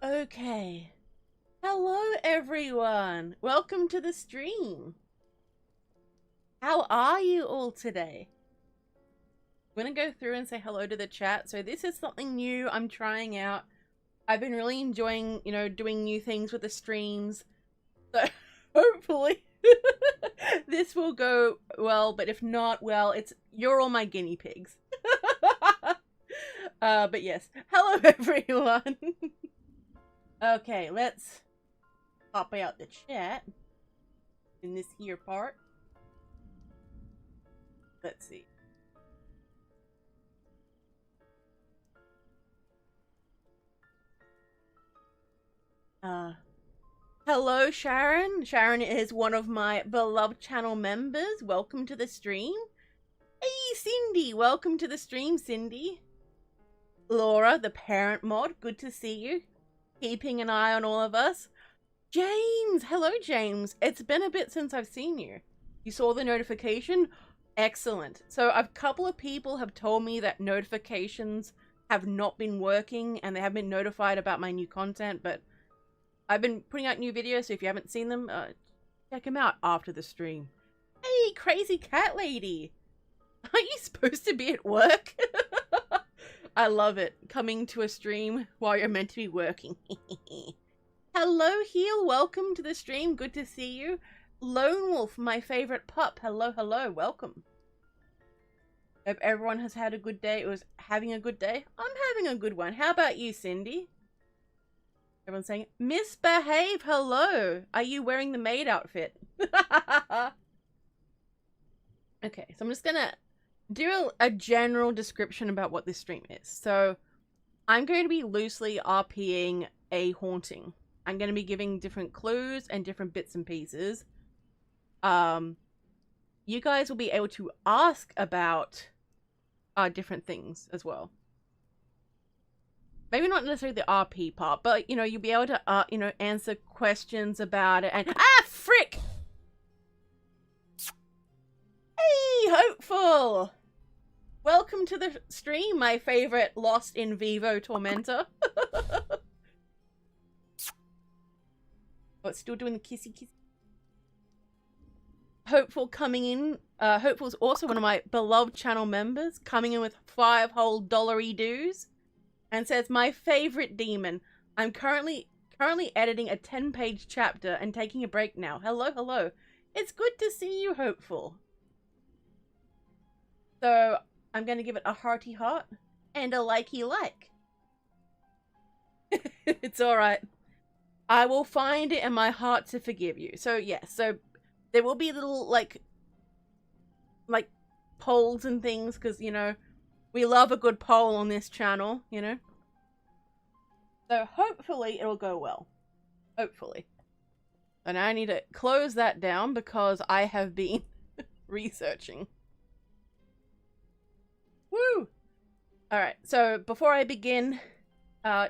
Okay. Hello, everyone. Welcome to the stream. How are you all today? I'm going to go through and say hello to the chat. So this is something new I'm trying out. I've been really enjoying, doing new things with the streams. So hopefully this will go well, but if not, well, you're all my guinea pigs. But yes, hello everyone. Okay, let's pop out the chat in this here part. Let's see. Hello, Sharon. Sharon is one of my beloved channel members. Welcome to the stream. Hey, Cindy. Welcome to the stream, Cindy. Laura, the parent mod. Good to see you. Keeping an eye on all of us. James. Hello, James. It's been a bit since I've seen you. You saw the notification? Excellent. So a couple of people have told me that notifications have not been working and they haven't been notified about my new content, but I've been putting out new videos, so if you haven't seen them, check them out after the stream. Hey, crazy cat lady! Aren't you supposed to be at work? I love it. Coming to a stream while you're meant to be working. Hello, Heel. Welcome to the stream. Good to see you. Lone Wolf, my favorite pup. Hello, hello. Welcome. Hope everyone has had a good day. It was having a good day. I'm having a good one. How about you, Cindy? Everyone's saying, misbehave, hello. Are you wearing the maid outfit? Okay, so I'm just gonna do a general description about what this stream is. So, I'm going to be loosely RPing a haunting. I'm going to be giving different clues and different bits and pieces. You guys will be able to ask about different things as well. Maybe not necessarily the RP part, but, you'll be able to, answer questions about it and... Ah, frick! Hey, Hopeful! Welcome to the stream, my favorite Lost in Vivo tormentor. Oh, it's still doing the kissy kiss. Hopeful coming in. Hopeful's also one of my beloved channel members, coming in with 5 whole dollary dues. And says, my favorite demon. I'm currently editing a 10-page chapter and taking a break now. Hello, hello. It's good to see you, Hopeful. So, I'm going to give it a hearty heart and a likey like. It's alright. I will find it in my heart to forgive you. So, yes. So, there will be little, like polls and things, because, we love a good poll on this channel, So hopefully it'll go well. Hopefully. And I need to close that down because I have been researching. Woo! Alright, so before I begin, so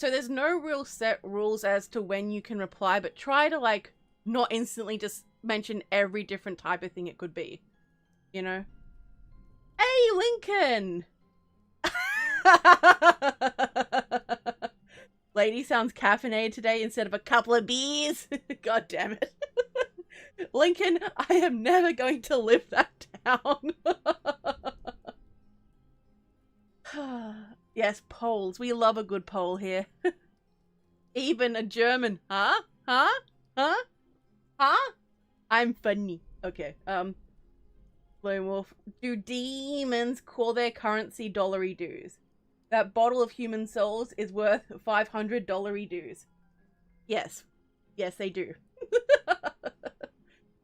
there's no real set rules as to when you can reply, but try to, not instantly just mention every different type of thing it could be. Hey, Lincoln! Lady sounds caffeinated today instead of a couple of beers. God damn it. Lincoln, I am never going to live that down. Yes, polls. We love a good poll here. Even a German. Huh? Huh? Huh? Huh? I'm funny. Okay, Lone Wolf. Do demons call their currency dollary dues? That bottle of human souls is worth 500 dollary dues. Yes. Yes, they do.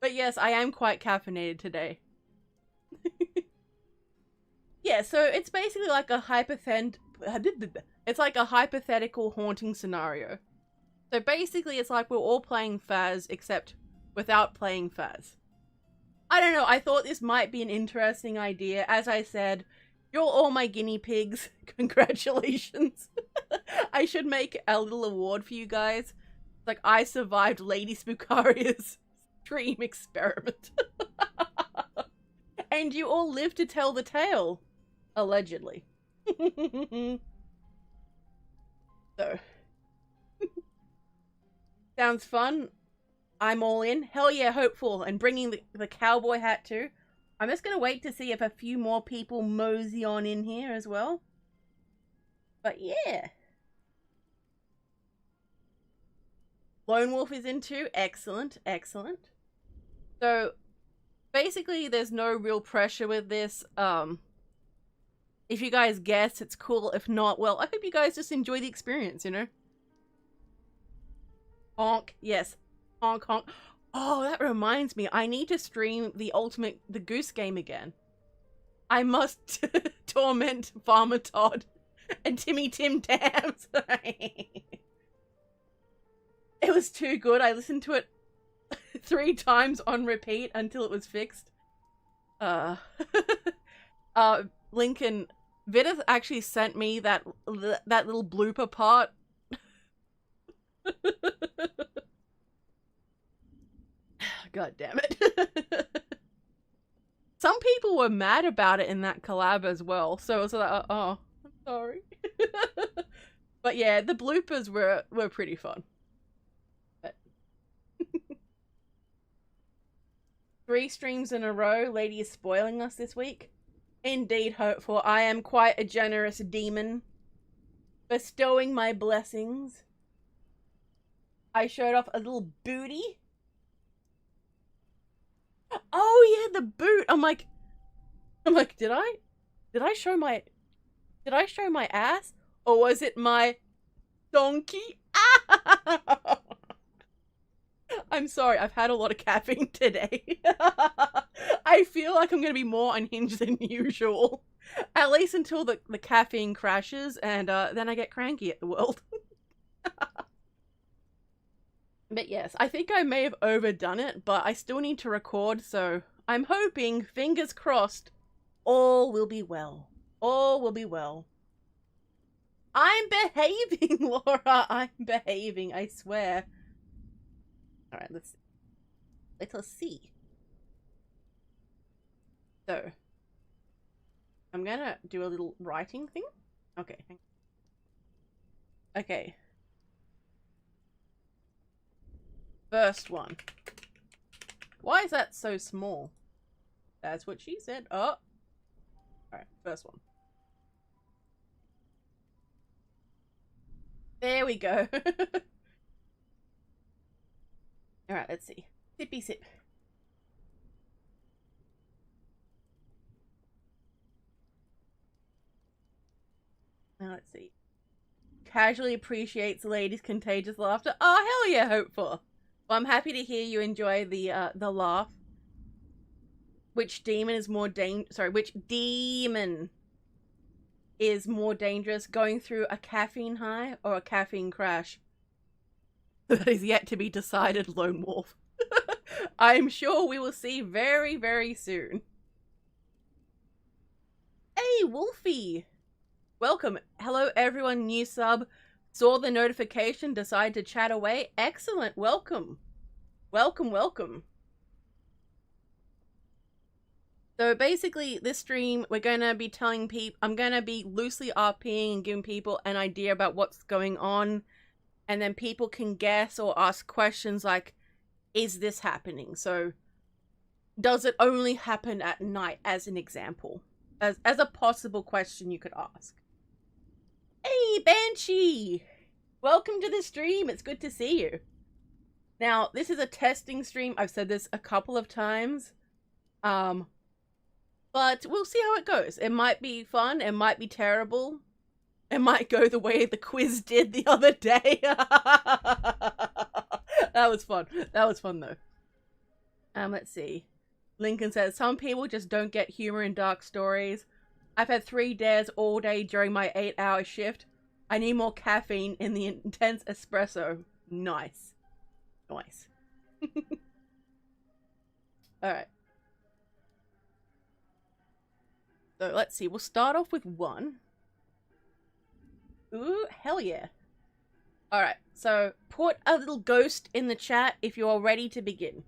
But yes, I am quite caffeinated today. Yeah, so it's basically like a hypothetical haunting scenario. So basically it's like we're all playing Faz, except without playing Faz. I don't know, I thought this might be an interesting idea. As I said, you're all my guinea pigs. Congratulations. I should make a little award for you guys. Like, I survived Lady Spookaria's stream experiment. And you all live to tell the tale. Allegedly. So, sounds fun. I'm all in. Hell yeah, hopeful. And bringing the cowboy hat too. I'm just going to wait to see if a few more people mosey on in here as well. But yeah. Lone Wolf is in too. Excellent, excellent. So, basically, there's no real pressure with this. If you guys guess, it's cool. If not, well, I hope you guys just enjoy the experience, you know? Honk. Yes. Honk, honk. Oh, that reminds me. I need to stream the Goose Game again. I must torment Farmer Todd and Timmy Tim Tams. It was too good. I listened to it 3 times on repeat until it was fixed. Lincoln, Vidith actually sent me that little blooper part. God damn it. Some people were mad about it in that collab as well, so it was like, oh, I'm sorry. But yeah, the bloopers were pretty fun. But 3 streams in a row, lady is spoiling us this week. Indeed, hopeful. I am quite a generous demon, bestowing my blessings. I showed off a little booty. Oh yeah, the boot. I'm like, did I show my ass, or was it my donkey? I'm sorry, I've had a lot of caffeine today. I feel like I'm gonna be more unhinged than usual. At least until the caffeine crashes, and then I get cranky at the world. But yes, I think I may have overdone it, but I still need to record, so I'm hoping, fingers crossed, all will be well. All will be well. I'm behaving, Laura. I'm behaving, I swear. Alright, let's see. So, I'm gonna do a little writing thing. Okay. Okay. First one. Why is that so small? That's what she said. Oh. Alright, first one. There we go. Alright, let's see. Sippy sip. Now let's see. Casually appreciates the lady's contagious laughter. Oh, hell yeah, hopeful. Well, I'm happy to hear you enjoy the laugh. Which demon is more which demon is more dangerous, going through a caffeine high or a caffeine crash? That is yet to be decided, Lone Wolf. I'm sure we will see very, very soon. Hey, Wolfie! Welcome. Hello, everyone. New sub. Saw the notification, decided to chat away. Excellent. Welcome. Welcome, welcome. So basically, this stream, we're going to be telling people, I'm going to be loosely RPing and giving people an idea about what's going on. And then people can guess or ask questions like, is this happening? So, does it only happen at night, as an example? As a possible question you could ask. Hey, Banshee! Welcome to the stream. It's good to see you. Now, this is a testing stream. I've said this a couple of times. But we'll see how it goes. It might be fun. It might be terrible. It might go the way the quiz did the other day. That was fun. That was fun, though. Let's see. Lincoln says, some people just don't get humor in dark stories. I've had 3 dares all day during my 8-hour shift. I need more caffeine in the intense espresso. Nice. Nice. Alright. So let's see. We'll start off with 1. Ooh, hell yeah. Alright, so put a little ghost in the chat if you're ready to begin.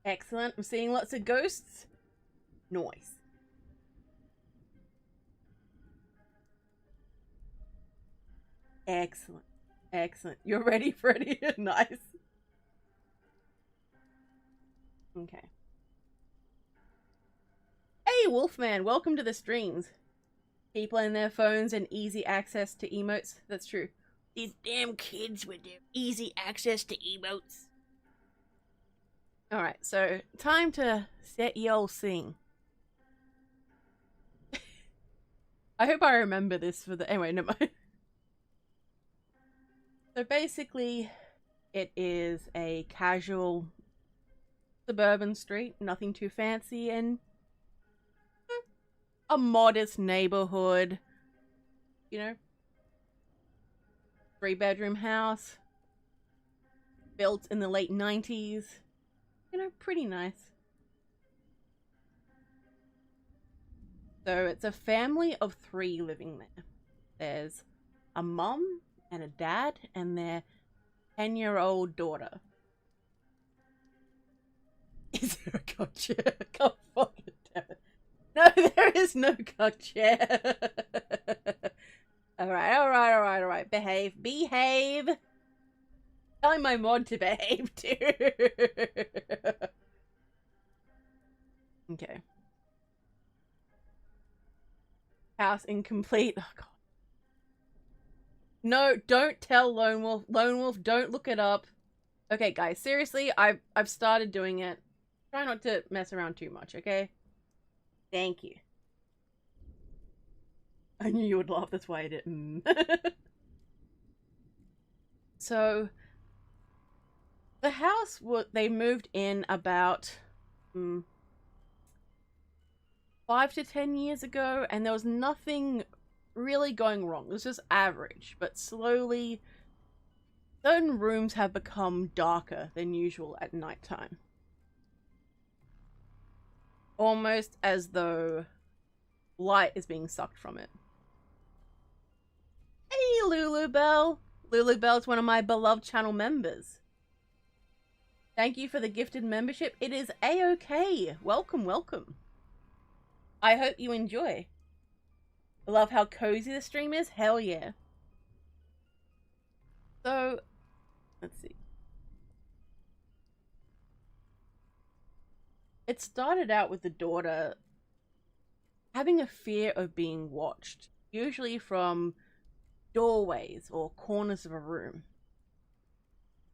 Excellent. I'm seeing lots of ghosts. Nice. Excellent. Excellent. You're ready, Freddy? Nice. Okay. Hey, Wolfman. Welcome to the streams. People in their phones and easy access to emotes. That's true. These damn kids with their easy access to emotes. Alright, so time to set y'all sing. I hope I remember this for the... Anyway, never mind. So basically, it is a casual suburban street, nothing too fancy, and a modest neighborhood, you know, 3-bedroom house, built in the late 90s, you know, pretty nice. So it's a family of 3 living there. There's a mum and a dad and their 10-year-old daughter. Is there a gotcha? God fucking damn it. No, there is no gotcha. Alright. Behave. Telling my mod to behave too. Okay. House incomplete. Oh god. No, don't tell Lone Wolf. Lone Wolf, don't look it up. Okay, guys, seriously, I've started doing it. Try not to mess around too much, okay? Thank you. I knew you would laugh, that's why I didn't. So, the house, they moved in about 5 to 10 years ago, and there was nothing really going wrong. It was just average, but slowly, certain rooms have become darker than usual at nighttime. Almost as though light is being sucked from it. Hey, Lulu Bell! Lulu Bell's one of my beloved channel members. Thank you for the gifted membership. It is A-OK. Welcome, welcome. I hope you enjoy. I love how cozy the stream is. Hell yeah. So, let's see. It started out with the daughter having a fear of being watched, usually from doorways or corners of a room.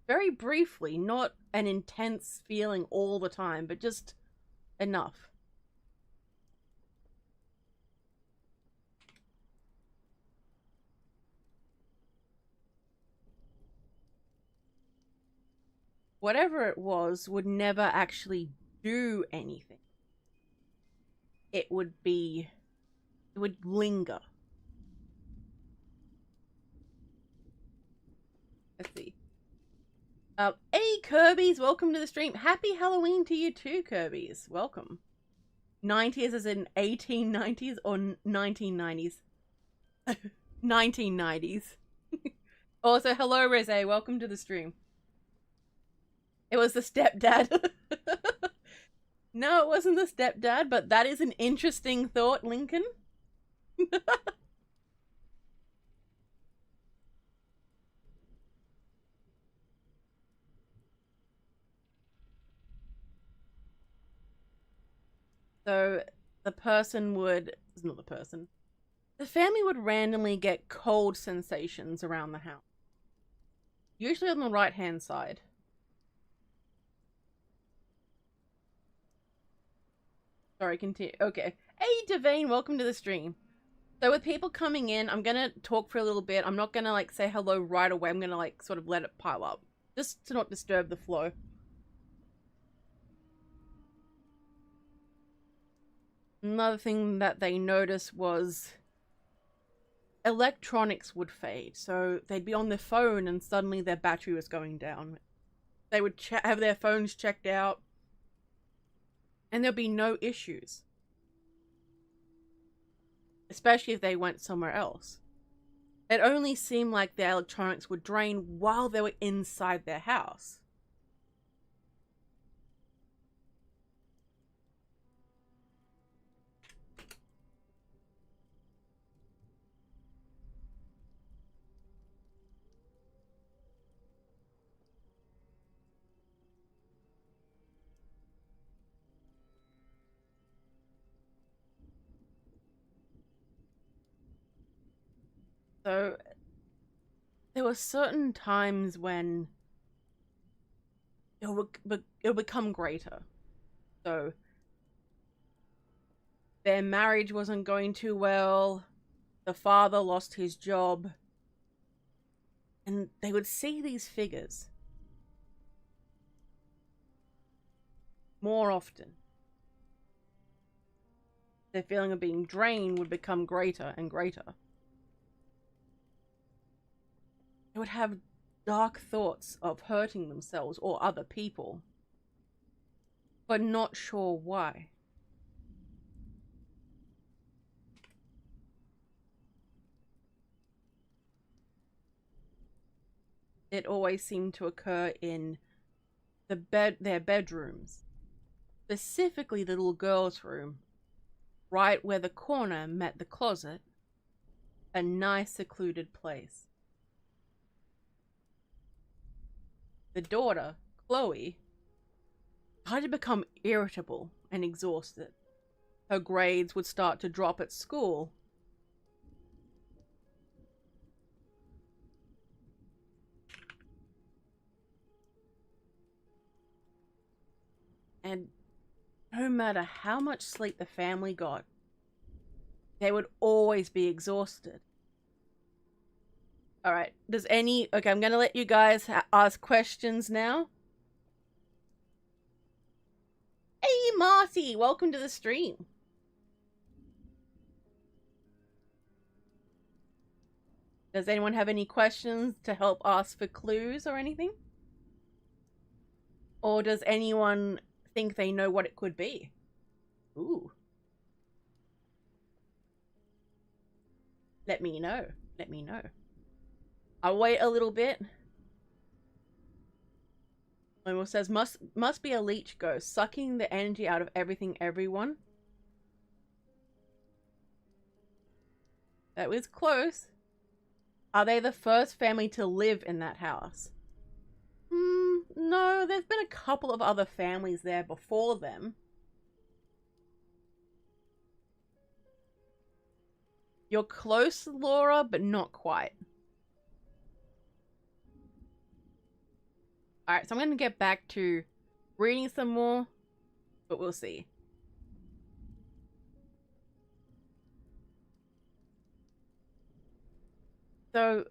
Very briefly, not an intense feeling all the time, but just enough. Whatever it was would never actually do anything. It would linger. Let's see. Hey, Kirby's, welcome to the stream. Happy Halloween to you too, Kirby's. Welcome. 90s as in 1890s or 1990s? 1990s. Also, hello, Rosé. Welcome to the stream. It was the stepdad. No, it wasn't the stepdad, but that is an interesting thought, Lincoln. So the family would randomly get cold sensations around the house. Usually on the right-hand side. Sorry, continue. Okay. Hey, Devane, welcome to the stream. So with people coming in, I'm going to talk for a little bit. I'm not going to, like, say hello right away. I'm going to, like, sort of let it pile up. Just to not disturb the flow. Another thing that they noticed was electronics would fade. So they'd be on their phone and suddenly their battery was going down. They would have their phones checked out. And there'll be no issues. Especially if they went somewhere else. It only seemed like their electronics would drain while they were inside their house. So there were certain times when it'll become greater. So their marriage wasn't going too well. The father lost his job. And they would see these figures more often. Their feeling of being drained would become greater and greater. They would have dark thoughts of hurting themselves or other people, but not sure why. It always seemed to occur in their bedrooms, specifically the little girl's room, right where the corner met the closet, a nice secluded place. The daughter, Chloe, started to become irritable and exhausted. Her grades would start to drop at school. And no matter how much sleep the family got, they would always be exhausted. Alright, okay, I'm gonna let you guys ask questions now. Hey, Marty, welcome to the stream. Does anyone have any questions to help ask for clues or anything? Or does anyone think they know what it could be? Ooh. Let me know. Let me know. I'll wait a little bit. Lemuel says, must be a leech ghost, sucking the energy out of everything, everyone. That was close. Are they the first family to live in that house? No, there's been a couple of other families there before them. You're close, Laura, but not quite. Alright, so I'm going to get back to reading some more, but we'll see. So,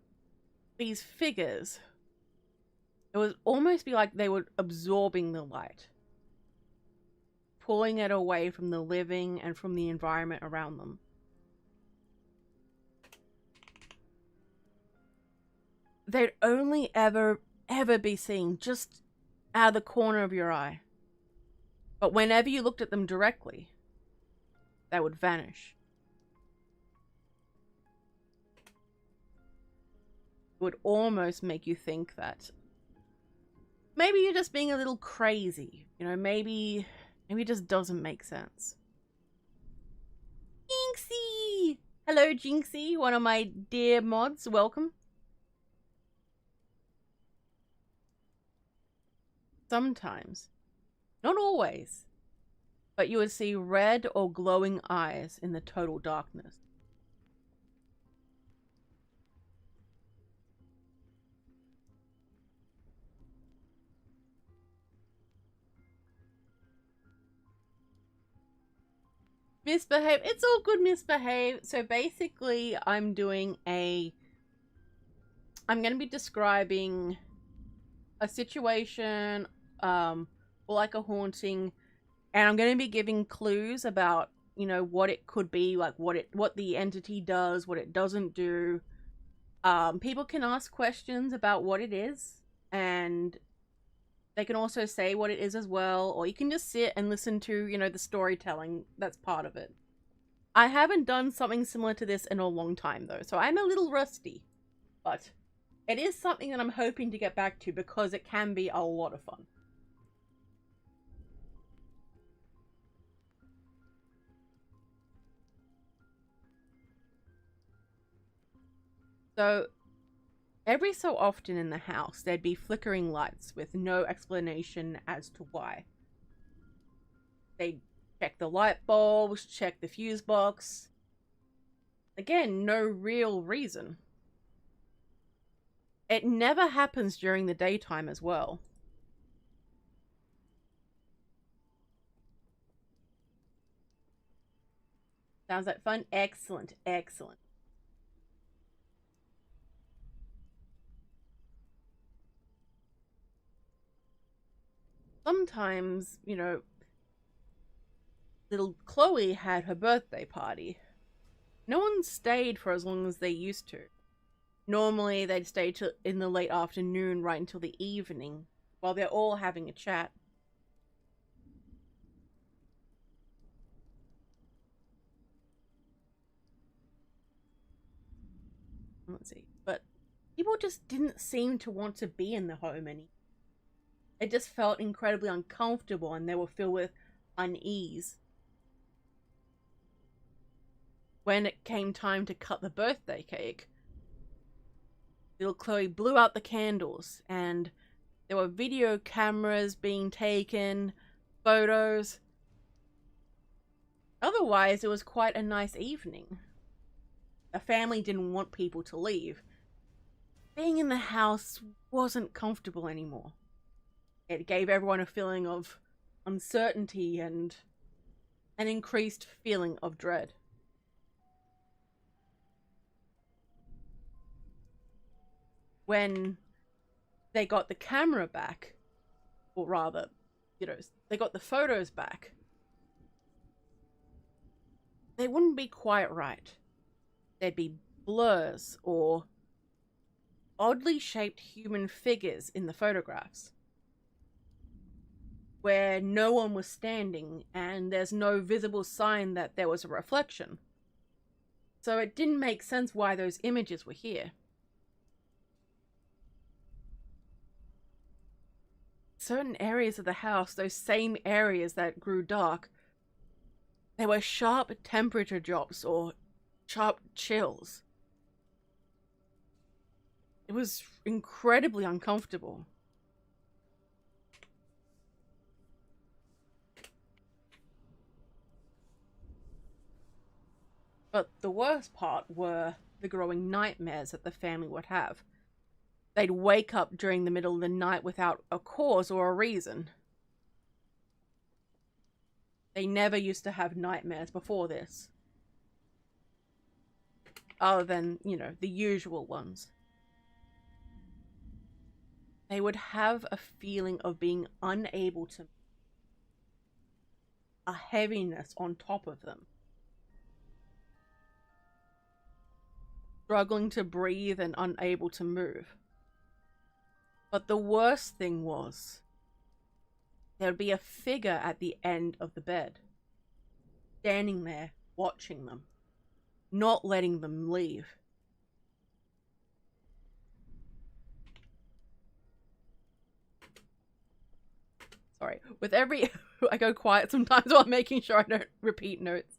these figures, it would almost be like they were absorbing the light, pulling it away from the living and from the environment around them. They'd only ever be seen just out of the corner of your eye. But whenever you looked at them directly, they would vanish. It would almost make you think that maybe you're just being a little crazy. You know, maybe it just doesn't make sense. Jinxie! Hello, Jinxie, one of my dear mods. Welcome. Sometimes, not always, but you would see red or glowing eyes in the total darkness. Misbehave. It's all good, Misbehave. So basically, I'm going to be describing a situation, or like a haunting, and I'm going to be giving clues about, you know, what it could be, like what the entity does, what it doesn't do. People can ask questions about what it is, and they can also say what it is as well, or you can just sit and listen to, you know, the storytelling. That's part of it. I haven't done something similar to this in a long time, though, so I'm a little rusty. But it is something that I'm hoping to get back to because it can be a lot of fun. So, every so often in the house, there'd be flickering lights with no explanation as to why. They'd check the light bulbs, check the fuse box. Again, no real reason. It never happens during the daytime as well. Sounds like fun. Excellent, excellent. Sometimes, you know, little Chloe had her birthday party. No one stayed for as long as they used to. Normally, they'd stay till in the late afternoon, right until the evening, while they're all having a chat. Let's see. But people just didn't seem to want to be in the home anymore. It just felt incredibly uncomfortable, and they were filled with unease. When it came time to cut the birthday cake, little Chloe blew out the candles, and there were video cameras being taken, photos. Otherwise, it was quite a nice evening. The family didn't want people to leave. Being in the house wasn't comfortable anymore. It gave everyone a feeling of uncertainty and an increased feeling of dread. When they got the camera back, or rather, you know, they got the photos back, they wouldn't be quite right. There'd be blurs or oddly shaped human figures in the photographs, where no one was standing and there's no visible sign that there was a reflection. So it didn't make sense why those images were here. Certain areas of the house, those same areas that grew dark, there were sharp temperature drops or sharp chills. It was incredibly uncomfortable. But the worst part were the growing nightmares that the family would have. They'd wake up during the middle of the night without a cause or a reason. They never used to have nightmares before this. Other than, you know, the usual ones. They would have a feeling of being unable to... a heaviness on top of them. Struggling to breathe and unable to move. But the worst thing was, there would be a figure at the end of the bed, standing there, watching them, not letting them leave. Sorry, with every... I go quiet sometimes while making sure I don't repeat notes.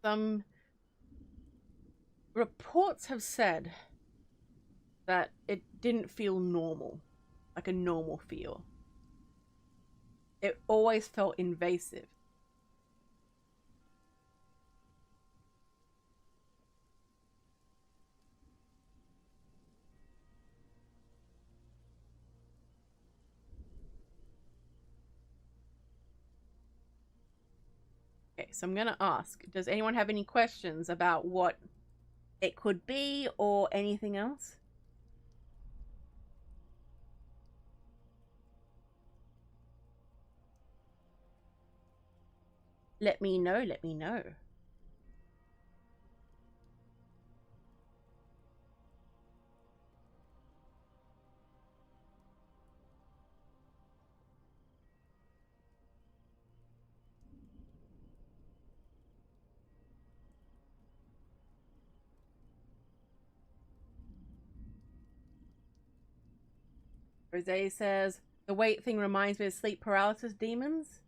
Some reports have said that it didn't feel normal, like a normal feel. It always felt invasive. Okay, so I'm gonna ask, does anyone have any questions about what it could be or anything else? Let me know, let me know. Rosé says, the weight thing reminds me of sleep paralysis demons.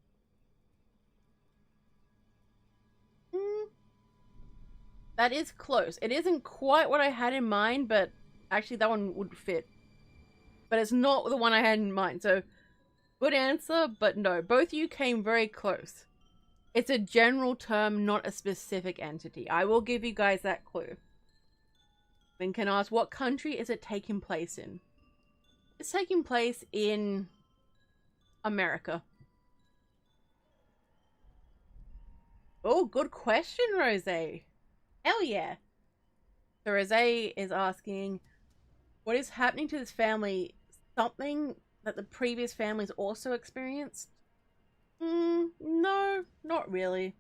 That is close. It isn't quite what I had in mind, but actually that one would fit. But it's not the one I had in mind, so good answer, but no. Both of you came very close. It's a general term, not a specific entity. I will give you guys that clue. Lincoln asks, what country is it taking place in? It's taking place in America. Oh, good question, Rose. Hell yeah. So Rose is asking, what is happening to this family? Something that the previous families also experienced? No, not really.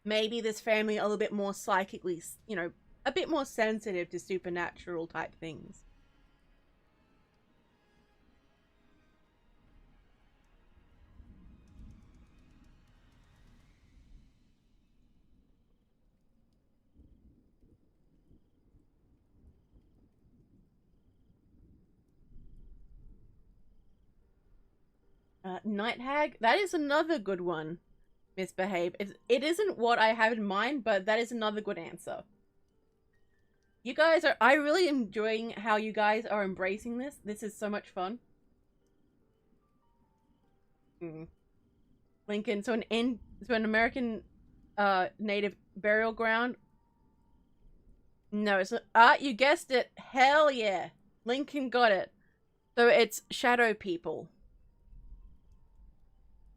Maybe this family a little bit more psychically, you know, a bit more sensitive to supernatural type things. Night Hag, that is another good one. Misbehave. It isn't what I have in mind, but that is another good answer. You guys are, I really enjoying how you guys are embracing this. This is so much fun. Lincoln, so an American native burial ground. No, it's you guessed it. Hell yeah. Lincoln got it. So it's shadow people.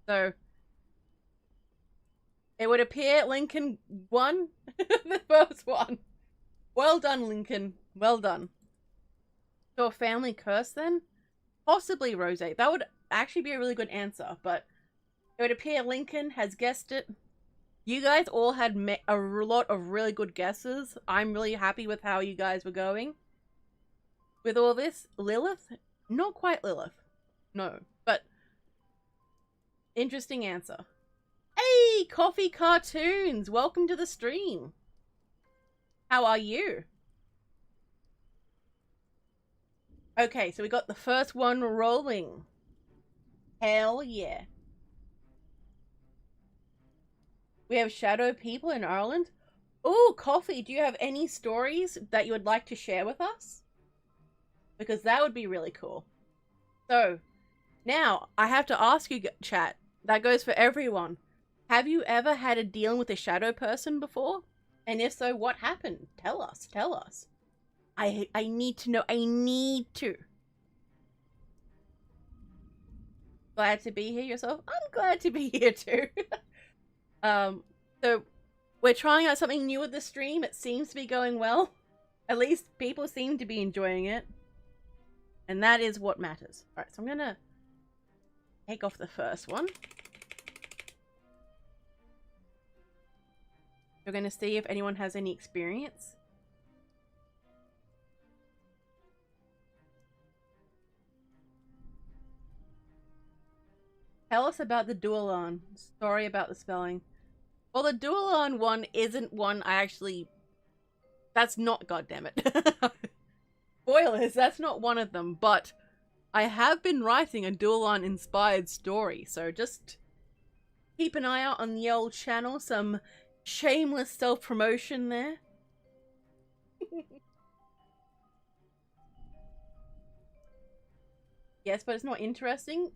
So it would appear Lincoln won the first one. Well done, Lincoln. Well done. So a family curse then? Possibly, Rose. That would actually be a really good answer, but it would appear Lincoln has guessed it. You guys all had a lot of really good guesses. I'm really happy with how you guys were going. With all this, Lilith? Not quite Lilith. No, but interesting answer. Hey, Coffee Cartoons! Welcome to the stream. How are you? Okay, so we got the first one rolling. Hell yeah. We have shadow people in Ireland. Oh, Coffee, do you have any stories that you would like to share with us? Because that would be really cool. So, now, I have to ask you, chat, that goes for everyone. Have you ever had a dealing with a shadow person before? And if so, what happened? Tell us, tell us. I need to know, I need to. Glad to be here yourself? I'm glad to be here too. So we're trying out something new with the stream. It seems to be going well. At least people seem to be enjoying it. And that is what matters. Alright, so I'm gonna take off the first one. We're gonna see if anyone has any experience. Tell us about the Dualon. Sorry about the spelling. Well, the Dualon one isn't one I actually... That's not, goddammit. Spoilers, that's not one of them, but I have been writing a Dualon-inspired story, so just keep an eye out on the old channel. Some shameless self-promotion there. Yes, but it's not interesting.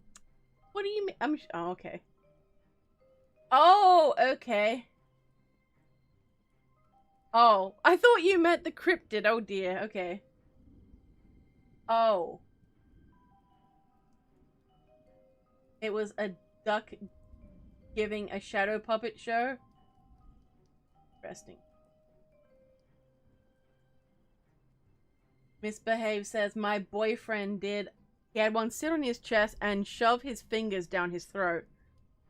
What do you mean? Oh, okay. Oh, okay. Oh, I thought you meant the cryptid. Oh dear, okay. Oh. It was a duck giving a shadow puppet show? Interesting. Misbehave says, my boyfriend did. He had one sit on his chest and shove his fingers down his throat.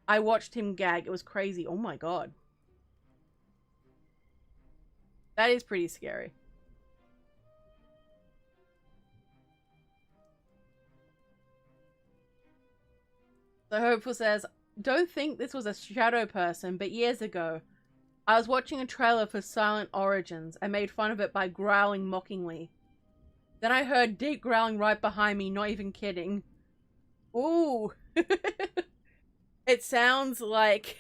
I watched him gag. It was crazy. Oh my god. That is pretty scary. So Hopeful says, don't think this was a shadow person, but years ago, I was watching a trailer for Silent Origins and made fun of it by growling mockingly. Then I heard deep growling right behind me, not even kidding. Ooh. It sounds like...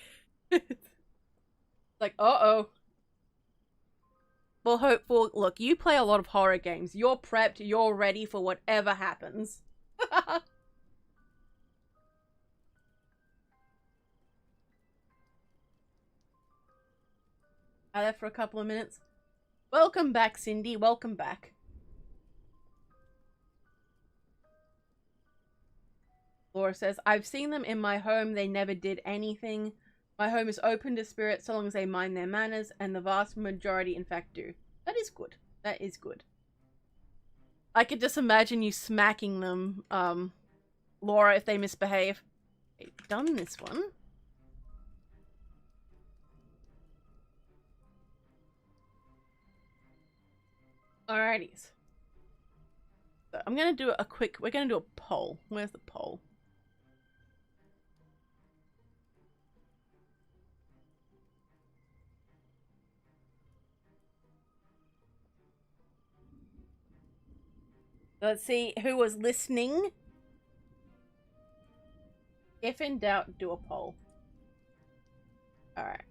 like, uh-oh. Well, Hopeful, look, you play a lot of horror games. You're prepped, you're ready for whatever happens. Are there for a couple of minutes? Welcome back, Cindy. Welcome back. Laura says, I've seen them in my home. They never did anything. My home is open to spirits so long as they mind their manners, and the vast majority, in fact, do. That is good. That is good. I could just imagine you smacking them, Laura, if they misbehave. Okay, done this one. Alrighties. So I'm gonna do a quick, we're gonna do a poll. Where's the poll? Let's see who was listening. If in doubt, do a poll. Alright.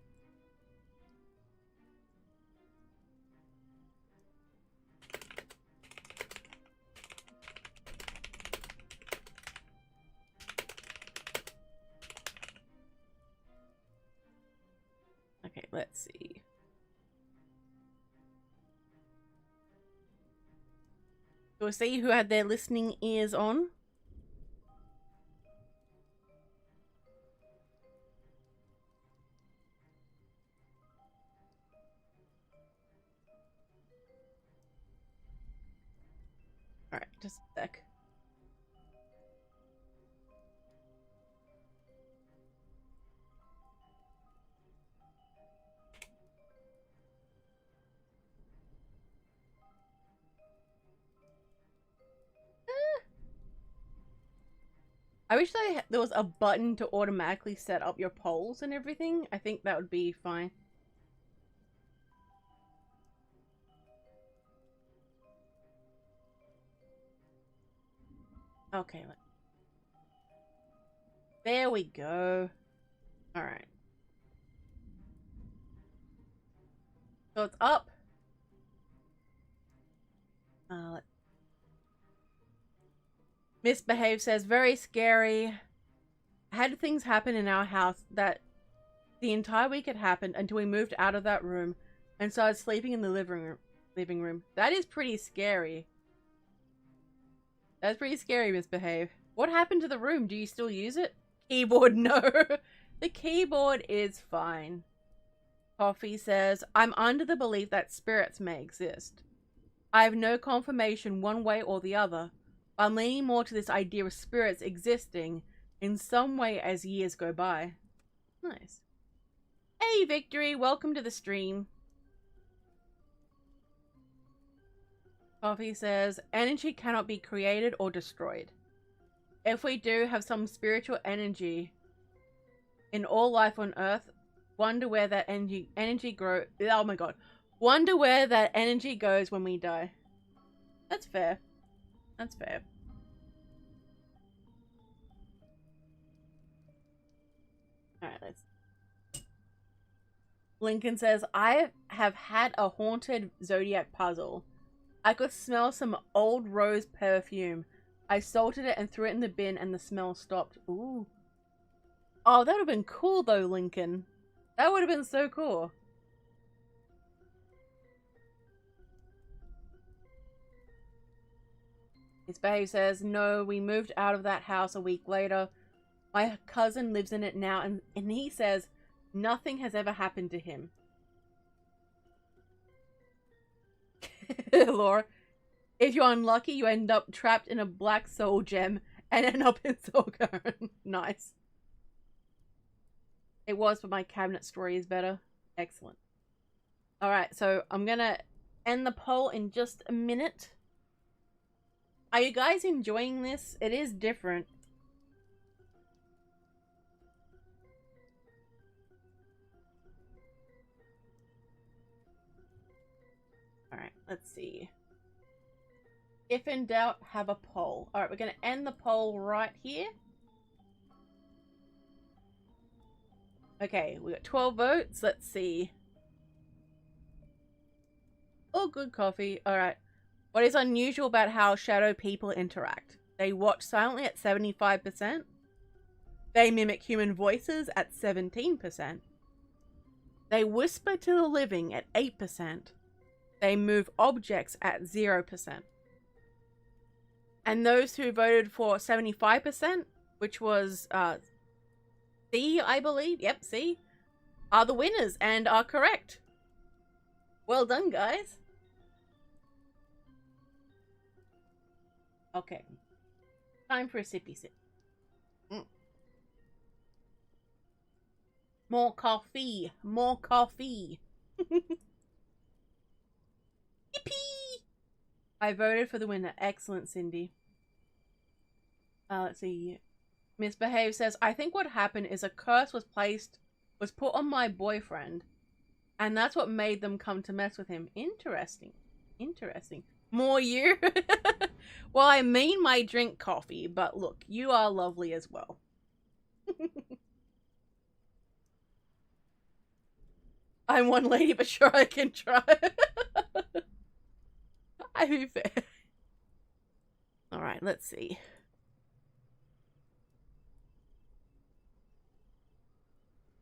Okay, let's see. Do we see who had their listening ears on? Alright, just a sec. I wish there was a button to automatically set up your polls and everything. I think that would be fine. Okay. There we go. Alright. So it's up. Misbehave says, very scary. Had things happen in our house that the entire week had happened until we moved out of that room and started sleeping in the living room. That is pretty scary. That's pretty scary, Misbehave. What happened to the room? Do you still use it? Keyboard, no. The keyboard is fine. Coffee says, I'm under the belief that spirits may exist. I have no confirmation one way or the other. I'm leaning more to this idea of spirits existing in some way as years go by. Nice. Hey, Victory, welcome to the stream. Coffee says, energy cannot be created or destroyed. If we do have some spiritual energy in all life on Earth, wonder where that energy grows. Oh my god. Wonder where that energy goes when we die. That's fair. That's fair. Alright, let's... Lincoln says, I have had a haunted zodiac puzzle. I could smell some old rose perfume. I salted it and threw it in the bin and the smell stopped. Ooh. Oh, that would have been cool though, Lincoln. That would have been so cool. His behave says, no, we moved out of that house a week later. My cousin lives in it now, and he says nothing has ever happened to him. Laura, if you're unlucky, you end up trapped in a black soul gem and end up in Soulgarden. Nice. It was, but my cabinet story is better. Excellent. Alright, so I'm gonna end the poll in just a minute. Are you guys enjoying this? It is different. Alright, let's see. If in doubt, have a poll. Alright, we're going to end the poll right here. Okay, we got 12 votes. Let's see. Oh, good coffee. Alright. What is unusual about how shadow people interact? They watch silently at 75%. They mimic human voices at 17%. They whisper to the living at 8%. They move objects at 0%. And those who voted for 75%, which was C, I believe. Yep, C, are the winners and are correct. Well done, guys. Okay. Time for a sippy sip. More coffee. More coffee. Yippee! I voted for the winner. Excellent, Cindy. Let's see. Misbehave says, I think what happened is a curse was put on my boyfriend, and that's what made them come to mess with him. Interesting. Interesting. More you? Well, I mean my drink coffee, but look, you are lovely as well. I'm one lady, but sure I can try. I be fair. Alright, let's see.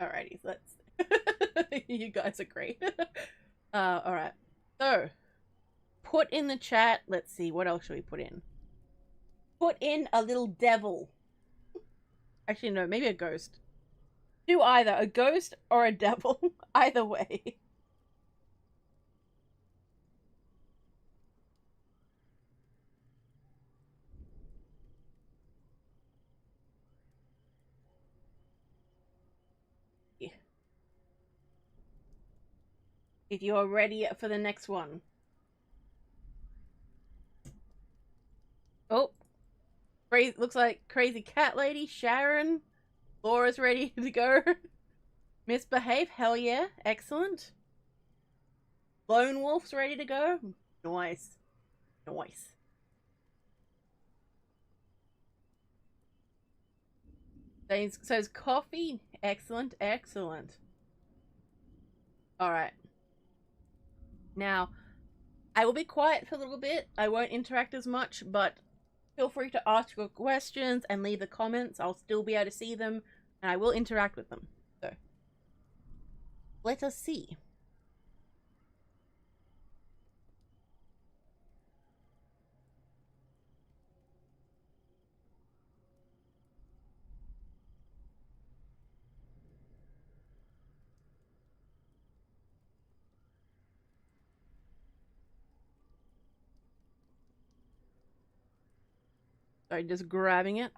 Alrighty, let's... You guys are great. Alright. So, put in the chat... Let's see, what else should we put in? Put in a little devil. Actually, no, maybe a ghost. Do either a ghost or a devil. Either way. If you're ready for the next one. Oh. Looks like Crazy Cat Lady, Sharon. Laura's ready to go. Misbehave, hell yeah. Excellent. Lone Wolf's ready to go. Nice. Nice. Says coffee. Excellent, excellent. Alright. Now, I will be quiet for a little bit. I won't interact as much, but feel free to ask your questions and leave the comments. I'll still be able to see them, and I will interact with them. So, let us see. Sorry, just grabbing it.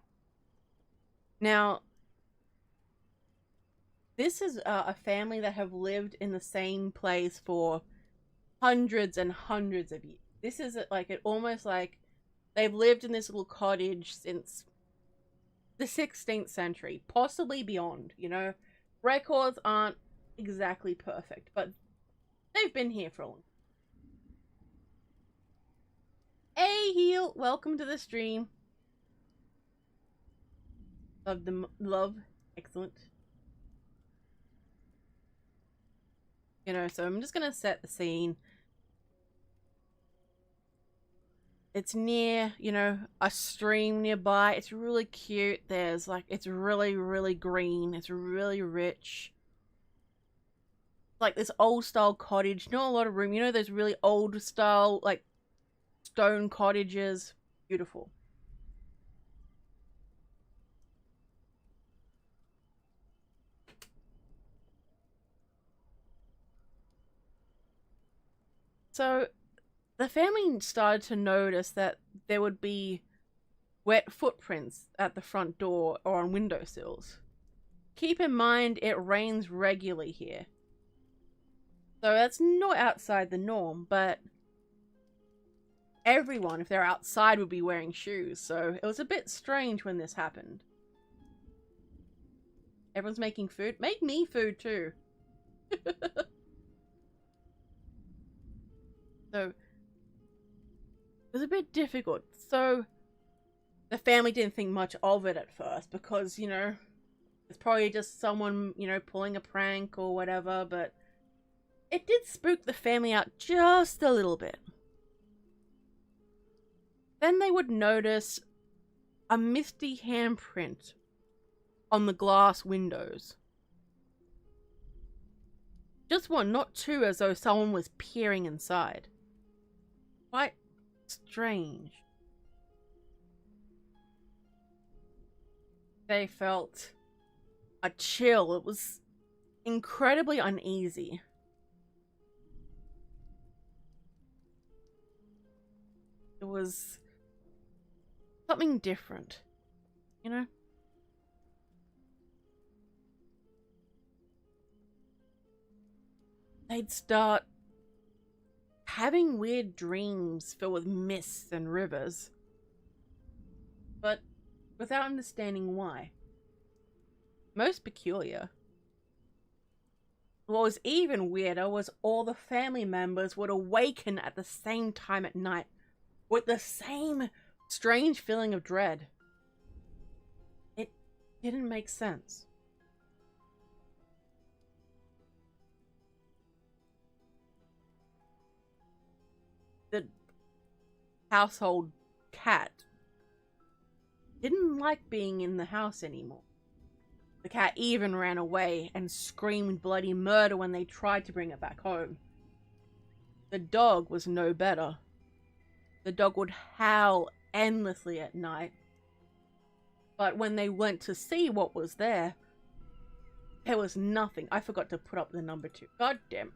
Now, this is a family that have lived in the same place for hundreds and hundreds of years. This is like almost like they've lived in this little cottage since the 16th century, possibly beyond, you know. Records aren't exactly perfect, but they've been here for a long time. Hey, Heel, welcome to the stream. Love. Excellent. You know, so I'm just gonna set the scene. It's near, you know, a stream nearby. It's really cute. There's like, it's really, really green. It's really rich. Like this old style cottage. Not a lot of room. You know, those really old style, like, stone cottages. Beautiful. So, the family started to notice that there would be wet footprints at the front door or on windowsills. Keep in mind, it rains regularly here. So that's not outside the norm, but everyone, if they're outside, would be wearing shoes. So it was a bit strange when this happened. Everyone's making food. Make me food too. So, it was a bit difficult. So, the family didn't think much of it at first because, you know, it's probably just someone, you know, pulling a prank or whatever, but it did spook the family out just a little bit. Then they would notice a misty handprint on the glass windows. Just one, not two, as though someone was peering inside. Quite strange. They felt a chill. It was incredibly uneasy. It was something different, you know? They'd start having weird dreams filled with mists and rivers, but without understanding why. Most peculiar. What was even weirder was all the family members would awaken at the same time at night with the same strange feeling of dread. It didn't make sense. The household cat didn't like being in the house anymore. The cat even ran away and screamed bloody murder when they tried to bring it back home. The dog was no better. The dog would howl endlessly at night. But when they went to see what was there was nothing. I forgot to put up the number 2. God damn it.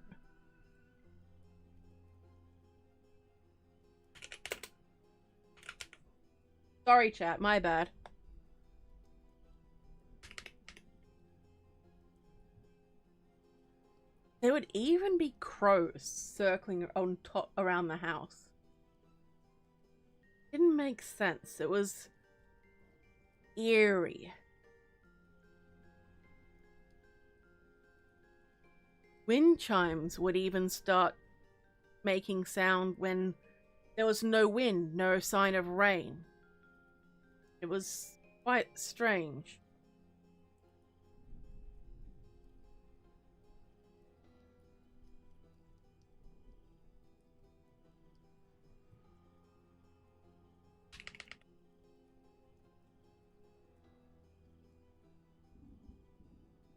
Sorry, chat. My bad. There would even be crows circling on top around the house. Didn't make sense. It was eerie. Wind chimes would even start making sound when there was no wind, no sign of rain. It was quite strange.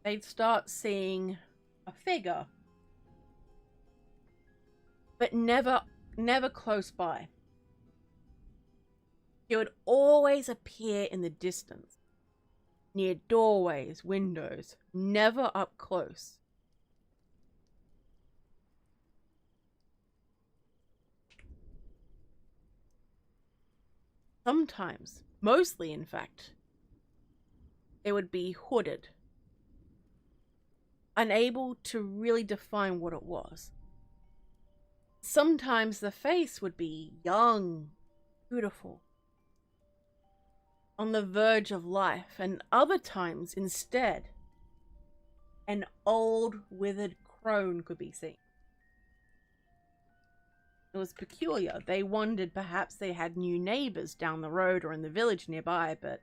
They'd start seeing a figure, but never close by. It would always appear in the distance, near doorways, windows, never up close. Sometimes, mostly in fact, it would be hooded, unable to really define what it was. Sometimes the face would be young, beautiful, on the verge of life, and other times instead an old withered crone could be seen. It was peculiar. They wondered perhaps they had new neighbors down the road or in the village nearby, but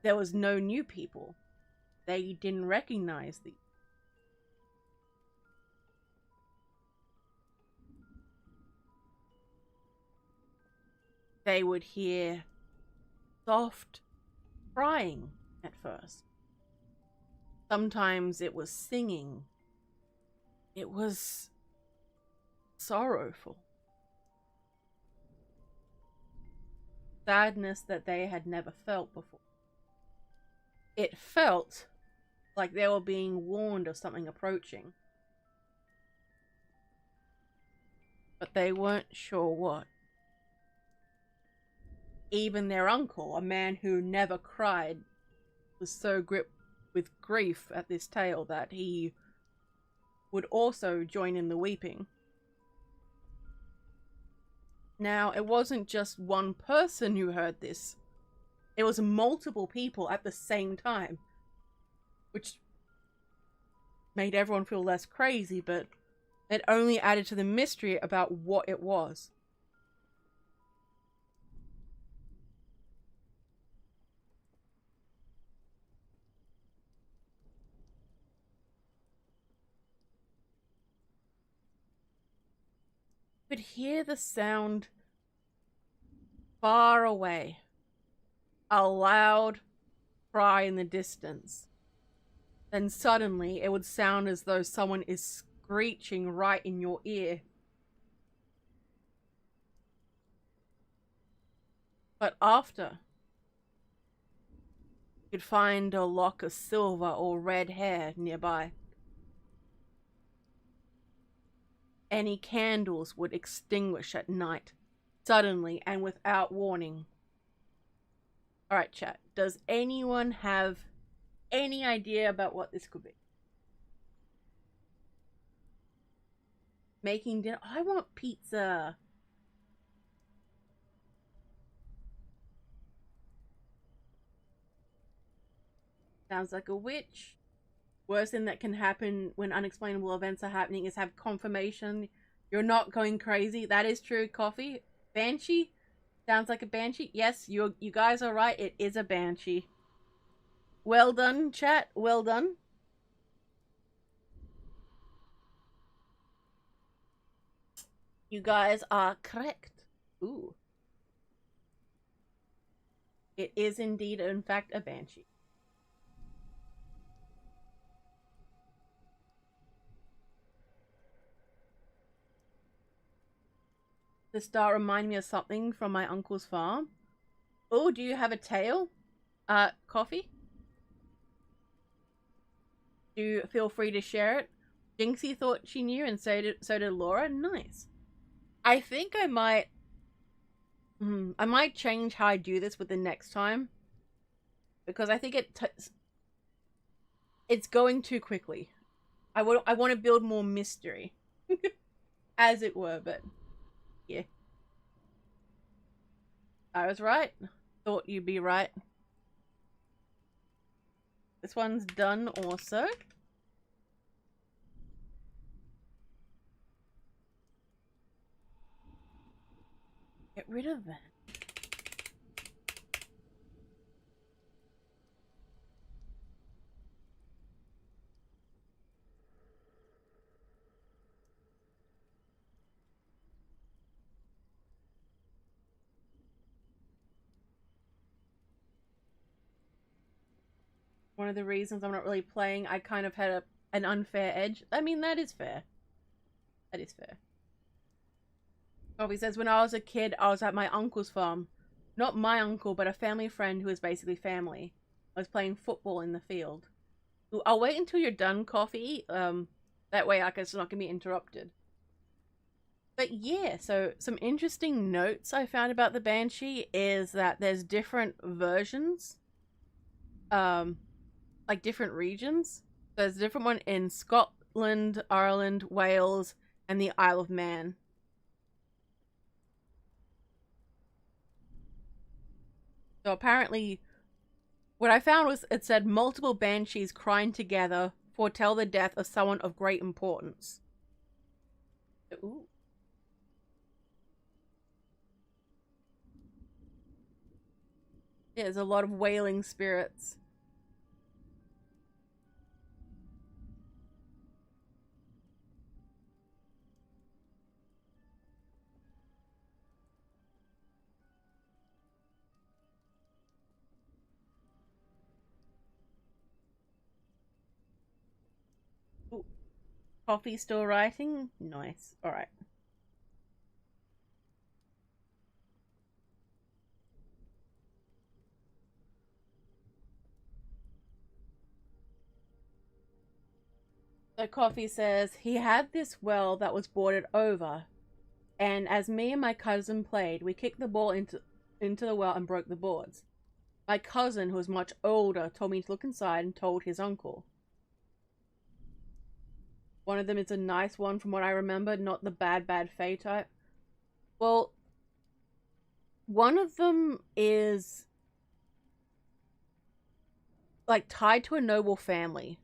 there was no new people. They didn't recognize these. They would hear soft crying at first. Sometimes it was singing. It was sorrowful. Sadness that they had never felt before. It felt like they were being warned of something approaching, but they weren't sure what. Even their uncle, a man who never cried, was so gripped with grief at this tale that he would also join in the weeping. Now, it wasn't just one person who heard this. It was multiple people at the same time, which made everyone feel less crazy, but it only added to the mystery about what it was. You could hear the sound far away, a loud cry in the distance. then suddenly it would sound as though someone is screeching right in your ear. But after, you'd find a lock of silver or red hair nearby. Any candles would extinguish at night, suddenly and without warning. Alright, chat. Does anyone have any idea about what this could be? Making dinner. I want pizza. Sounds like a witch. Worst thing that can happen when unexplainable events are happening is have confirmation you're not going crazy. That is true, Coffee. Banshee? Sounds like a banshee. Yes, you guys are right. It is a banshee. Well done, chat. Well done. You guys are correct. Ooh. It is indeed, in fact, a banshee. The star reminded me of something from my uncle's farm. Oh, do you have a tale? Coffee? Do feel free to share it. Jinxie thought she knew, and so did Laura. Nice. I think I might change how I do this with the next time, because I think it's going too quickly. I want to build more mystery, as it were. But yeah, I was right. Thought you'd be right. This one's done also. Get rid of that. One of the reasons I'm not really playing, I kind of had an unfair edge. I mean, that is fair. That is fair. Bobby says, when I was a kid, I was at my uncle's farm. Not my uncle, but a family friend who is basically family. I was playing football in the field. Ooh, I'll wait until you're done, Coffee. That way it's not going to be interrupted. But yeah, so some interesting notes I found about the Banshee is that there's different versions. Like different regions. There's a different one in Scotland, Ireland, Wales, and the Isle of Man. So apparently, what I found was it said multiple banshees crying together foretell the death of someone of great importance. Ooh. Yeah, there's a lot of wailing spirits. Ooh. Coffee still writing? Nice. Alright. So Coffee says, he had this well that was boarded over, and as me and my cousin played, we kicked the ball into the well and broke the boards. My cousin, who was much older, told me to look inside and told his uncle. One of them is a nice one from what I remember, not the bad fae type. Well, one of them is like tied to a noble family.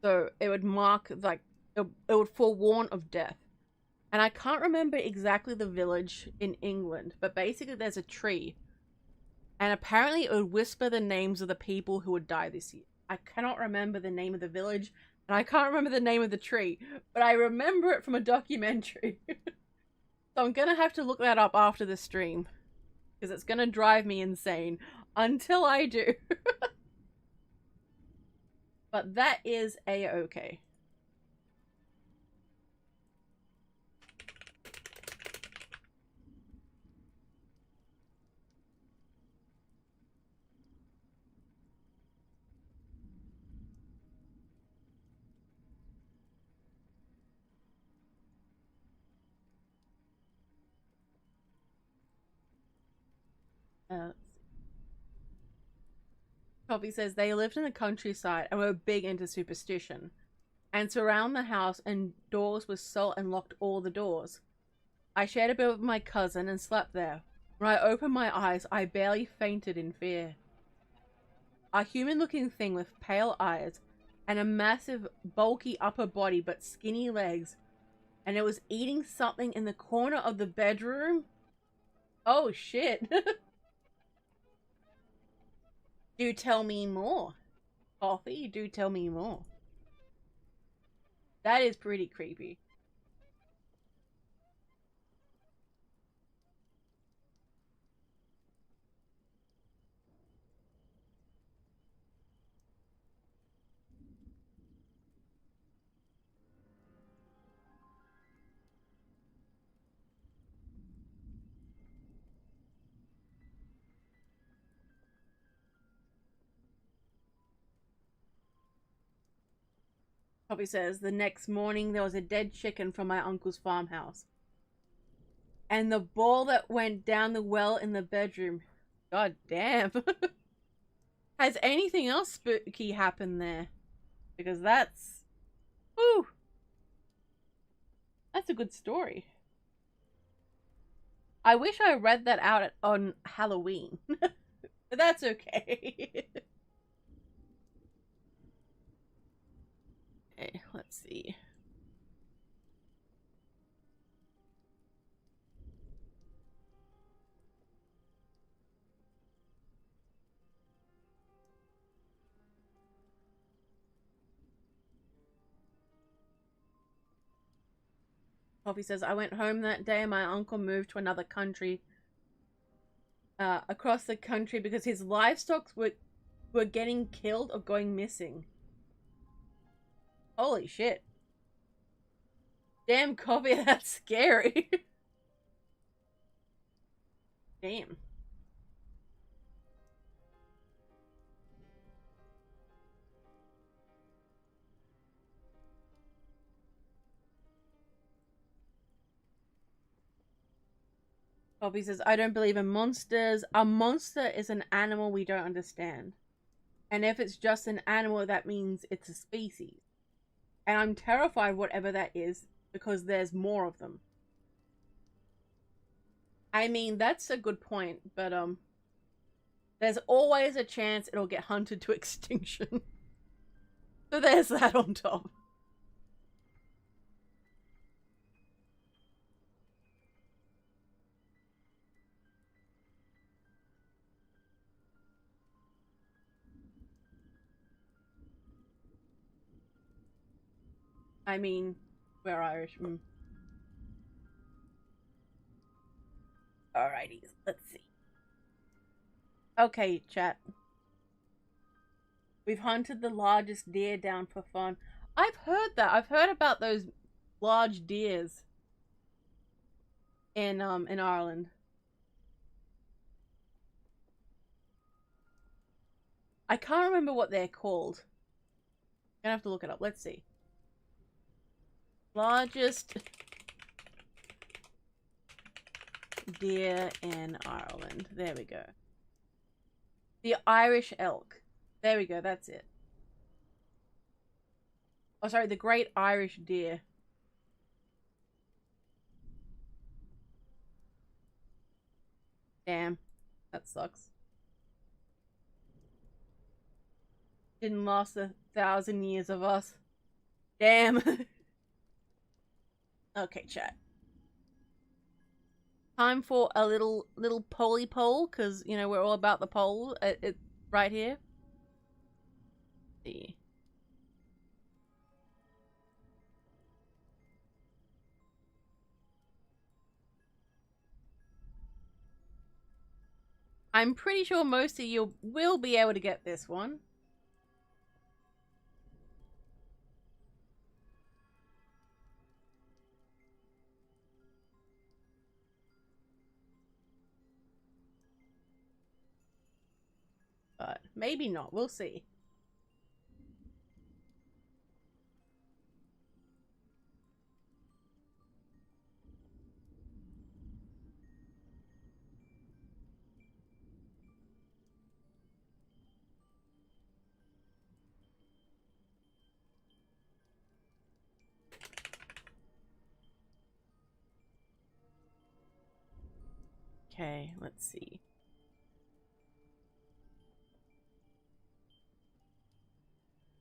So it would mark, like, it would forewarn of death. And I can't remember exactly the village in England, but basically there's a tree. And apparently it would whisper the names of the people who would die this year. I cannot remember the name of the village, and I can't remember the name of the tree, but I remember it from a documentary. So I'm gonna have to look that up after the stream, because it's gonna drive me insane until I do. But that is a-okay. Poppy says they lived in the countryside and were big into superstition. And surround the house and doors with salt and locked all the doors. I shared a bed with my cousin and slept there. When I opened my eyes, I barely fainted in fear. A human-looking thing with pale eyes and a massive, bulky upper body but skinny legs. And it was eating something in the corner of the bedroom. Oh, shit. Do tell me more. Coffee, do tell me more. That is pretty creepy. Poppy says, the next morning there was a dead chicken from my uncle's farmhouse. And the ball that went down the well in the bedroom. God damn. Has anything else spooky happened there? Because that's... Whew. That's a good story. I wish I read that out on Halloween. But that's okay. Okay, let's see. Poppy says, I went home that day and my uncle moved to another country. Across the country because his livestock were getting killed or going missing. Holy shit. Damn, Coffee, that's scary. Damn. Bobby says, I don't believe in monsters. A monster is an animal we don't understand. And if it's just an animal, that means it's a species. And I'm terrified whatever that is because there's more of them. I mean, that's a good point, but there's always a chance it'll get hunted to extinction. So there's that on top. I mean, we're Irish. Alrighty, let's see. Okay, chat. We've hunted the largest deer down for fun. I've heard that. I've heard about those large deers in Ireland. I can't remember what they're called. I'm gonna have to look it up. Let's see. Largest deer in Ireland. There we go. The Irish elk. There we go, that's it. Oh, sorry, the Great Irish Deer. Damn, that sucks. Didn't last 1,000 years of us. Damn. Okay, chat. Time for a little polly poll, because, you know, we're all about the poll right here. Let's see. I'm pretty sure most of you will be able to get this one. but maybe not. We'll see. Okay, let's see.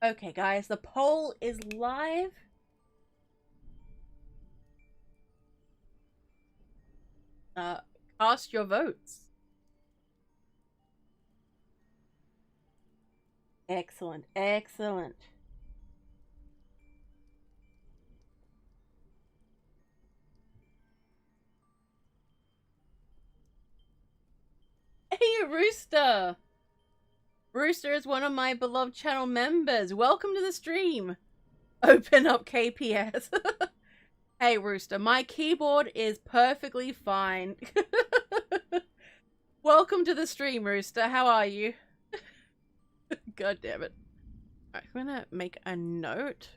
Okay, guys, the poll is live. Cast your votes. Excellent, excellent. Hey, Rooster! Rooster is one of my beloved channel members. Welcome to the stream. Open up KPS. Hey, Rooster, my keyboard is perfectly fine. Welcome to the stream, Rooster. How are you? God damn it. Alright, I'm gonna make a note.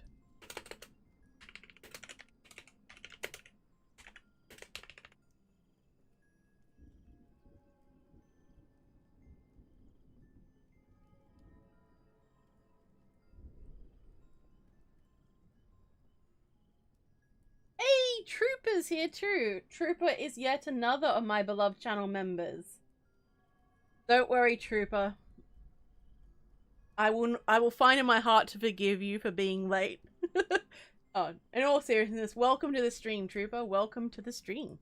Hey, Trooper's here too. Trooper is yet another of my beloved channel members. Don't worry, Trooper. I will find in my heart to forgive you for being late. Oh, in all seriousness, welcome to the stream, Trooper. Welcome to the stream.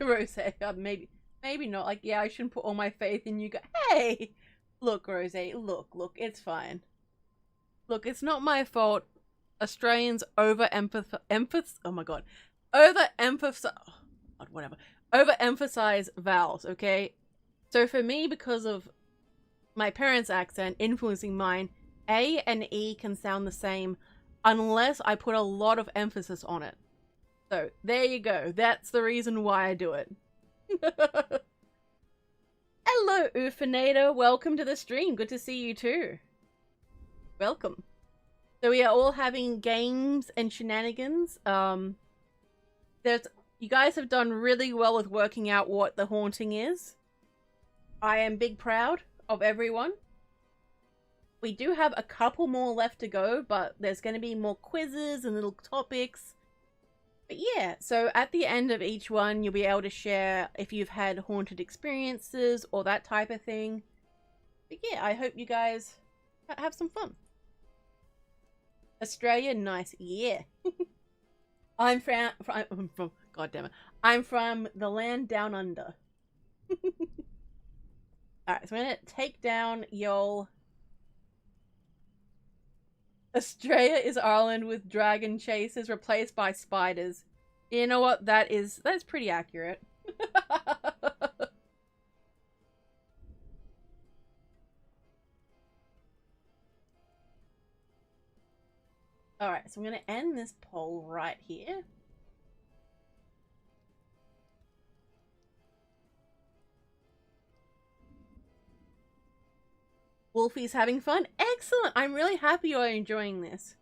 Rose, maybe not. Like, yeah, I shouldn't put all my faith in you guys. Hey! Look, Rose, look, it's fine. Look, it's not my fault. Australians overemphasize vowels, okay? So for me, because of my parents' accent influencing mine, A and E can sound the same unless I put a lot of emphasis on it. So there you go. That's the reason why I do it. Hello, Ufinator. Welcome to the stream. Good to see you too. Welcome. So we are all having games and shenanigans. You guys have done really well with working out what the haunting is. I am big proud of everyone. We do have a couple more left to go, but there's going to be more quizzes and little topics. But yeah, so at the end of each one, you'll be able to share if you've had haunted experiences or that type of thing. But yeah, I hope you guys have some fun. Australia, nice, yeah. I'm from God damn it. I'm from the land down under. Alright, so I'm gonna take down y'all. Australia is Ireland with dragon chasers replaced by spiders. You know what? That's pretty accurate. Alright, so I'm gonna end this poll right here. Wolfie's having fun. Excellent! I'm really happy you're enjoying this.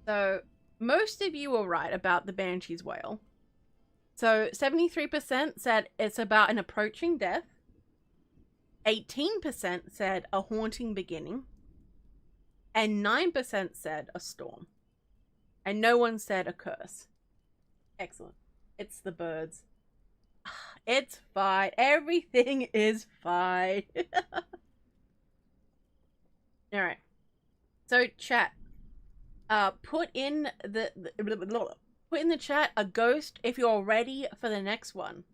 So, most of you were right about the Banshee's Wail. So, 73% said it's about an approaching death. 18% said a haunting beginning. And 9% said a storm. And no one said a curse. Excellent. It's the birds. It's fine. Everything is fine. Alright. So, chat. Put in the chat a ghost if you're ready for the next one.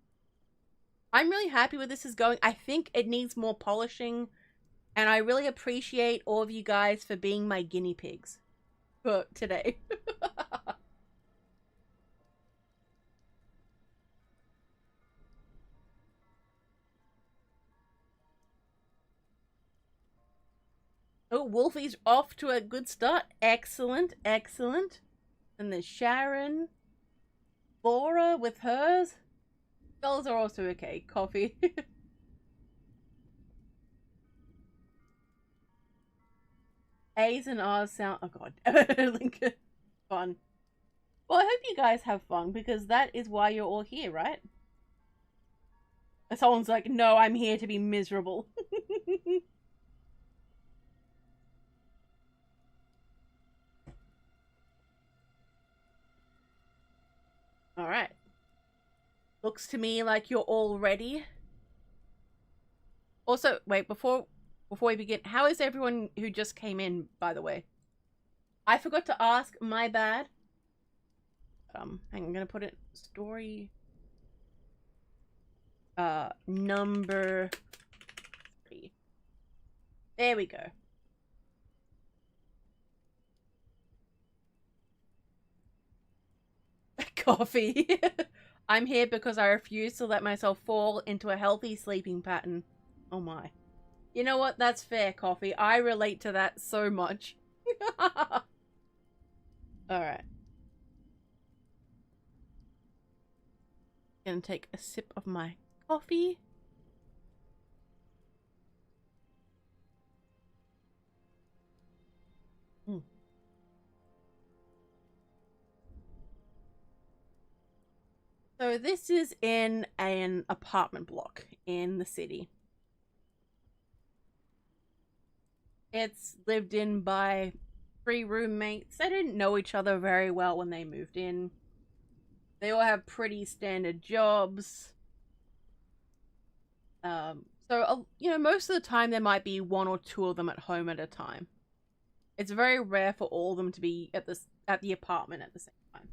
I'm really happy where this is going. I think it needs more polishing. And I really appreciate all of you guys for being my guinea pigs for today. Oh, Wolfie's off to a good start. Excellent, excellent. And there's Sharon. Laura with hers. Girls are also okay. Coffee. A's and R's sound... Oh, God. Fun. Well, I hope you guys have fun, because that is why you're all here, right? And someone's like, no, I'm here to be miserable. Alright. Looks to me like you're all ready. Also, wait, before we begin, how is everyone who just came in, by the way? I forgot to ask, my bad. I'm gonna put it story number 3. There we go. Coffee. I'm here because I refuse to let myself fall into a healthy sleeping pattern. Oh my. You know what? That's fair, Coffee. I relate to that so much. Alright. Gonna take a sip of my coffee. So this is in an apartment block in the city. It's lived in by 3 roommates. They didn't know each other very well when they moved in. They all have pretty standard jobs. So, you know, most of the time there might be 1 or 2 of them at home at a time. It's very rare for all of them to be at the apartment at the same time.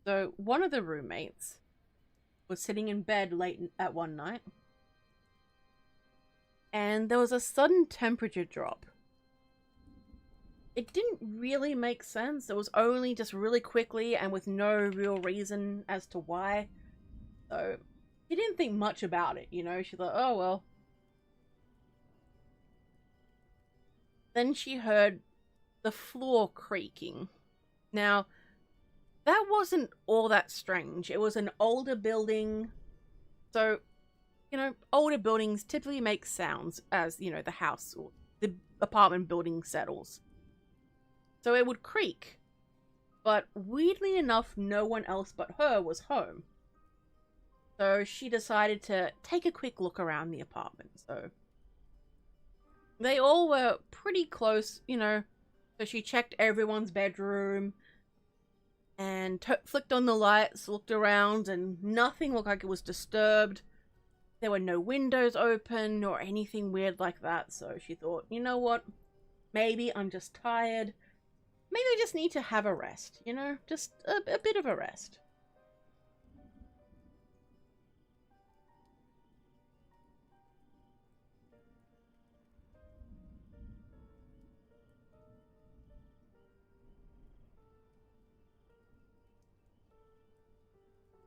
So one of the roommates was sitting in bed late at one night, and there was a sudden temperature drop. It didn't really make sense. It was only just really quickly and with no real reason as to why. So she didn't think much about it, you know. She thought, oh well. Then she heard the floor creaking. Now, that wasn't all that strange. It was an older building. So, you know, older buildings typically make sounds as, you know, the house or the apartment building settles. So it would creak. But weirdly enough, no one else but her was home. So she decided to take a quick look around the apartment. So they all were pretty close, you know. So she checked everyone's bedroom and flicked on the lights, looked around, and nothing looked like it was disturbed. There were no windows open or anything weird like that. So she thought, you know what? Maybe I'm just tired. Maybe I just need to have a rest, you know? Just a bit of a rest.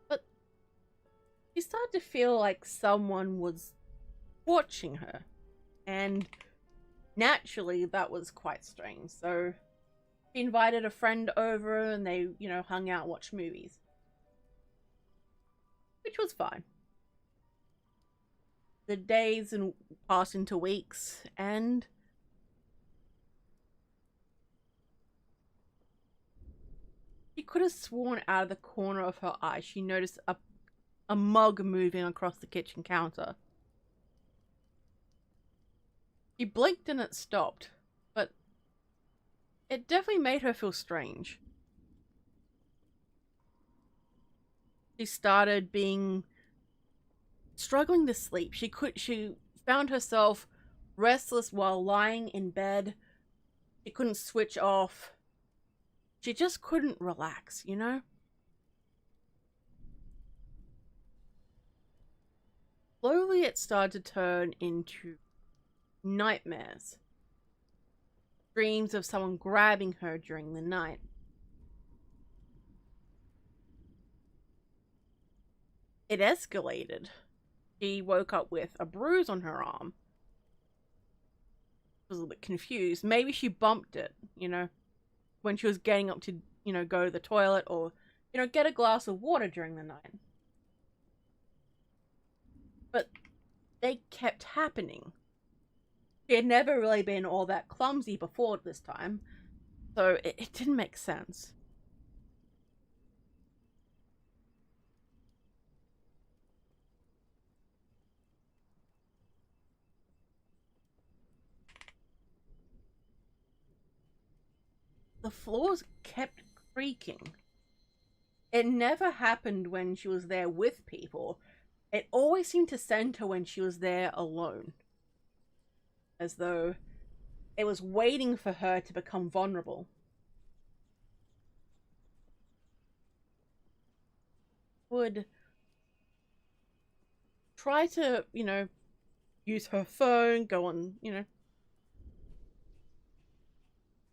But she started to feel like someone was watching her. And naturally, that was quite strange. So she invited a friend over and they, you know, hung out and watched movies. Which was fine. The days passed into weeks, and she could have sworn out of the corner of her eye she noticed a mug moving across the kitchen counter. She blinked and it stopped, but it definitely made her feel strange. She started struggling to sleep. She found herself restless while lying in bed. She couldn't switch off. She just couldn't relax, you know? Slowly it started to turn into nightmares. Dreams of someone grabbing her during the night. It escalated. She woke up with a bruise on her arm. was a little bit confused. Maybe she bumped it, you know, when she was getting up to, you know, go to the toilet or, you know, get a glass of water during the night. But they kept happening. She had never really been all that clumsy before this time, so it didn't make sense. The floors kept creaking. It never happened when she was there with people. It always seemed to center when she was there alone. As though it was waiting for her to become vulnerable. Would try to, you know, use her phone, go on, you know,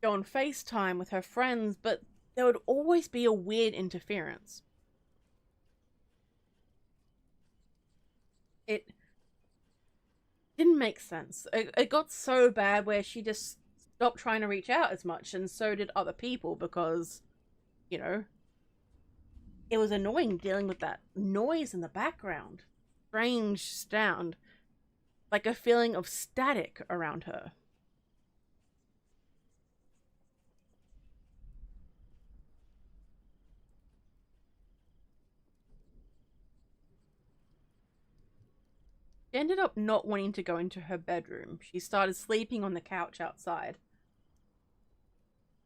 go on FaceTime with her friends, but there would always be a weird interference. It didn't make sense. It got so bad where she just stopped trying to reach out as much, and so did other people, because, you know, it was annoying dealing with that noise in the background. Strange sound. Like a feeling of static around her. She ended up not wanting to go into her bedroom. She started sleeping on the couch outside.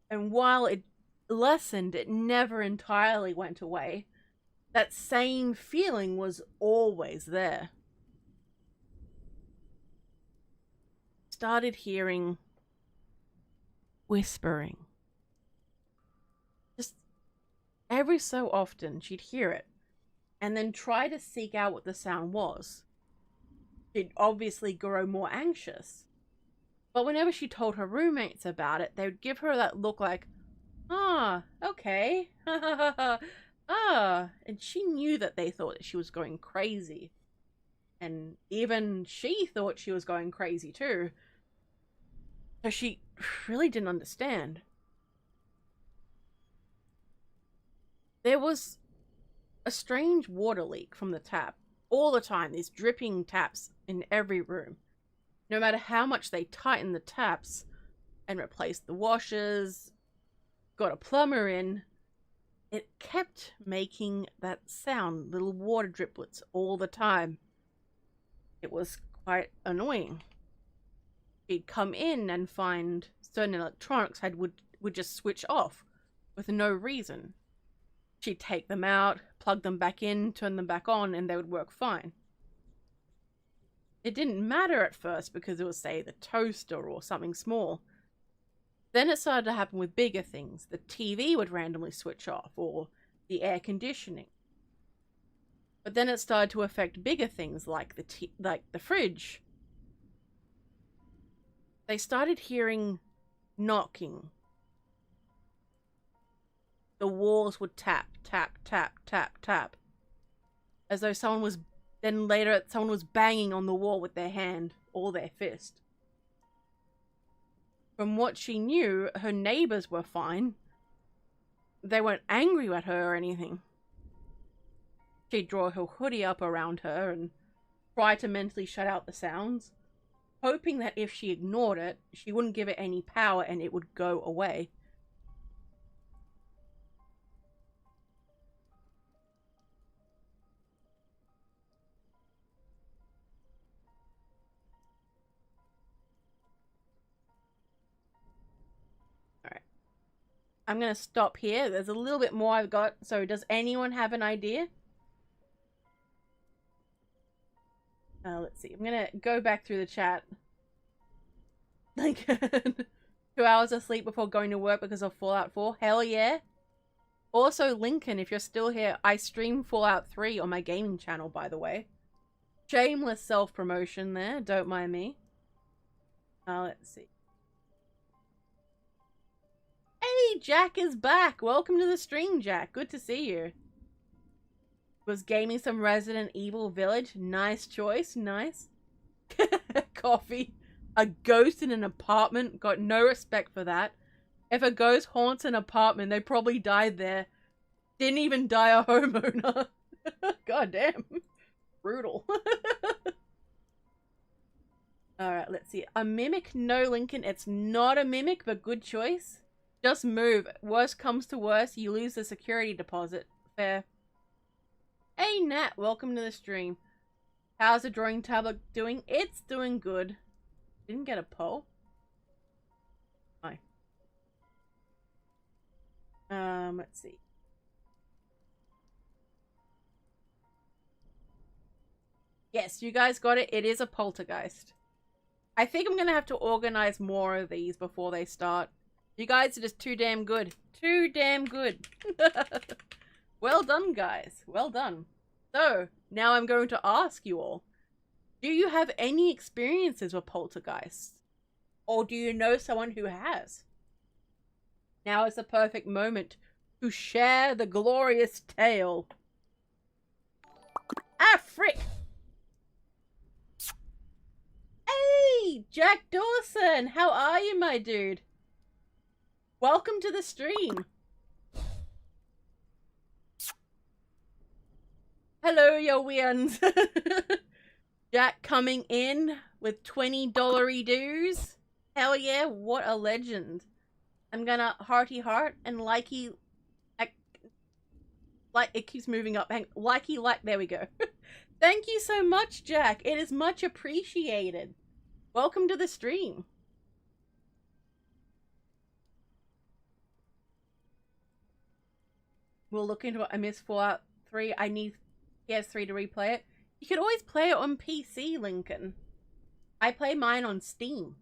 And while it lessened, it never entirely went away. That same feeling was always there. Started hearing whispering. Just every so often she'd hear it and then try to seek out what the sound was. She'd obviously grow more anxious. But whenever she told her roommates about it, they would give her that look like, ah, okay, ah, and she knew that they thought that she was going crazy. And even she thought she was going crazy too. So she really didn't understand. There was a strange water leak from the tap. All the time, these dripping taps in every room. No matter how much they tightened the taps and replaced the washers, got a plumber in, it kept making that sound, little water driplets all the time. It was quite annoying. She'd come in and find certain electronics would just switch off with no reason. She'd take them out, plug them back in, turn them back on, and they would work fine. It didn't matter at first because it was, say, the toaster or something small. Then it started to happen with bigger things. The TV would randomly switch off, or the air conditioning. But then it started to affect bigger things like the fridge. They started hearing knocking. The walls would tap, tap, tap, tap, tap. As though someone was banging on the wall with their hand or their fist. From what she knew, her neighbors were fine. They weren't angry at her or anything. She'd draw her hoodie up around her and try to mentally shut out the sounds, hoping that if she ignored it, she wouldn't give it any power and it would go away. I'm going to stop here. There's a little bit more I've got. So does anyone have an idea? Let's see. I'm going to go back through the chat. Like, 2 hours of sleep before going to work because of Fallout 4. Hell yeah. Also, Lincoln, if you're still here, I stream Fallout 3 on my gaming channel, by the way. Shameless self-promotion there. Don't mind me. Let's see. Hey, Jack is back. Welcome to the stream, Jack. Good to see you. Was gaming some Resident Evil Village. Nice choice. Nice. Coffee. A ghost in an apartment? Got no respect for that. If a ghost haunts an apartment, they probably died there. Didn't even die a homeowner. God damn. Brutal. Alright, let's see. A mimic? No, Lincoln. It's not a mimic, but good choice. Just move. Worst comes to worst, you lose the security deposit. Fair. Hey, Nat. Welcome to the stream. How's the drawing tablet doing? It's doing good. Didn't get a poll. Hi. Let's see. Yes, you guys got it. It is a poltergeist. I think I'm gonna have to organize more of these before they start. You guys are just too damn good. Too damn good. Well done, guys. Well done. So, now I'm going to ask you all. Do you have any experiences with poltergeists? Or do you know someone who has? Now is the perfect moment to share the glorious tale. Ah, frick! Hey, Jack Dawson! How are you, my dude? Welcome to the stream. Hello, yo weans. Jack coming in with $20 dues. Hell yeah, what a legend. I'm gonna hearty heart and likey... Like, it keeps moving up. Likey like, there we go. Thank you so much, Jack. It is much appreciated. Welcome to the stream. We'll look into what I missed Fallout 3. I need PS3 to replay it. You could always play it on PC, Lincoln. I play mine on Steam.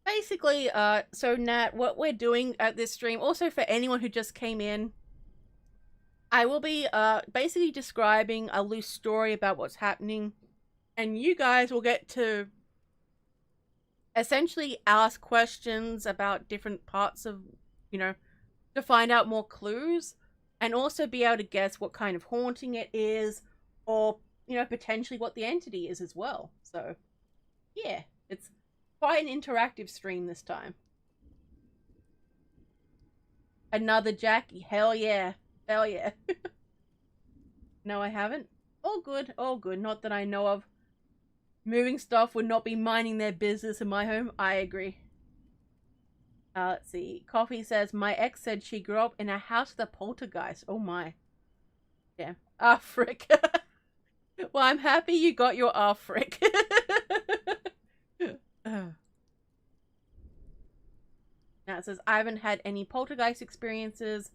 Basically, so Nat, what we're doing at this stream, also for anyone who just came in, I will be basically describing a loose story about what's happening, and you guys will get to essentially ask questions about different parts of, you know, to find out more clues, and also be able to guess what kind of haunting it is, or, you know, potentially what the entity is as well. So, yeah, it's quite an interactive stream this time. Another Jack? Hell yeah. Hell yeah. No, I haven't. All good, all good. Not that I know of. Moving stuff would not be minding their business in my home. I agree. Let's see. Coffee says, my ex said she grew up in a house with a poltergeist. Oh my. Yeah. Ah, frick. Well, I'm happy you got your ah, frick. Now it says, I haven't had any poltergeist experiences,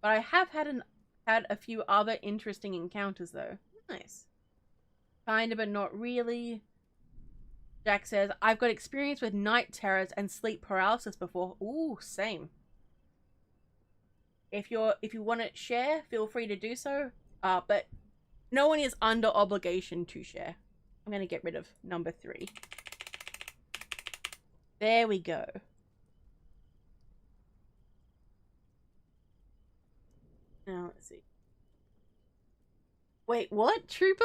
but I have had a few other interesting encounters though. Nice. Kind of, but not really. Jack says, I've got experience with night terrors and sleep paralysis before. Ooh, same. If you want to share, feel free to do so. But no one is under obligation to share. I'm going to get rid of number 3. There we go. Now, let's see. Wait, what? Trooper?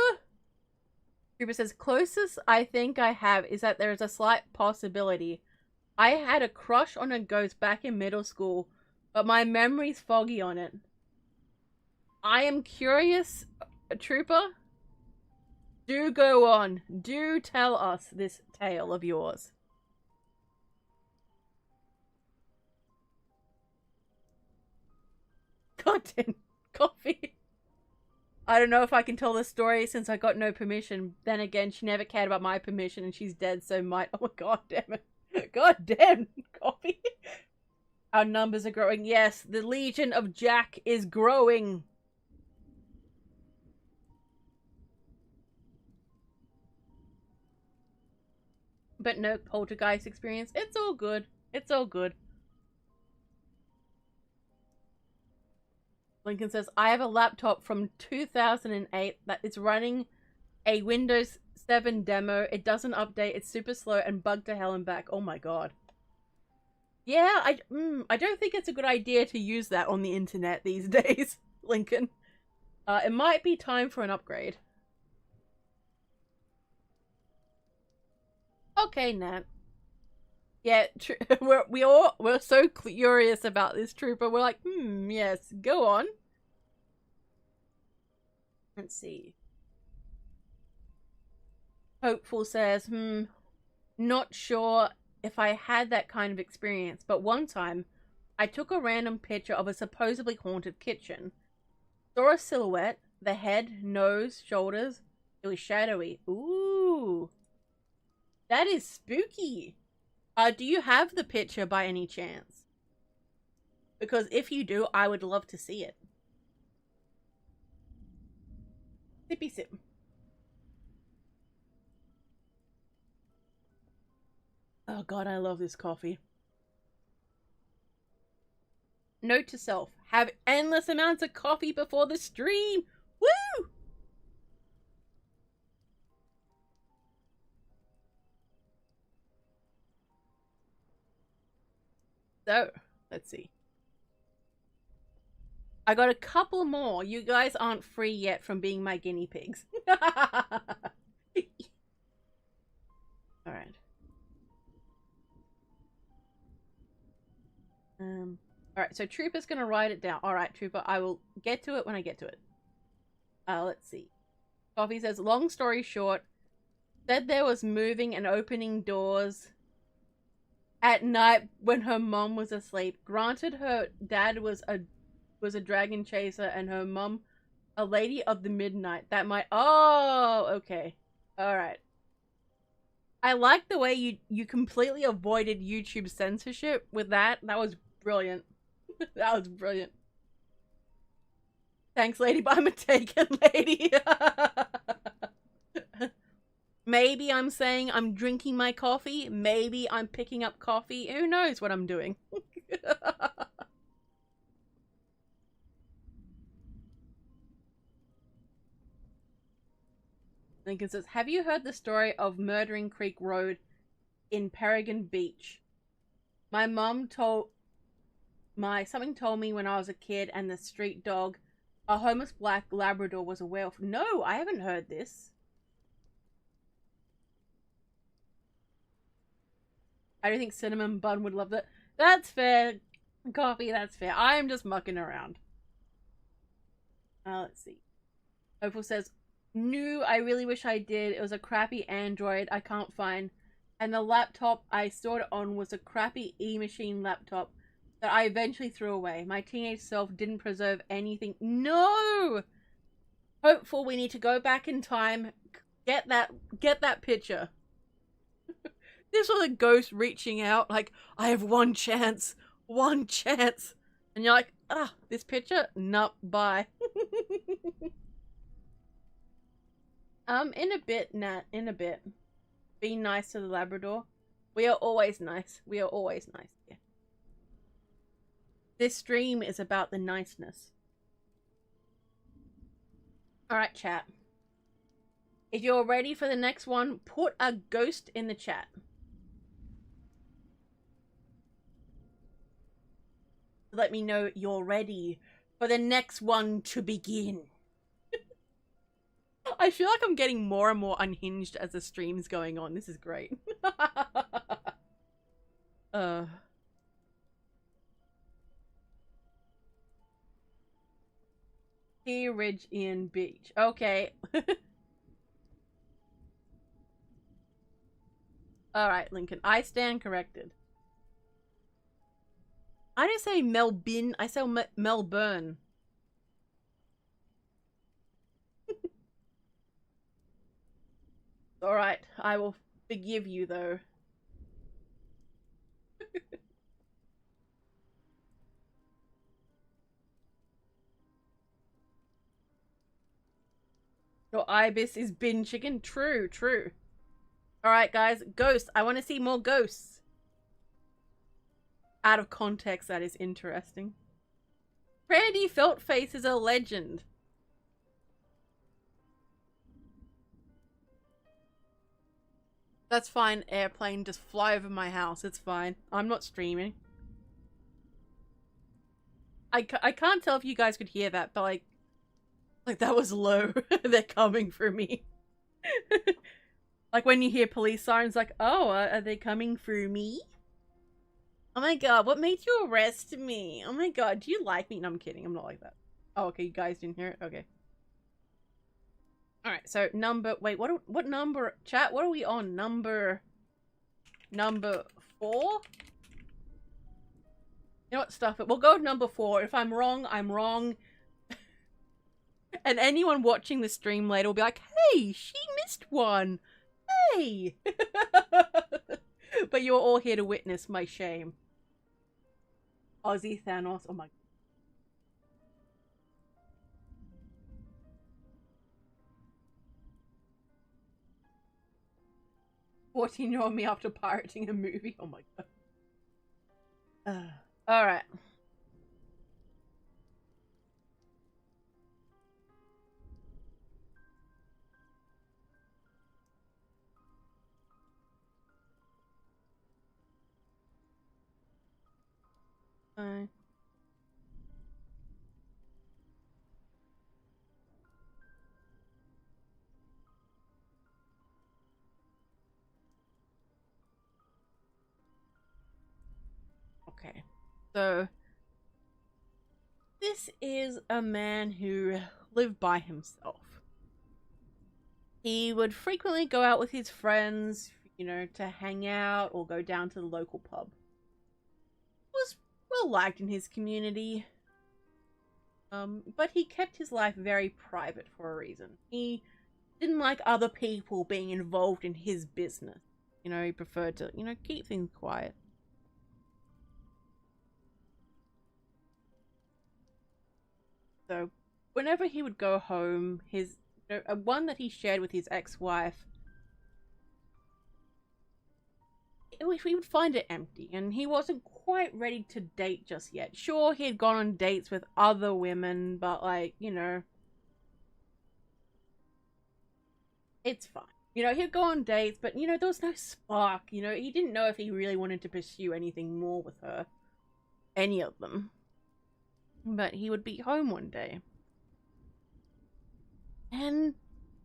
Trooper says, closest I think I have is that there is a slight possibility. I had a crush on a ghost back in middle school, but my memory's foggy on it. I am curious, Trooper. Do go on. Do tell us this tale of yours. Content. Coffee. I don't know if I can tell the story since I got no permission. Then again, she never cared about my permission and she's dead, so might... Oh, god damn it. God damn, Coffee. Our numbers are growing. Yes, the Legion of Jack is growing. But no poltergeist experience. It's all good. It's all good. Lincoln says, I have a laptop from 2008 that is running a Windows 7 demo. It doesn't update. It's super slow and bugged to hell and back. Oh my god. Yeah, I don't think it's a good idea to use that on the internet these days, Lincoln. It might be time for an upgrade. Okay, Nat. Yeah, we're so curious about this trooper. We're like, yes, go on. Let's see. Hopeful says, not sure if I had that kind of experience, but one time I took a random picture of a supposedly haunted kitchen. Saw a silhouette, the head, nose, shoulders. It was shadowy. Ooh. That is spooky. Do you have the picture by any chance? Because if you do, I would love to see it. Sippy sip. Oh god, I love this coffee. Note to self, have endless amounts of coffee before the stream. Woo! So, let's see. I got a couple more. You guys aren't free yet from being my guinea pigs. Alright. Alright, so Trooper's gonna write it down. Alright, Trooper, I will get to it when I get to it. Let's see. Coffee says, long story short, said there was moving and opening doors at night when her mom was asleep. Granted, her dad was a dragon chaser and her mom a lady of the midnight. That might... Oh, okay. Alright. I like the way you completely avoided YouTube censorship with that. That was brilliant. That was brilliant. Thanks, lady, but I'm a taken lady. Maybe I'm saying I'm drinking my coffee. Maybe I'm picking up coffee. Who knows what I'm doing? Lincoln says, have you heard the story of Murdering Creek Road in Paragon Beach? My mom told something told me when I was a kid, and the street dog, a homeless black Labrador, was a werewolf. No, I haven't heard this. I don't think Cinnamon Bun would love that. That's fair. Coffee, that's fair. I am just mucking around. Let's see. Hopeful says, no, I really wish I did. It was a crappy Android I can't find. And the laptop I stored it on was a crappy E-Machine laptop that I eventually threw away. My teenage self didn't preserve anything. No! Hopeful, we need to go back in time. Get that picture. This was a ghost reaching out like, I have one chance. One chance. And you're like, this picture? Nope, bye. In a bit, Nat. In a bit. Be nice to the Labrador. We are always nice. We are always nice. Yeah. This stream is about the niceness. Alright, chat. If you're ready for the next one, put a ghost in the chat. Let me know you're ready for the next one to begin. I feel like I'm getting more and more unhinged as the stream's going on. This is great. Key Ridge Ian Beach. Okay. Alright, Lincoln. I stand corrected. I didn't say Melbourne. I said Melbourne. Alright, I will forgive you though. Your ibis is bin chicken. True, true. Alright, guys. Ghosts. I want to see more ghosts. Out of context, that is interesting. Randy Feltface is a legend. That's fine, airplane. Just fly over my house. It's fine. I'm not streaming. I can't tell if you guys could hear that, but like that was low. They're coming for me. Like when you hear police sirens, like, oh, are they coming through me? Oh my god, what made you arrest me? Oh my god, do you like me? No, I'm kidding. I'm not like that. Oh, okay, you guys didn't hear it? Okay. Alright, so wait, what number, chat? What are we on? Number 4? You know what, stuff it. We'll go with number 4. If I'm wrong, I'm wrong. And anyone watching the stream later will be like, hey, she missed one. Hey! But you're all here to witness my shame. Aussie Thanos. Oh my. 14-year-old me after pirating a movie. Oh my god. Alright. Okay. So this is a man who lived by himself. He would frequently go out with his friends, you know, to hang out or go down to the local pub. He was well liked in his community. But he kept his life very private for a reason. He didn't like other people being involved in his business. You know, he preferred to, you know, keep things quiet. So, whenever he would go home, his one that he shared with his ex-wife, he would find it empty, and he wasn't quite ready to date just yet. Sure, he had gone on dates with other women, but like, you know, it's fine. You know, he'd go on dates, but you know, there was no spark. You know, he didn't know if he really wanted to pursue anything more with her. Any of them. But he would be home one day. And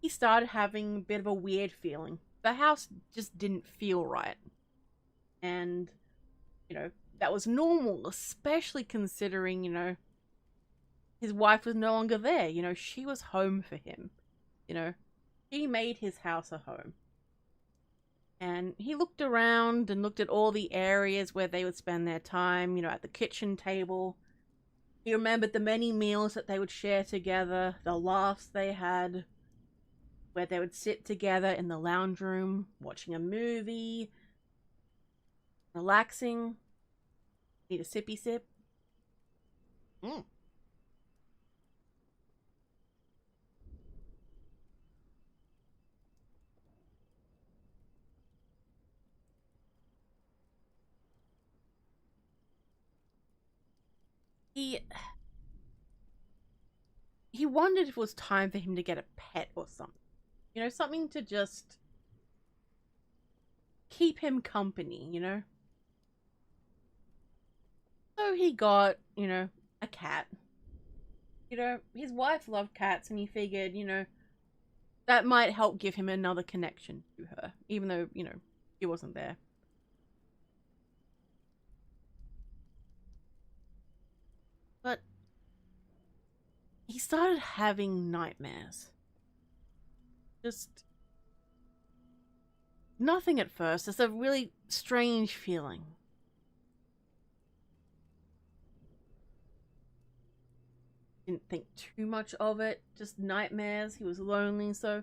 he started having a bit of a weird feeling. The house just didn't feel right. And, you know, that was normal, especially considering, you know, his wife was no longer there. You know, she was home for him. You know, she made his house a home. And he looked around and looked at all the areas where they would spend their time, you know, at the kitchen table. He remembered the many meals that they would share together, the laughs they had, where they would sit together in the lounge room, watching a movie, relaxing. Need a sippy sip. He wondered if it was time for him to get a pet or something. You know, something to just keep him company, you know? So he got, you know, a cat. You know, his wife loved cats, and he figured, you know, that might help give him another connection to her, even though, you know, he wasn't there. But he started having nightmares. Just nothing at first. It's a really strange feeling. Didn't think too much of it. Just nightmares. He was lonely, so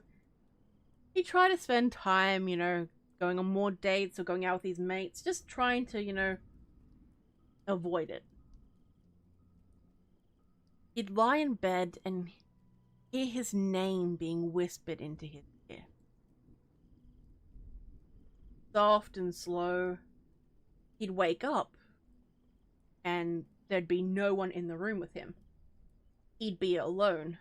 he tried to spend time, you know, going on more dates or going out with his mates, just trying to, you know, avoid it. He'd lie in bed and hear his name being whispered into his ear. Soft and slow. He'd wake up and there'd be no one in the room with him. He'd be alone.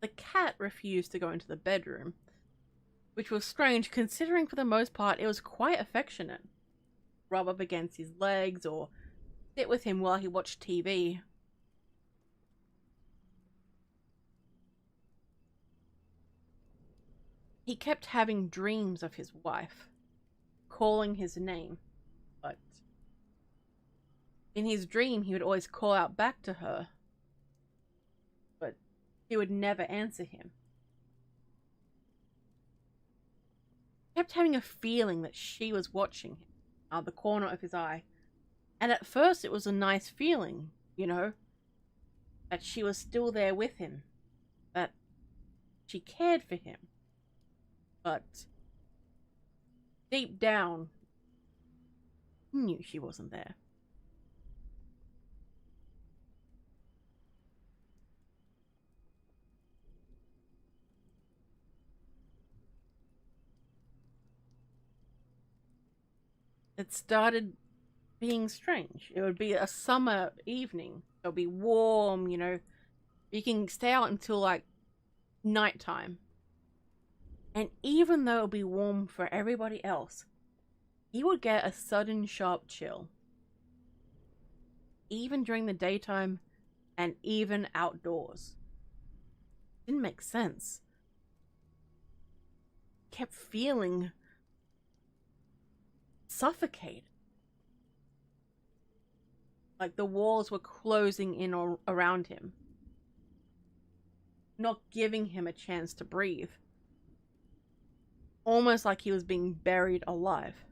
The cat refused to go into the bedroom, which was strange considering for the most part it was quite affectionate. Rub up against his legs or sit with him while he watched TV. He kept having dreams of his wife, calling his name, but in his dream he would always call out back to her, but she would never answer him. He kept having a feeling that she was watching him out of the corner of his eye, and at first it was a nice feeling, you know, that she was still there with him, that she cared for him. But deep down, he knew she wasn't there. It started being strange. It would be a summer evening. It would be warm, you know. You can stay out until like nighttime. And even though it would be warm for everybody else, he would get a sudden sharp chill. Even during the daytime and even outdoors. Didn't make sense. Kept feeling suffocated. Like the walls were closing in around him. Not giving him a chance to breathe. Almost like he was being buried alive.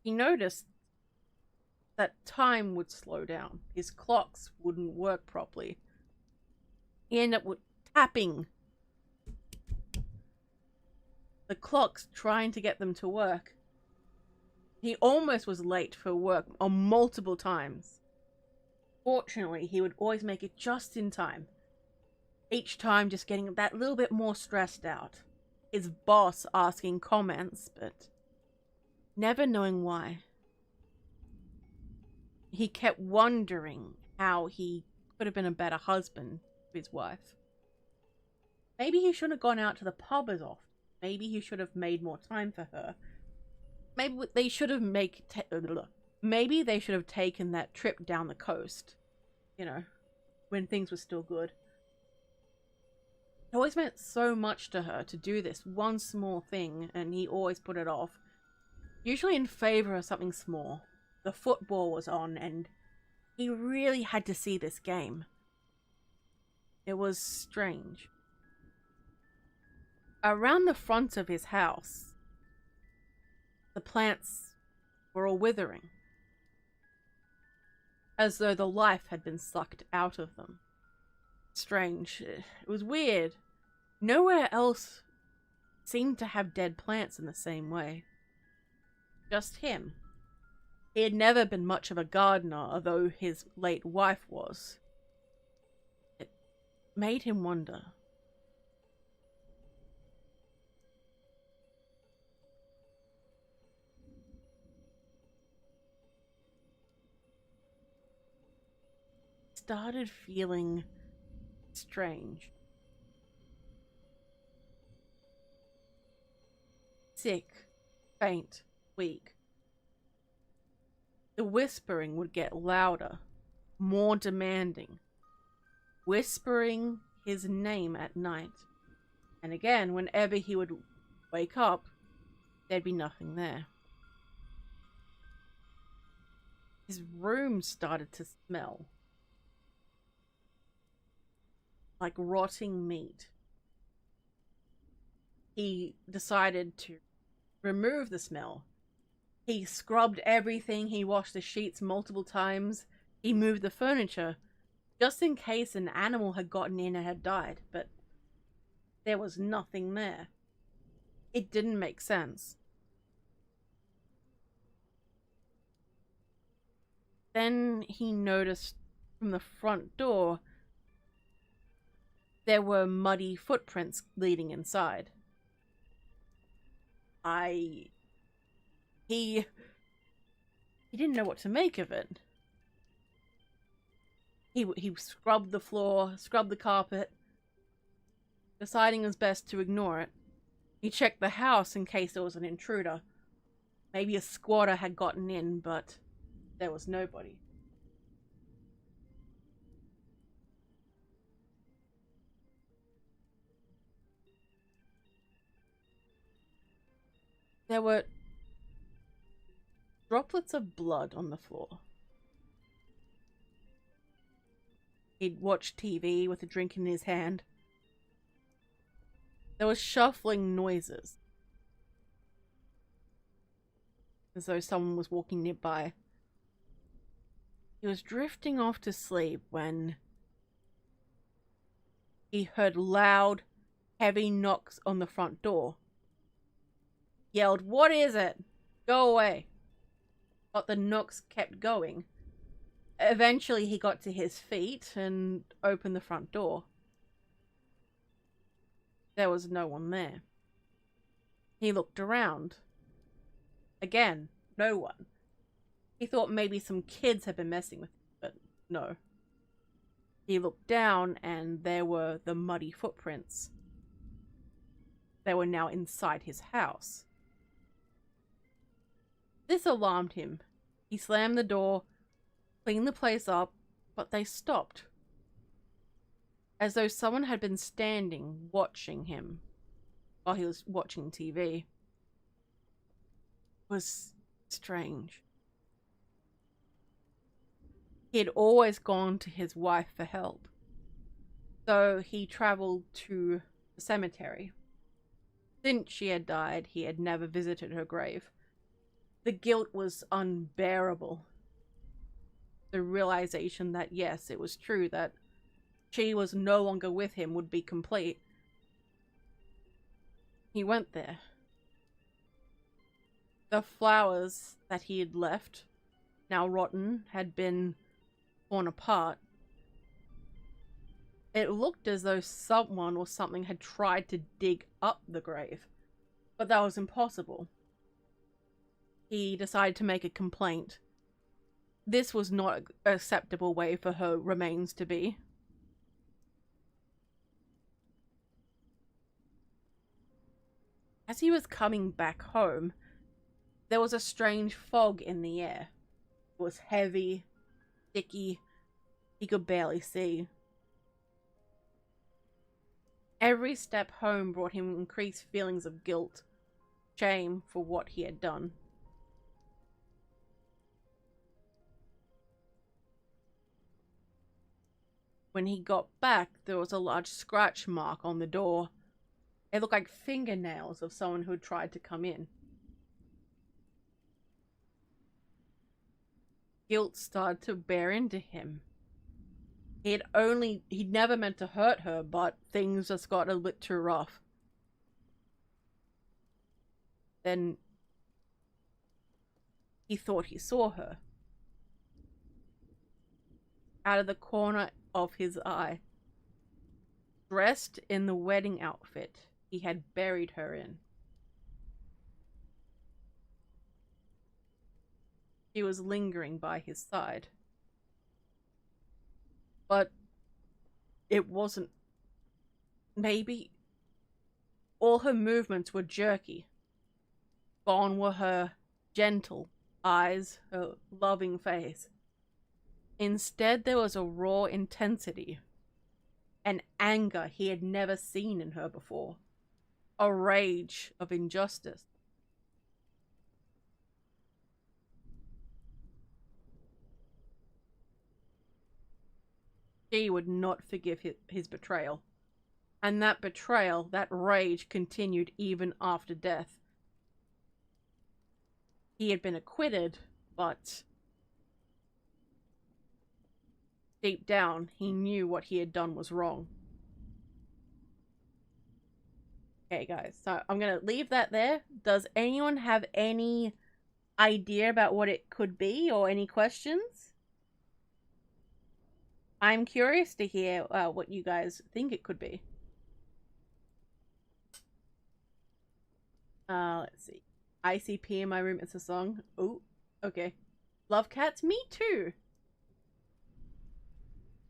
He noticed that time would slow down. His clocks wouldn't work properly. He ended up with tapping the clocks, trying to get them to work. He almost was late for work on multiple times. Fortunately, he would always make it just in time. Each time just getting that little bit more stressed out. His boss asking comments, but never knowing why. He kept wondering how he could have been a better husband to his wife. Maybe he shouldn't have gone out to the pub as often. Maybe he should have made more time for her. Maybe they should have maybe they should have taken that trip down the coast. You know, when things were still good. It always meant so much to her to do this one small thing, and he always put it off. Usually in favor of something small. The football was on, and he really had to see this game. It was strange. Around the front of his house, the plants were all withering, as though the life had been sucked out of them. Strange. It was weird. Nowhere else seemed to have dead plants in the same way. Just him. He had never been much of a gardener, although his late wife was. It made him wonder. Started feeling strange. Sick, faint, weak. The whispering would get louder, more demanding. Whispering his name at night. And again, whenever he would wake up, there'd be nothing there. His room started to smell like rotting meat. He decided to remove the smell. He scrubbed everything. He washed the sheets multiple times. He moved the furniture just in case an animal had gotten in and had died, but there was nothing there. It didn't make sense. Then he noticed from the front door there were muddy footprints leading inside. He didn't know what to make of it. He scrubbed the floor, scrubbed the carpet, deciding it was best to ignore it. He checked the house in case there was an intruder. Maybe a squatter had gotten in, but there was nobody. There were droplets of blood on the floor. He'd watched TV with a drink in his hand. There was shuffling noises, as though someone was walking nearby. He was drifting off to sleep when he heard loud, heavy knocks on the front door. Yelled, "What is it? Go away." But the knocks kept going. Eventually he got to his feet and opened the front door. There was no one there. He looked around. Again, no one. He thought maybe some kids had been messing with him, but no. He looked down and there were the muddy footprints. They were now inside his house. This alarmed him. He slammed the door, cleaned the place up, but they stopped. As though someone had been standing, watching him while he was watching TV. It was strange. He had always gone to his wife for help, so he traveled to the cemetery. Since she had died, he had never visited her grave. The guilt was unbearable. The realization that, yes, it was true that she was no longer with him would be complete. He went there. The flowers that he had left, now rotten, had been torn apart. It looked as though someone or something had tried to dig up the grave, but that was impossible. He decided to make a complaint. This was not an acceptable way for her remains to be. As he was coming back home, there was a strange fog in the air. It was heavy, sticky. He could barely see. Every step home brought him increased feelings of guilt, shame for what he had done. When he got back, there was a large scratch mark on the door. It looked like fingernails of someone who had tried to come in. Guilt started to bear into him. He'd never meant to hurt her, but things just got a bit too rough. Then he thought he saw her. Out of the corner of his eye. Dressed in the wedding outfit he had buried her in. She was lingering by his side. But it wasn't. Maybe all her movements were jerky. Gone were her gentle eyes, her loving face. Instead, there was a raw intensity, an anger he had never seen in her before, a rage of injustice. She would not forgive his betrayal, and that betrayal, that rage, continued even after death. He had been acquitted, but deep down, he knew what he had done was wrong. Okay, guys, so I'm going to leave that there. Does anyone have any idea about what it could be or any questions? I'm curious to hear what you guys think it could be. Let's see. ICP in my room, it's a song. Oh, okay. Love cats? Me too.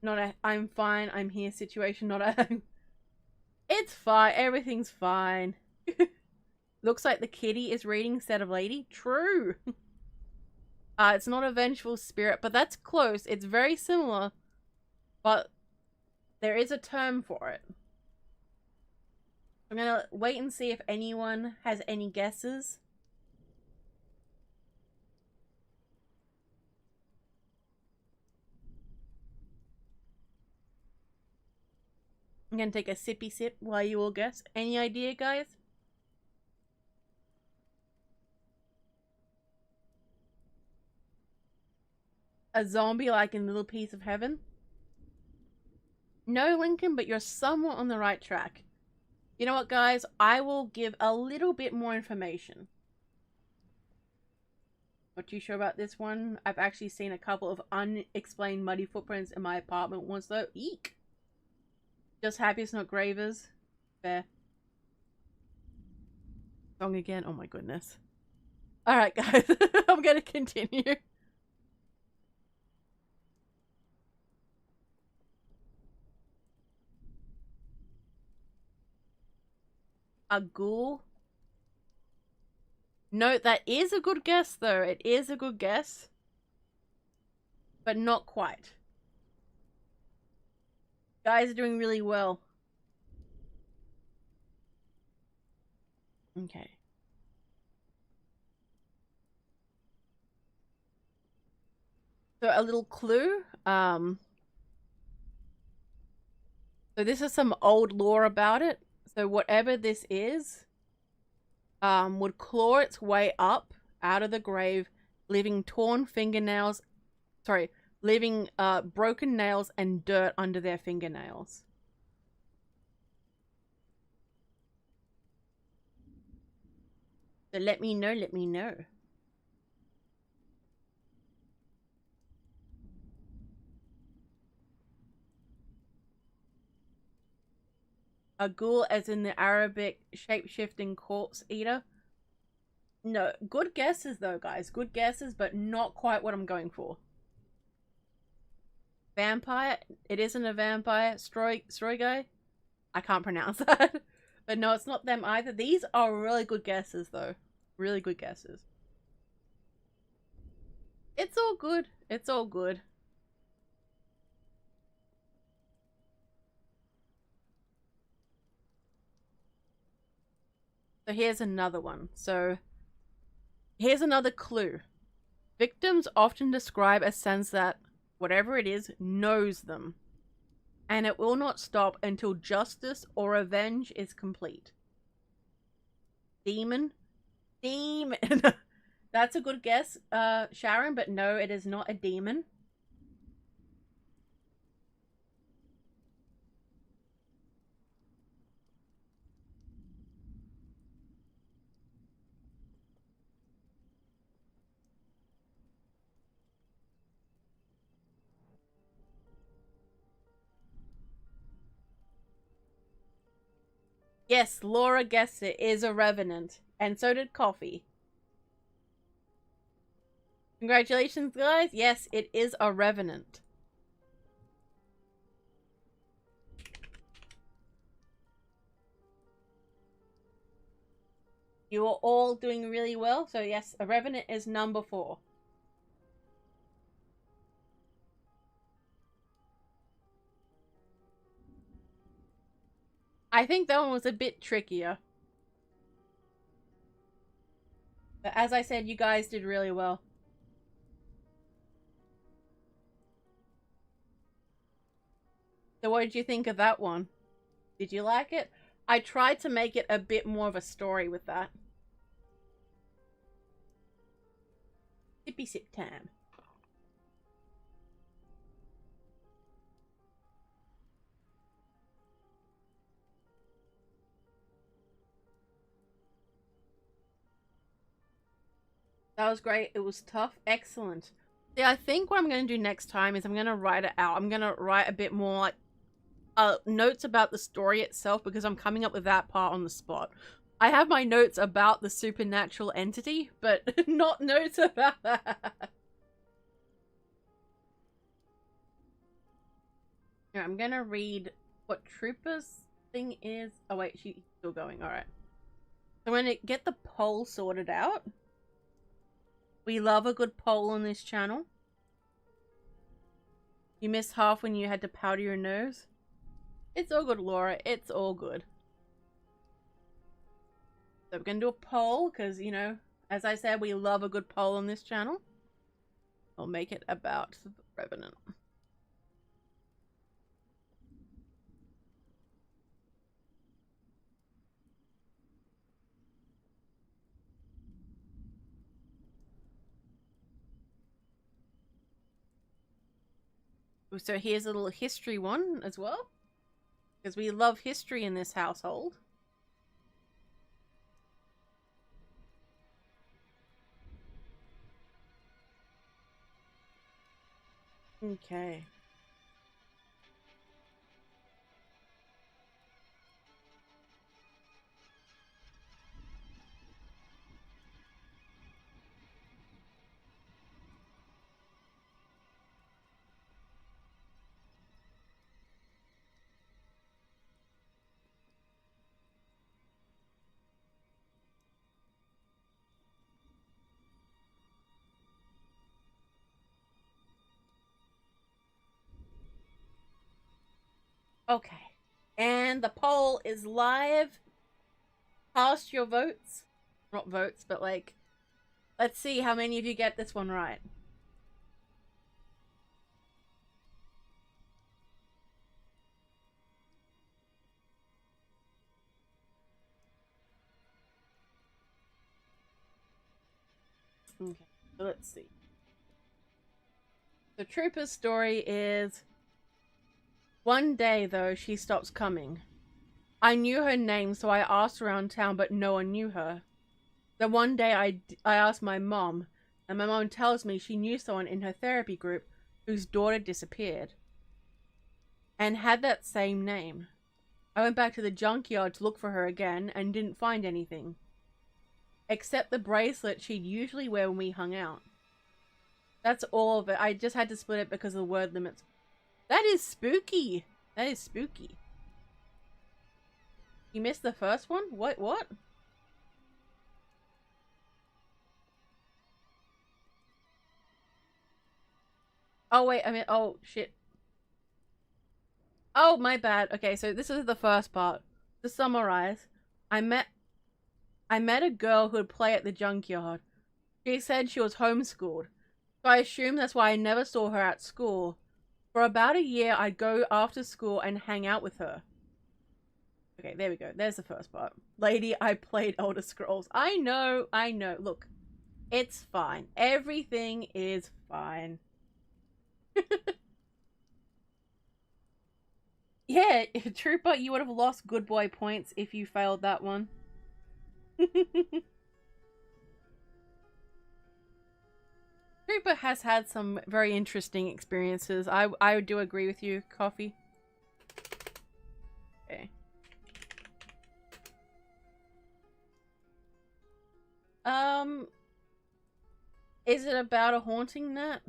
Not a I'm fine, I'm here situation, not a it's fine, everything's fine. Looks like the kitty is reading instead of lady. True. It's not a vengeful spirit, but that's close. It's very similar, but there is a term for it. I'm gonna wait and see if anyone has any guesses. I'm gonna take a sippy sip while you all guess. Any idea, guys? A zombie like in Little Piece of Heaven? No, Lincoln, but you're somewhat on the right track. You know what, guys? I will give a little bit more information. Not too sure about this one. I've actually seen a couple of unexplained muddy footprints in my apartment once, though. Eek! Just happy it's not Gravers. Fair. Song again? Oh my goodness. Alright, guys. I'm gonna continue. A ghoul? No, that is a good guess, though. It is a good guess. But not quite. Guys are doing really well. Okay. So a little clue. So this is some old lore about it. So whatever this is, would claw its way up out of the grave, leaving torn fingernails. Sorry, leaving broken nails and dirt under their fingernails. So let me know, let me know. A ghoul as in the Arabic shape-shifting corpse eater. No, good guesses though, guys. Good guesses, but not quite what I'm going for. Vampire? It isn't a vampire. Stroy guy? I can't pronounce that. But no, it's not them either. These are really good guesses though. Really good guesses. It's all good. It's all good. So here's another one. So here's another clue. Victims often describe a sense that whatever it is knows them, and it will not stop until justice or revenge is complete. Demon? Demon! That's a good guess, Sharon, but no, it is not a demon. Yes, Laura guessed it is a revenant, and so did Coffee. Congratulations, guys. Yes, it is a revenant. You are all doing really well. So yes, a revenant is number 4. I think that one was a bit trickier. But as I said, you guys did really well. So what did you think of that one? Did you like it? I tried to make it a bit more of a story with that. Sippy sip time. That was great. It was tough. Excellent. Yeah, I think what I'm going to do next time is I'm going to write it out. I'm going to write a bit more like notes about the story itself, because I'm coming up with that part on the spot. I have my notes about the supernatural entity, but not notes about that. Here, I'm going to read what Trooper's thing is. Oh wait, she's still going. Alright. So I'm going to get the poll sorted out. We love a good poll on this channel. You missed half when you had to powder your nose. It's all good, Laura. It's all good. So we're going to do a poll because, you know, as I said, we love a good poll on this channel. I'll make it about the Revenant. So here's a little history one as well, because we love history in this household. Okay. Okay. And the poll is live. Cast your votes. Not votes, but like, let's see how many of you get this one right. Okay, so let's see. The trooper's story is, one day though she stops coming. I knew her name, so I asked around town, but no one knew her. Then one day I asked my mom, and my mom tells me she knew someone in her therapy group whose daughter disappeared and had that same name. I went back to the junkyard to look for her again and didn't find anything, except the bracelet she'd usually wear when we hung out. That's all of it. I just had to split it because of the word limits. That is spooky. That is spooky. You missed the first one? What? Oh, wait, I mean, oh, shit. Oh, my bad. Okay, so this is the first part. To summarize, I met a girl who would play at the junkyard. She said she was homeschooled, so I assume that's why I never saw her at school. For about a year, I'd go after school and hang out with her. Okay, there we go. There's the first part. Lady, I played Elder Scrolls. I know. Look, it's fine. Everything is fine. Yeah, Trooper, you would have lost good boy points if you failed that one. Trooper has had some very interesting experiences. I do agree with you, Coffee. Okay. Is it about a haunting, Nat?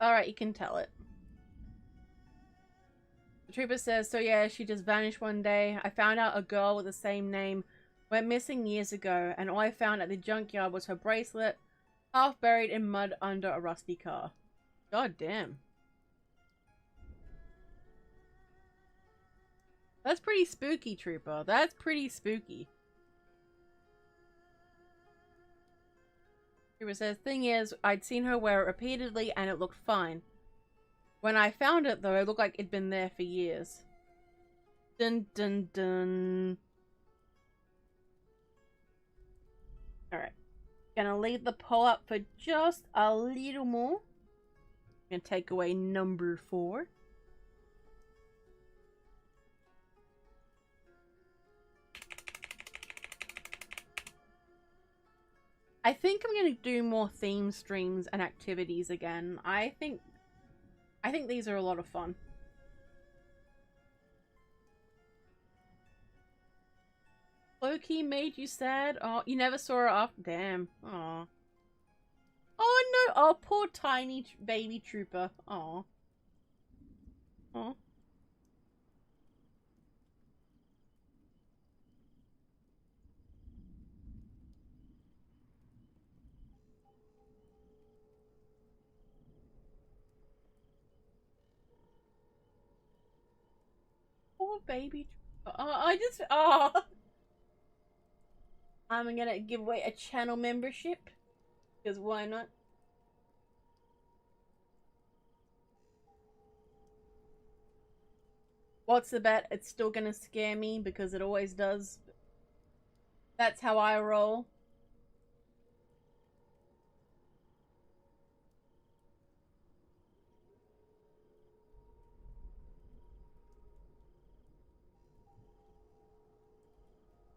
Alright, you can tell it. The trooper says, so yeah, she just vanished one day. I found out a girl with the same name went missing years ago, and all I found at the junkyard was her bracelet, half buried in mud under a rusty car. God damn. That's pretty spooky, Trooper. That's pretty spooky. Trooper says, thing is, I'd seen her wear it repeatedly and it looked fine. When I found it, though, it looked like it'd been there for years. Dun dun dun. Alright. Gonna leave the poll up for just a little more. Gonna take away number 4. I think I'm gonna do more theme streams and activities again. I think these are a lot of fun. Loki made you sad? Oh, you never saw her off? Damn. Aw. Oh no! Oh, poor tiny baby Trooper. Aw. Aw. Poor baby Trooper. Oh. I'm gonna give away a channel membership. Because why not? What's the bet? It's still gonna scare me because it always does. That's how I roll.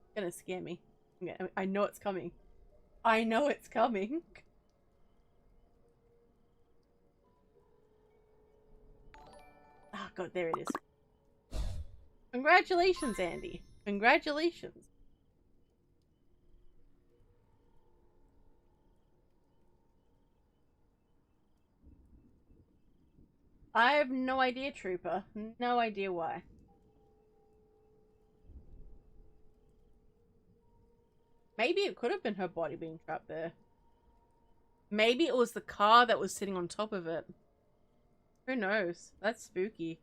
It's gonna scare me. I know it's coming. I know it's coming. Oh god, there it is. Congratulations, Andy. Congratulations. I have no idea, Trooper. No idea why. Maybe it could have been her body being trapped there. Maybe it was the car that was sitting on top of it. Who knows? That's spooky.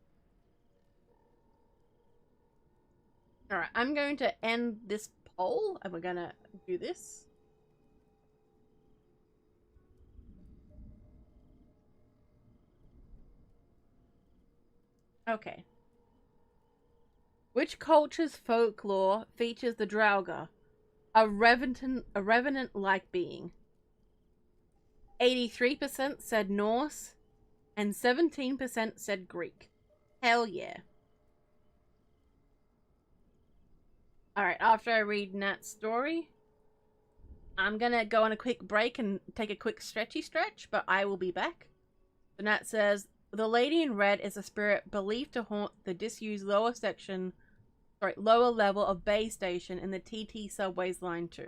Alright, I'm going to end this poll and we're gonna do this. Okay. Which culture's folklore features the Draugr, a revenant-like being? 83% said Norse, and 17% said Greek. Hell yeah. Alright, after I read Nat's story, I'm gonna go on a quick break and take a quick stretchy stretch, but I will be back. So Nat says, the lady in red is a spirit believed to haunt the disused lower level of Bay Station in the TT Subways Line 2.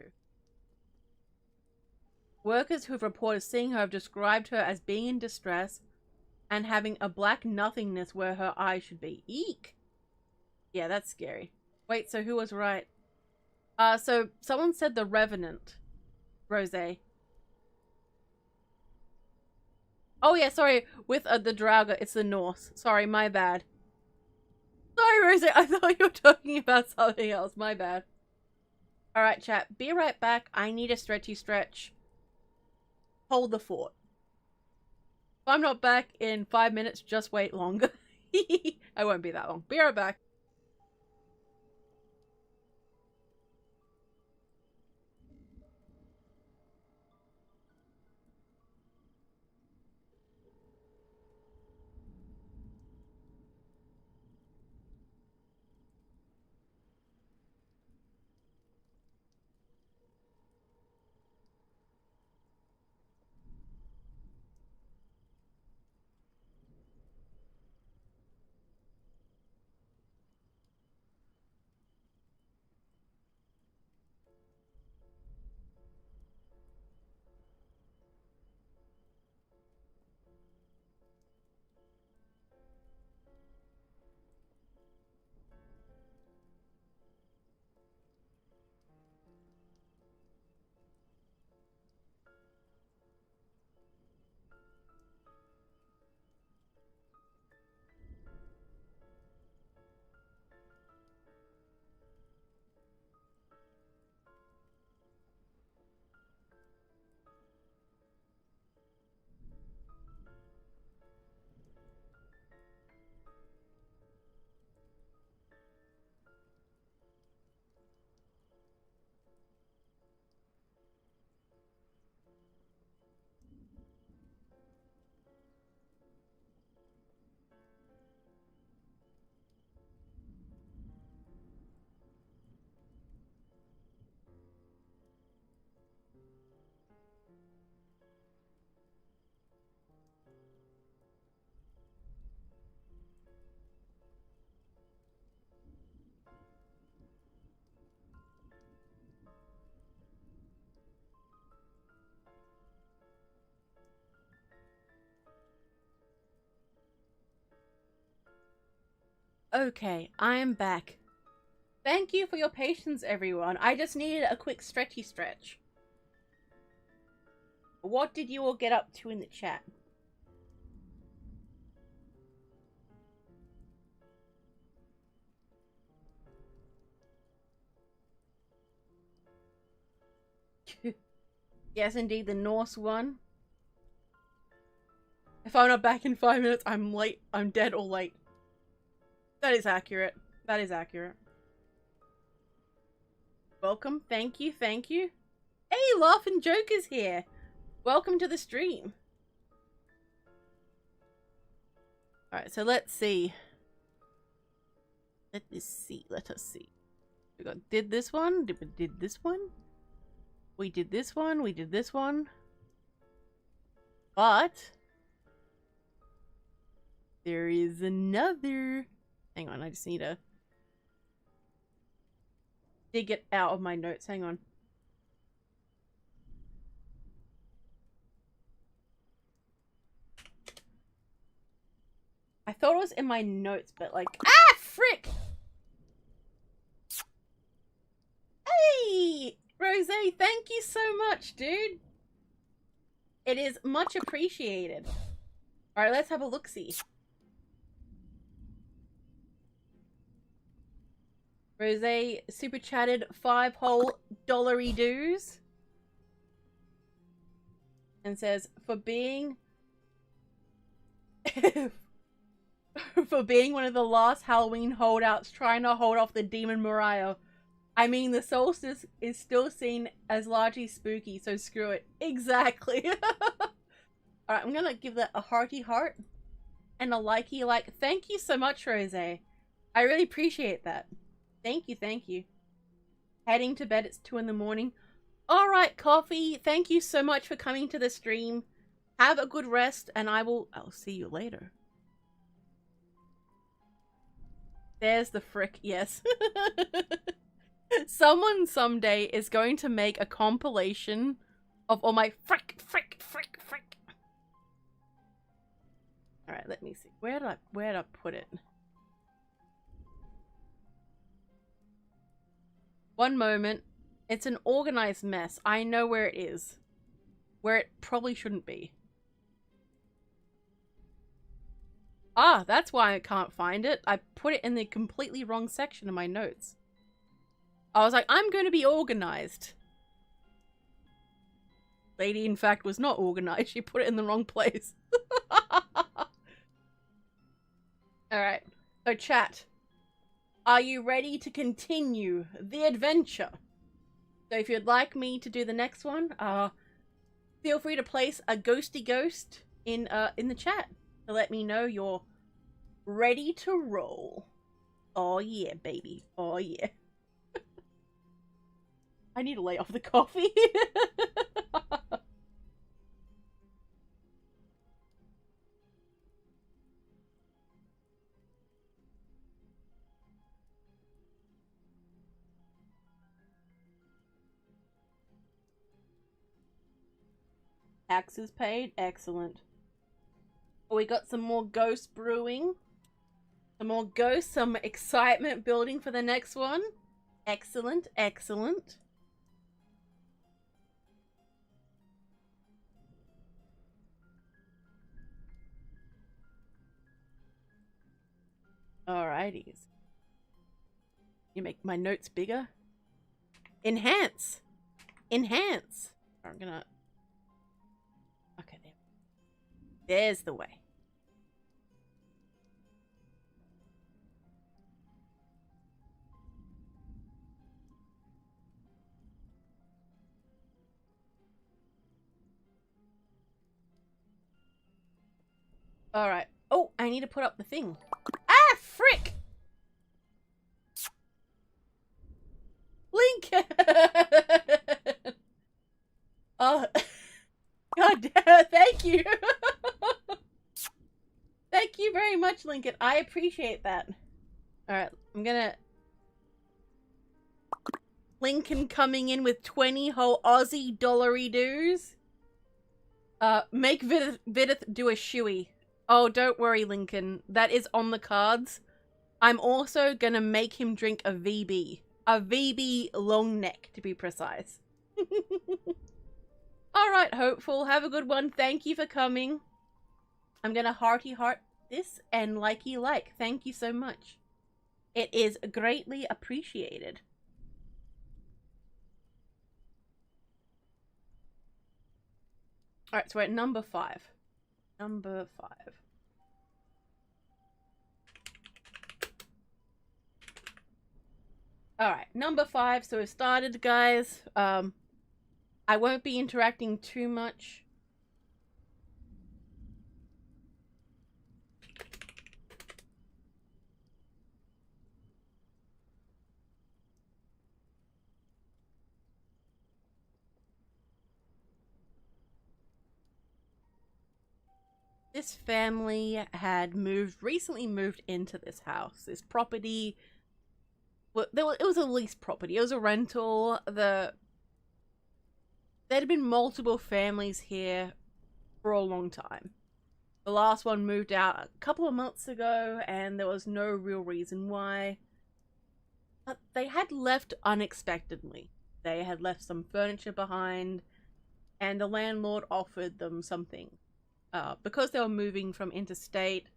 Workers who have reported seeing her have described her as being in distress and having a black nothingness where her eyes should be. Eek! Yeah, that's scary. Wait, so who was right? So someone said the Revenant. Rose. Oh yeah, sorry. With the Draugr, it's the Norse. Sorry, my bad. Sorry, Rose. I thought you were talking about something else. My bad. Alright, chat. Be right back. I need a stretchy stretch. Hold the fort. If I'm not back in 5 minutes, just wait longer. I won't be that long. Be right back. Okay, I am back. Thank you for your patience, everyone. I just needed a quick stretchy stretch. What did you all get up to in the chat? Yes, indeed, the Norse one. If I'm not back in 5 minutes, I'm late. I'm dead or late. That is accurate. That is accurate. Welcome. Thank you. Thank you. Hey, Laughing Joker's here. Welcome to the stream. Alright, so let's see. Let us see. Let us see. We did this one. Did this one. We did this one. We did this one. But there is another. Hang on, I just need to dig it out of my notes. Hang on. I thought it was in my notes, but like, ah, frick! Hey, Rose, thank you so much, dude. It is much appreciated. All right, let's have a look-see. Rose super chatted 5 whole dollary dues and says, for being for being one of the last Halloween holdouts trying to hold off the demon Mariah. I mean, the solstice is still seen as largely spooky, so screw it. Exactly. Alright, I'm gonna give that a hearty heart and a likey like. Thank you so much, Rose. I really appreciate that. Thank you, thank you. Heading to bed, it's 2 in the morning. Alright, Coffee, thank you so much for coming to the stream. Have a good rest, and I'll see you later. There's the frick, yes. Someone someday is going to make a compilation of all my frick. Alright, let me see. Where did I put it? One moment. It's an organized mess. I know where it is. Where it probably shouldn't be. Ah, that's why I can't find it. I put it in the completely wrong section of my notes. I was like, I'm going to be organized. Lady, in fact, was not organized. She put it in the wrong place. Alright. So, chat. Are you ready to continue the adventure? So, if you'd like me to do the next one, feel free to place a ghosty ghost in the chat to let me know you're ready to roll. Oh yeah, baby. Oh yeah. I need to lay off the coffee. Taxes paid. Excellent. Oh, we got some more ghost brewing. Some more ghosts, some excitement building for the next one. Excellent, excellent. Alrighties. You make my notes bigger. Enhance! Enhance! I'm gonna... Okay, there. There's the way. Alright. Oh, I need to put up the thing. Ah, frick! Link! Oh, God damn, thank you! Thank you very much, Lincoln. I appreciate that. Alright, I'm gonna... Lincoln coming in with 20 whole Aussie dollary dues. Make Vidith do a shoey. Oh, don't worry, Lincoln. That is on the cards. I'm also gonna make him drink a VB. A VB long neck, to be precise. Alright, Hopeful. Have a good one. Thank you for coming. I'm gonna hearty heart this and likey like. Thank you so much. It is greatly appreciated. Alright, so we're at number 5. Number 5. Alright, number 5. So we've started, guys. I won't be interacting too much. This family had recently moved into this house. This property, well, it was a lease property. It was a rental. There had been multiple families here for a long time. The last one moved out a couple of months ago, and there was no real reason why. But they had left unexpectedly. They had left some furniture behind, and the landlord offered them something. Because they were moving from interstate,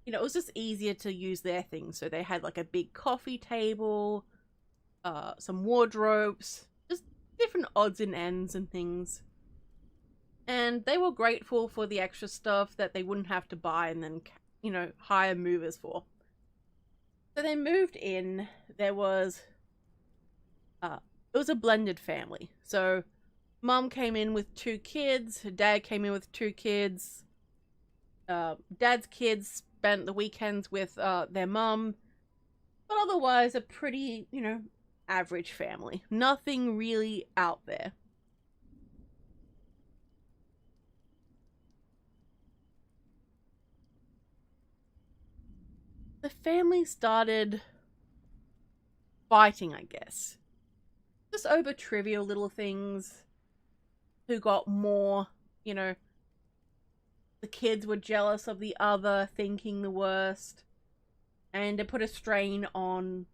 you know, it was just easier to use their things. So they had like a big coffee table, some wardrobes, just different odds and ends and things. And they were grateful for the extra stuff that they wouldn't have to buy and then, you know, hire movers for. So they moved in. There was, it was a blended family. So Mum came in with 2 kids. Her dad came in with 2 kids. Dad's kids spent the weekends with their mum. But otherwise, a pretty, you know, average family. Nothing really out there. The family started fighting, I guess. Just over trivial little things. Who got more, you know, the kids were jealous of the other, thinking the worst, and it put a strain on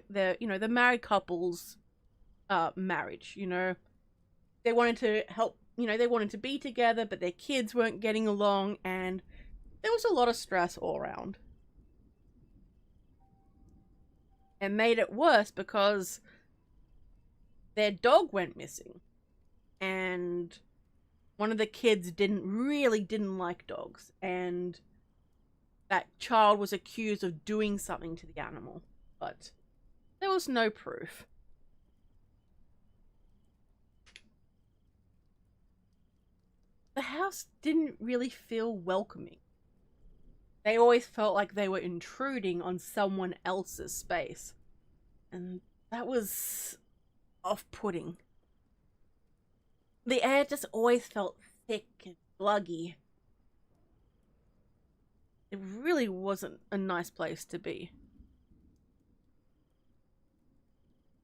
the you know, the married couple's marriage. You know, they wanted to help, you know, they wanted to be together, but their kids weren't getting along, and there was a lot of stress all around. And made it worse because their dog went missing. And one of the kids didn't like dogs, and that child was accused of doing something to the animal, but there was no proof. The house didn't really feel welcoming. They always felt like they were intruding on someone else's space, and that was off-putting. The air just always felt thick and sluggy. It really wasn't a nice place to be.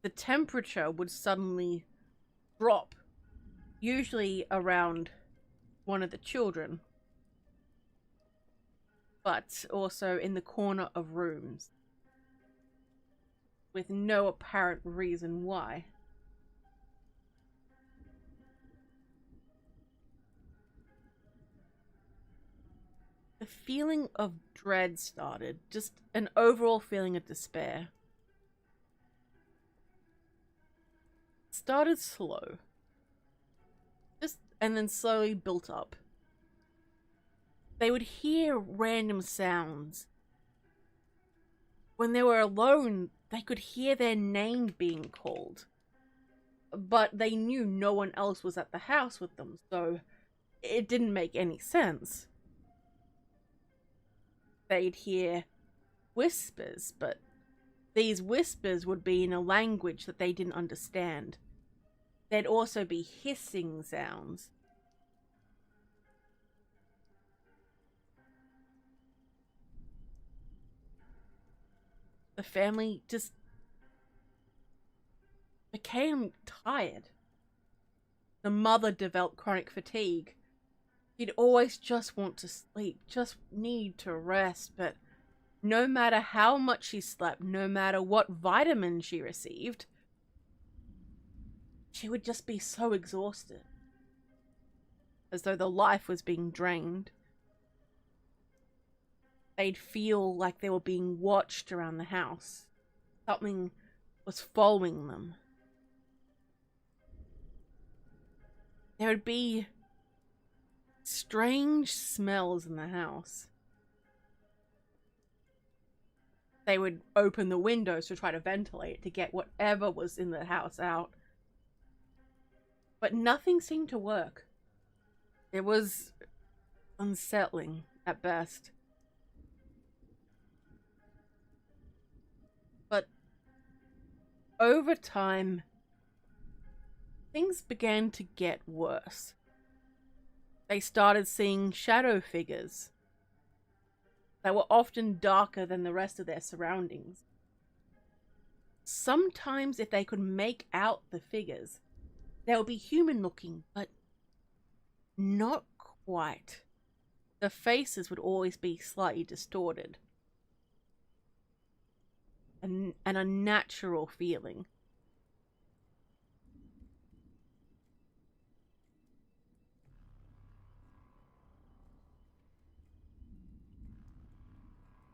The temperature would suddenly drop, usually around one of the children, but also in the corner of rooms, with no apparent reason why. The feeling of dread started, just an overall feeling of despair. It started slow, and then slowly built up. They would hear random sounds. When they were alone, they could hear their name being called. But they knew no one else was at the house with them, so it didn't make any sense. They'd hear whispers, but these whispers would be in a language that they didn't understand. There'd also be hissing sounds. The family just became tired. The mother developed chronic fatigue. She'd always just want to sleep, just need to rest, but no matter how much she slept, no matter what vitamin she received, she would just be so exhausted, as though the life was being drained. They'd feel like they were being watched around the house. Something was following them. There would be strange smells in the house. they would open the windows to try to ventilate to get whatever was in the house out. But nothing seemed to work. It was unsettling at best. But over time, things began to get worse. They started seeing shadow figures that were often darker than the rest of their surroundings. Sometimes, if they could make out the figures, they would be human looking, but not quite. The faces would always be slightly distorted. An unnatural feeling.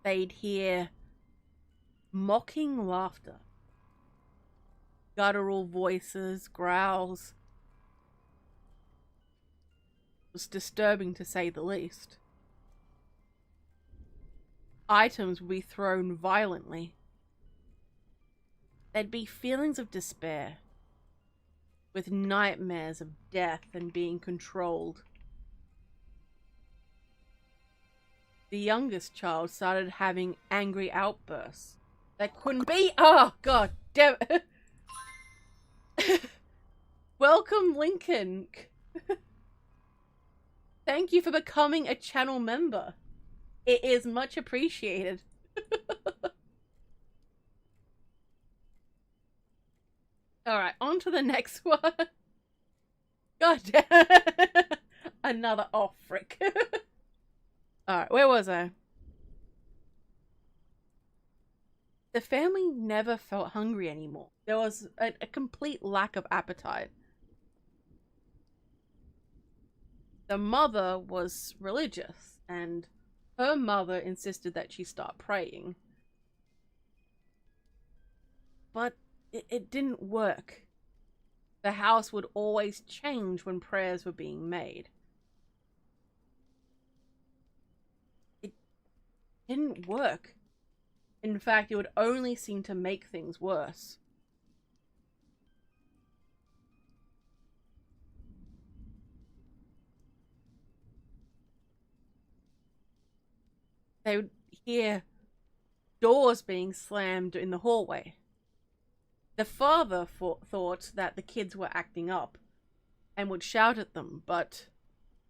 They'd hear mocking laughter, guttural voices, growls. It was disturbing to say the least. Items would be thrown violently. There'd be feelings of despair, with nightmares of death and being controlled. The youngest child started having angry outbursts that couldn't be. Oh, God damn it. Welcome, Lincoln. Thank you for becoming a channel member. It is much appreciated. Alright, on to the next one. God damn. Another. Oh, frick. Alright, where was I? The family never felt hungry anymore. There was a complete lack of appetite. The mother was religious, and her mother insisted that she start praying. But it didn't work. The house would always change when prayers were being made. It didn't work. In fact, it would only seem to make things worse. They would hear doors being slammed in the hallway. The father thought that the kids were acting up and would shout at them, but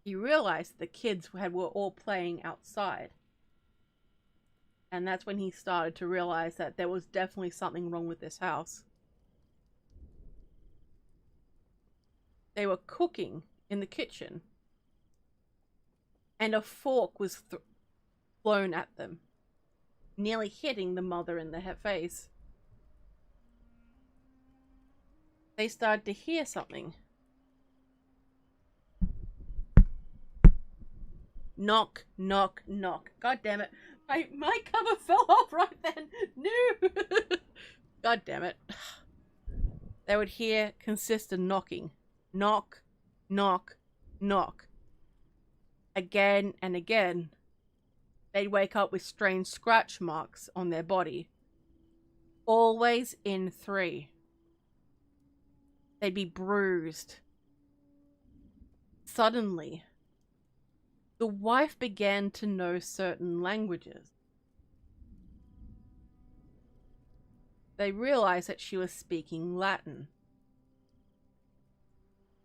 he realized that the kids were all playing outside. And that's when he started to realize that there was definitely something wrong with this house. They were cooking in the kitchen, and a fork was thrown at them, nearly hitting the mother in the face. They started to hear something. Knock, knock, knock. God damn it. My cover fell off right then. No. God damn it. They would hear consistent knocking. Knock, knock, knock. Again and again. They'd wake up with strange scratch marks on their body. Always in 3. They'd be bruised. Suddenly, the wife began to know certain languages. They realized that she was speaking Latin.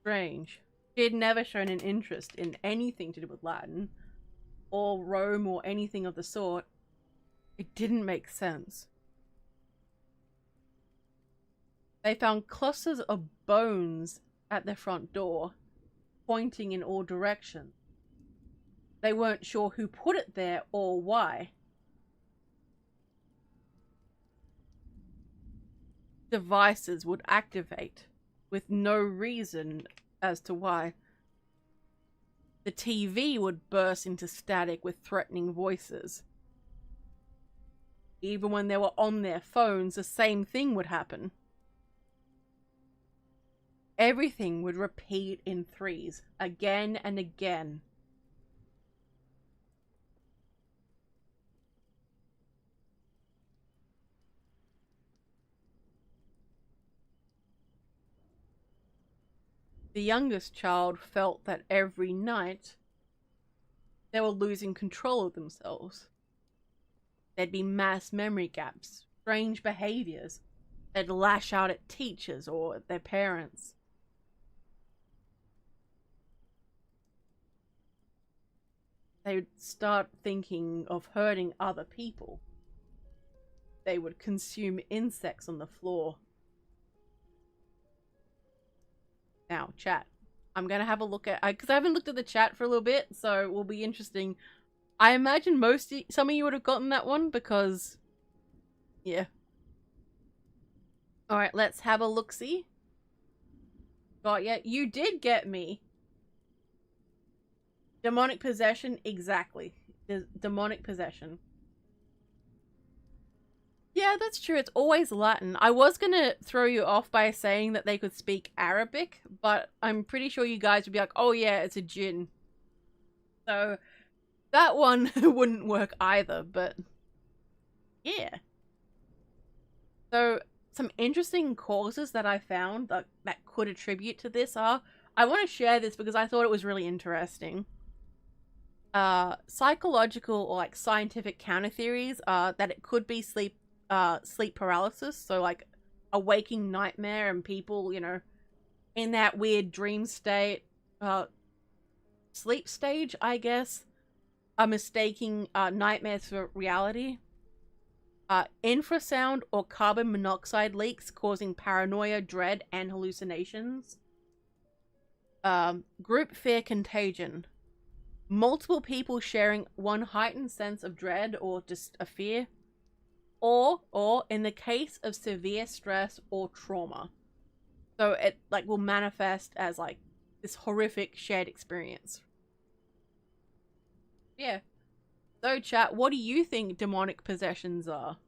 Strange. She had never shown an interest in anything to do with Latin, or Rome, or anything of the sort. It didn't make sense. They found clusters of bones at their front door, pointing in all directions. They weren't sure who put it there or why. Devices would activate with no reason as to why. The TV would burst into static with threatening voices. Even when they were on their phones, the same thing would happen. Everything would repeat in 3s, again and again. The youngest child felt that every night they were losing control of themselves. There'd be mass memory gaps, strange behaviors. They'd lash out at teachers or their parents. They'd start thinking of hurting other people. They would consume insects on the floor. Now, chat. I'm going to have a look at... because I haven't looked at the chat for a little bit, so it will be interesting. I imagine some of you would have gotten that one because... yeah. Alright, let's have a look-see. Got ya. You did get me. Demonic possession, exactly. Demonic possession. Yeah, that's true. It's always Latin. I was gonna throw you off by saying that they could speak Arabic, but I'm pretty sure you guys would be like, oh yeah, it's a djinn. So, that one wouldn't work either, but... yeah. So, some interesting causes that I found that could attribute to this are... I want to share this because I thought it was really interesting. Psychological or like scientific counter theories are that it could be sleep paralysis, so like a waking nightmare and people, you know, in that weird dream state, sleep stage, I guess, are mistaking nightmares for reality. Infrasound or carbon monoxide leaks causing paranoia, dread, and hallucinations. Group fear contagion. Multiple people sharing one heightened sense of dread or just a fear. Or in the case of severe stress or trauma. So it like will manifest as like this horrific shared experience. Yeah. So chat, what do you think demonic possessions are?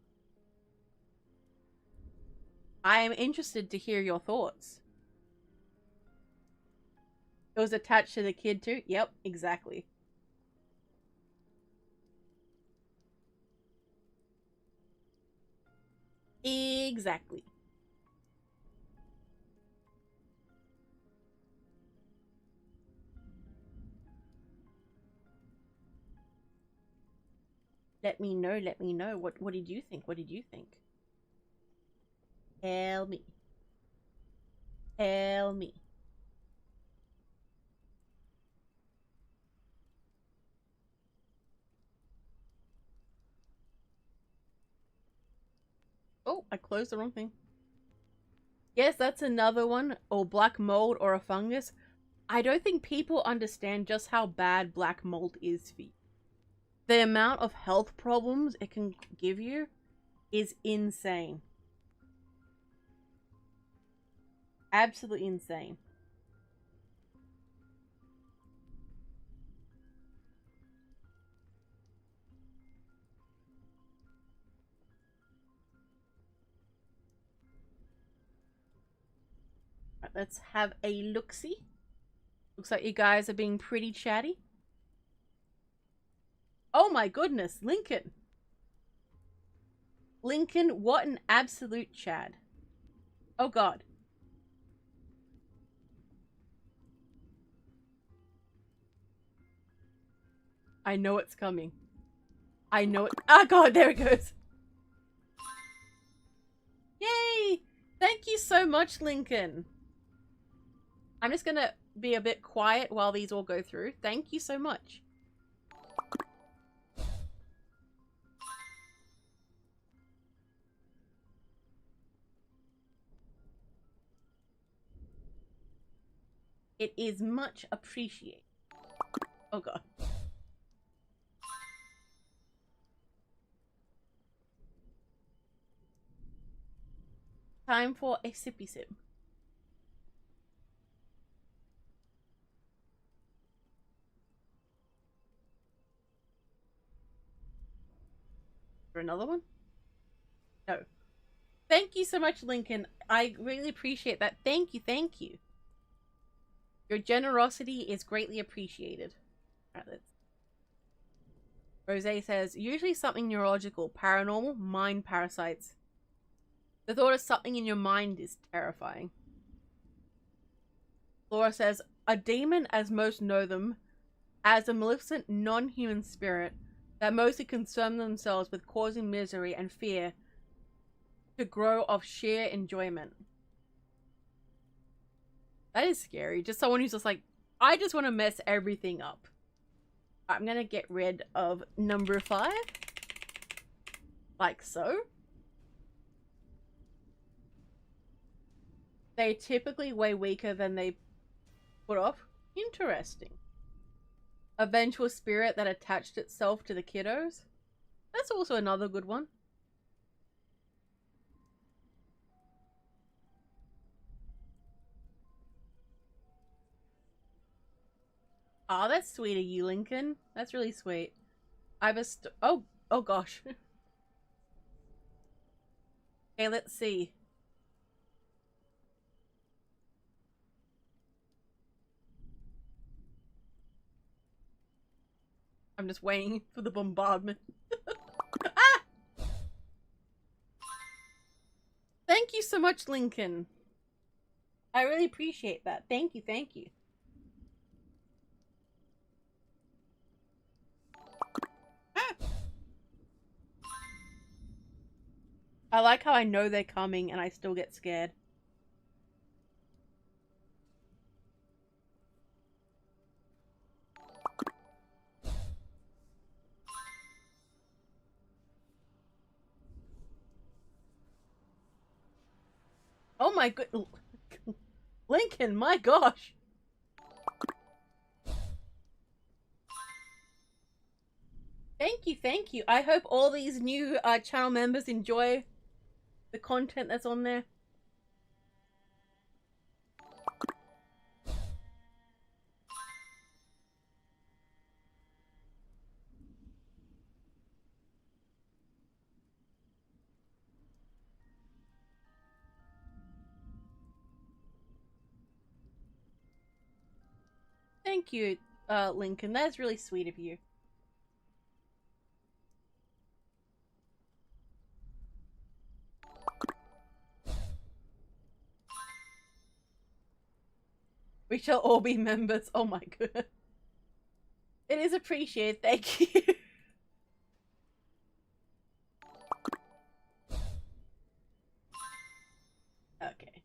I am interested to hear your thoughts. It was attached to the kid too? Yep, exactly. Exactly. Let me know, let me know. What did you think? What did you think? Tell me. Tell me. Oh, I closed the wrong thing. Yes, that's another one. Or black mold or a fungus. I don't think people understand just how bad black mold is for you. The amount of health problems it can give you is insane. Absolutely insane. Right, let's have a look-see. Looks like you guys are being pretty chatty. Oh my goodness, Lincoln. Lincoln, what an absolute Chad. Oh god. I know it's coming. I know it. Oh god, there it goes. Yay! Thank you so much, Lincoln. I'm just gonna be a bit quiet while these all go through. Thank you so much. It is much appreciated. Oh god. Time for a sippy sip. For another one? No. Thank you so much, Lincoln. I really appreciate that. Thank you, thank you. Your generosity is greatly appreciated. Alright, let's... Rose says, usually something neurological, paranormal, mind parasites. The thought of something in your mind is terrifying. Laura says, a demon, as most know them, as a maleficent non-human spirit that mostly concern themselves with causing misery and fear to grow of sheer enjoyment. That is scary. Just someone who's just like, I just want to mess everything up. I'm gonna get rid of number 5. Like so. They typically way weaker than they put off. Interesting. A vengeful spirit that attached itself to the kiddos. That's also another good one. Oh, that's sweet of you, Lincoln. That's really sweet. I've a oh gosh. Okay, let's see. I'm just waiting for the bombardment. Ah! Thank you so much, Lincoln. I really appreciate that. Thank you, thank you. Ah! I like how I know they're coming and I still get scared. Oh my good, Lincoln, my gosh. Thank you, thank you. I hope all these new channel members enjoy the content that's on there. Thank you, Lincoln. That's really sweet of you. We shall all be members. Oh my goodness. It is appreciated. Thank you. Okay.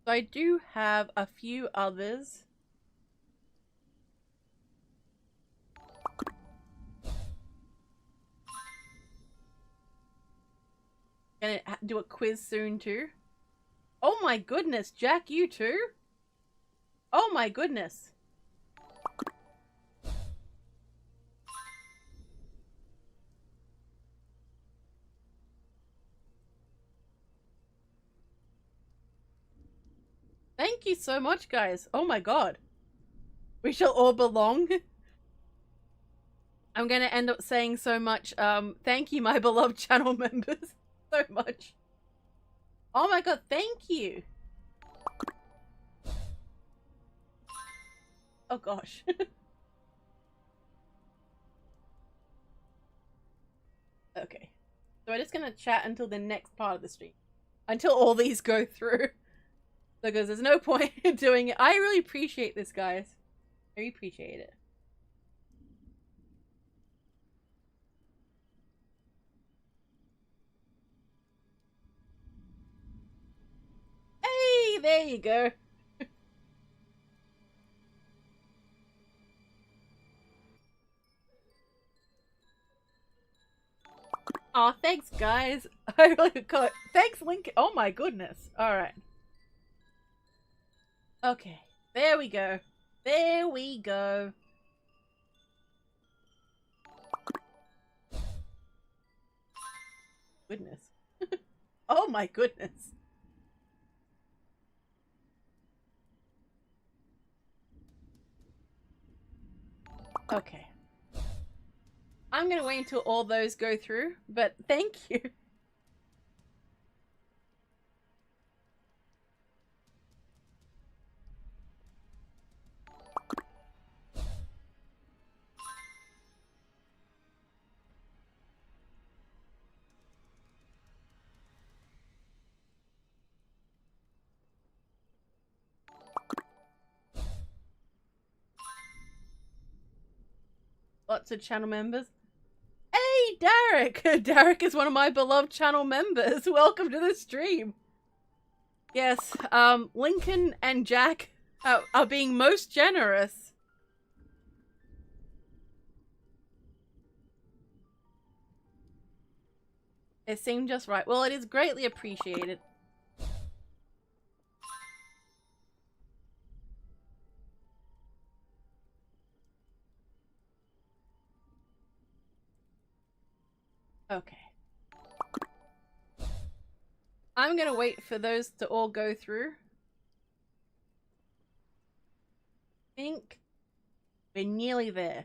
So I do have a few others. Gonna do a quiz soon too. Oh my goodness, Jack, you too? Oh my goodness. Thank you so much, guys. Oh my god. We shall all belong. I'm gonna end up saying so much, thank you, my beloved channel members. So much. Oh my god, thank you. Oh gosh. Okay. So we're just gonna chat until the next part of the stream. Until all these go through. Because there's no point in doing it. I really appreciate this, guys. I really appreciate it. Hey, there you go. Aw, thanks, guys. I really got. Thanks, Link. Oh my goodness. Alright. Okay. There we go. There we go. Goodness. Oh my goodness. Okay. I'm gonna wait until all those go through, but thank you. Lots of channel members. Hey, Derek! Derek is one of my beloved channel members. Welcome to the stream. Yes, Lincoln and Jack are being most generous. It seemed just right. Well, it is greatly appreciated. Okay. I'm gonna wait for those to all go through. I think we're nearly there.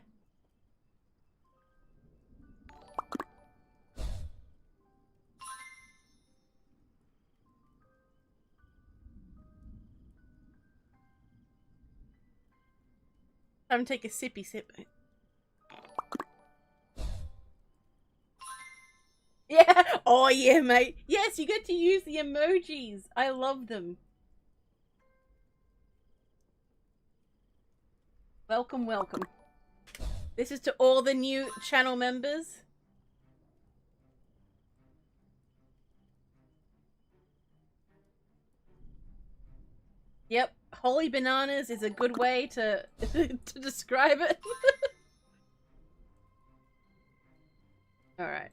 Time to take a sippy sip. Yeah. Oh yeah, mate. Yes, you get to use the emojis. I love them. Welcome, welcome. This is to all the new channel members. Yep, holy bananas is a good way to to describe it. All right.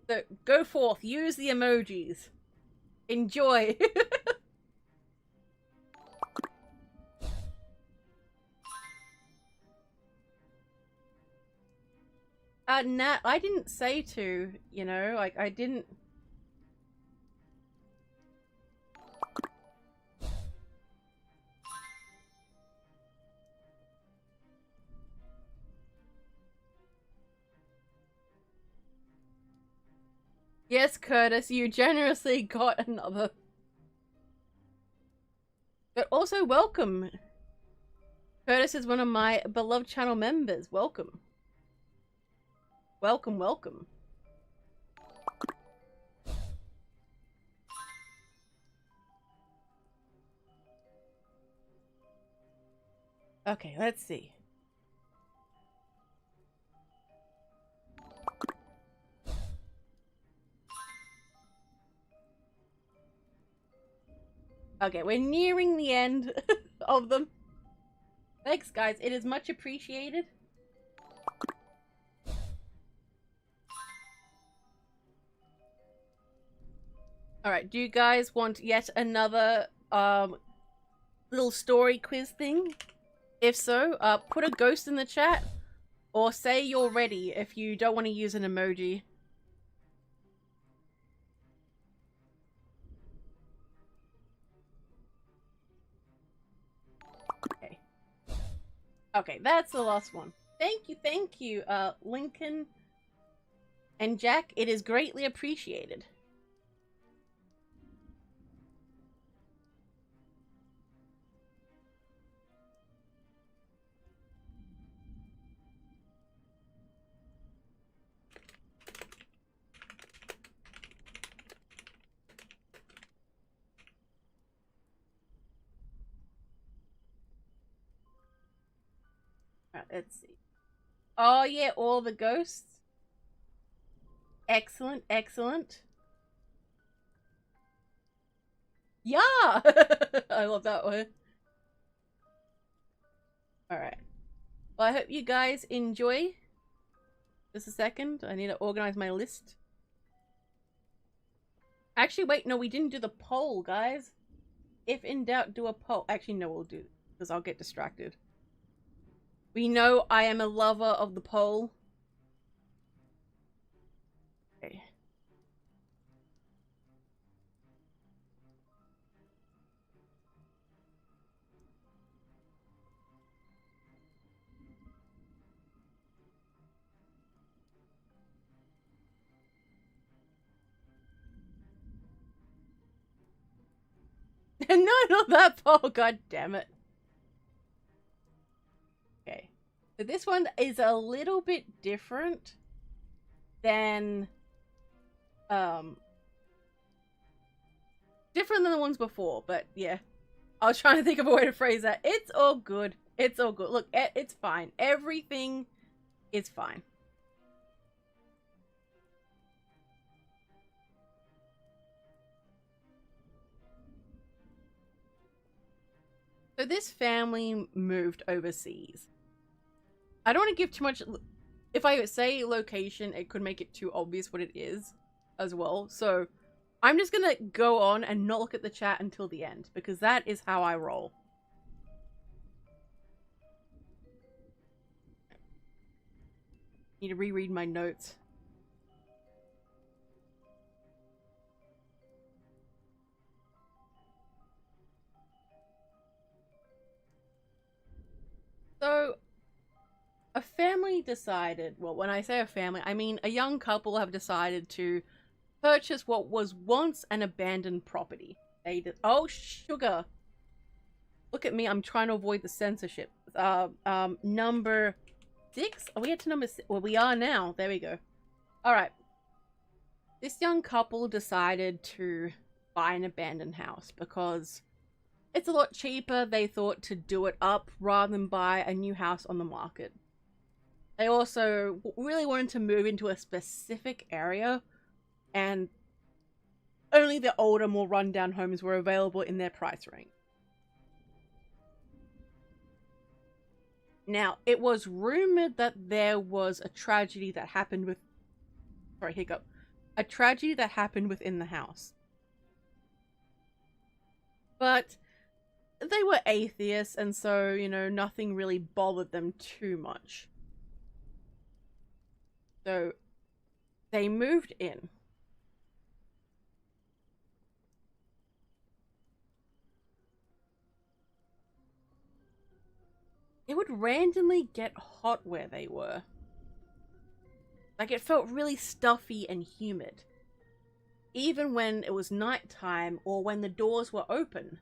So go forth, use the emojis. Enjoy. Nat, I didn't say to, you know, like I didn't. Yes, Curtis, you generously got another. But also welcome. Curtis is one of my beloved channel members. Welcome. Welcome, welcome. Okay, let's see. Okay, we're nearing the end of them. Thanks, guys. It is much appreciated. Alright, do you guys want yet another little story quiz thing? If so, put a ghost in the chat or say you're ready if you don't want to use an emoji. Okay. Okay, that's the last one. Thank you, Lincoln and Jack. It is greatly appreciated. Alright, let's see. Oh yeah, all the ghosts. Excellent, excellent. Yeah! I love that one. Alright. Well, I hope you guys enjoy. Just a second. I need to organize my list. Actually, wait. No, we didn't do the poll, guys. If in doubt, do a poll. Actually, no, we'll do. Because I'll get distracted. We know I am a lover of the poll. Okay. No, not that poll. God damn it. Okay. So this one is a little bit different. than different than the ones before, but yeah. I was trying to think of a way to phrase that. It's all good. It's all good. Look, it's fine. Everything is fine. So this family moved overseas. I don't want to give too much. If I say location, it could make it too obvious what it is as well. So I'm just going to go on and not look at the chat until the end, because that is how I roll. Need to reread my notes. So a family decided, well, when I say a family, I mean a young couple have decided to purchase what was once an abandoned property. They did. Oh, sugar. Look at me. I'm trying to avoid the censorship. Number 6? Are we at to number 6? Well, we are now. There we go. All right. This young couple decided to buy an abandoned house because it's a lot cheaper, they thought, to do it up rather than buy a new house on the market. They also really wanted to move into a specific area, and only the older, more rundown homes were available in their price range. Now, it was rumored that there was a tragedy that happened with... Sorry, hiccup. A tragedy that happened within the house. But they were atheists, and so, you know, nothing really bothered them too much. So they moved in. It would randomly get hot where they were. Like, it felt really stuffy and humid. Even when it was nighttime or when the doors were open.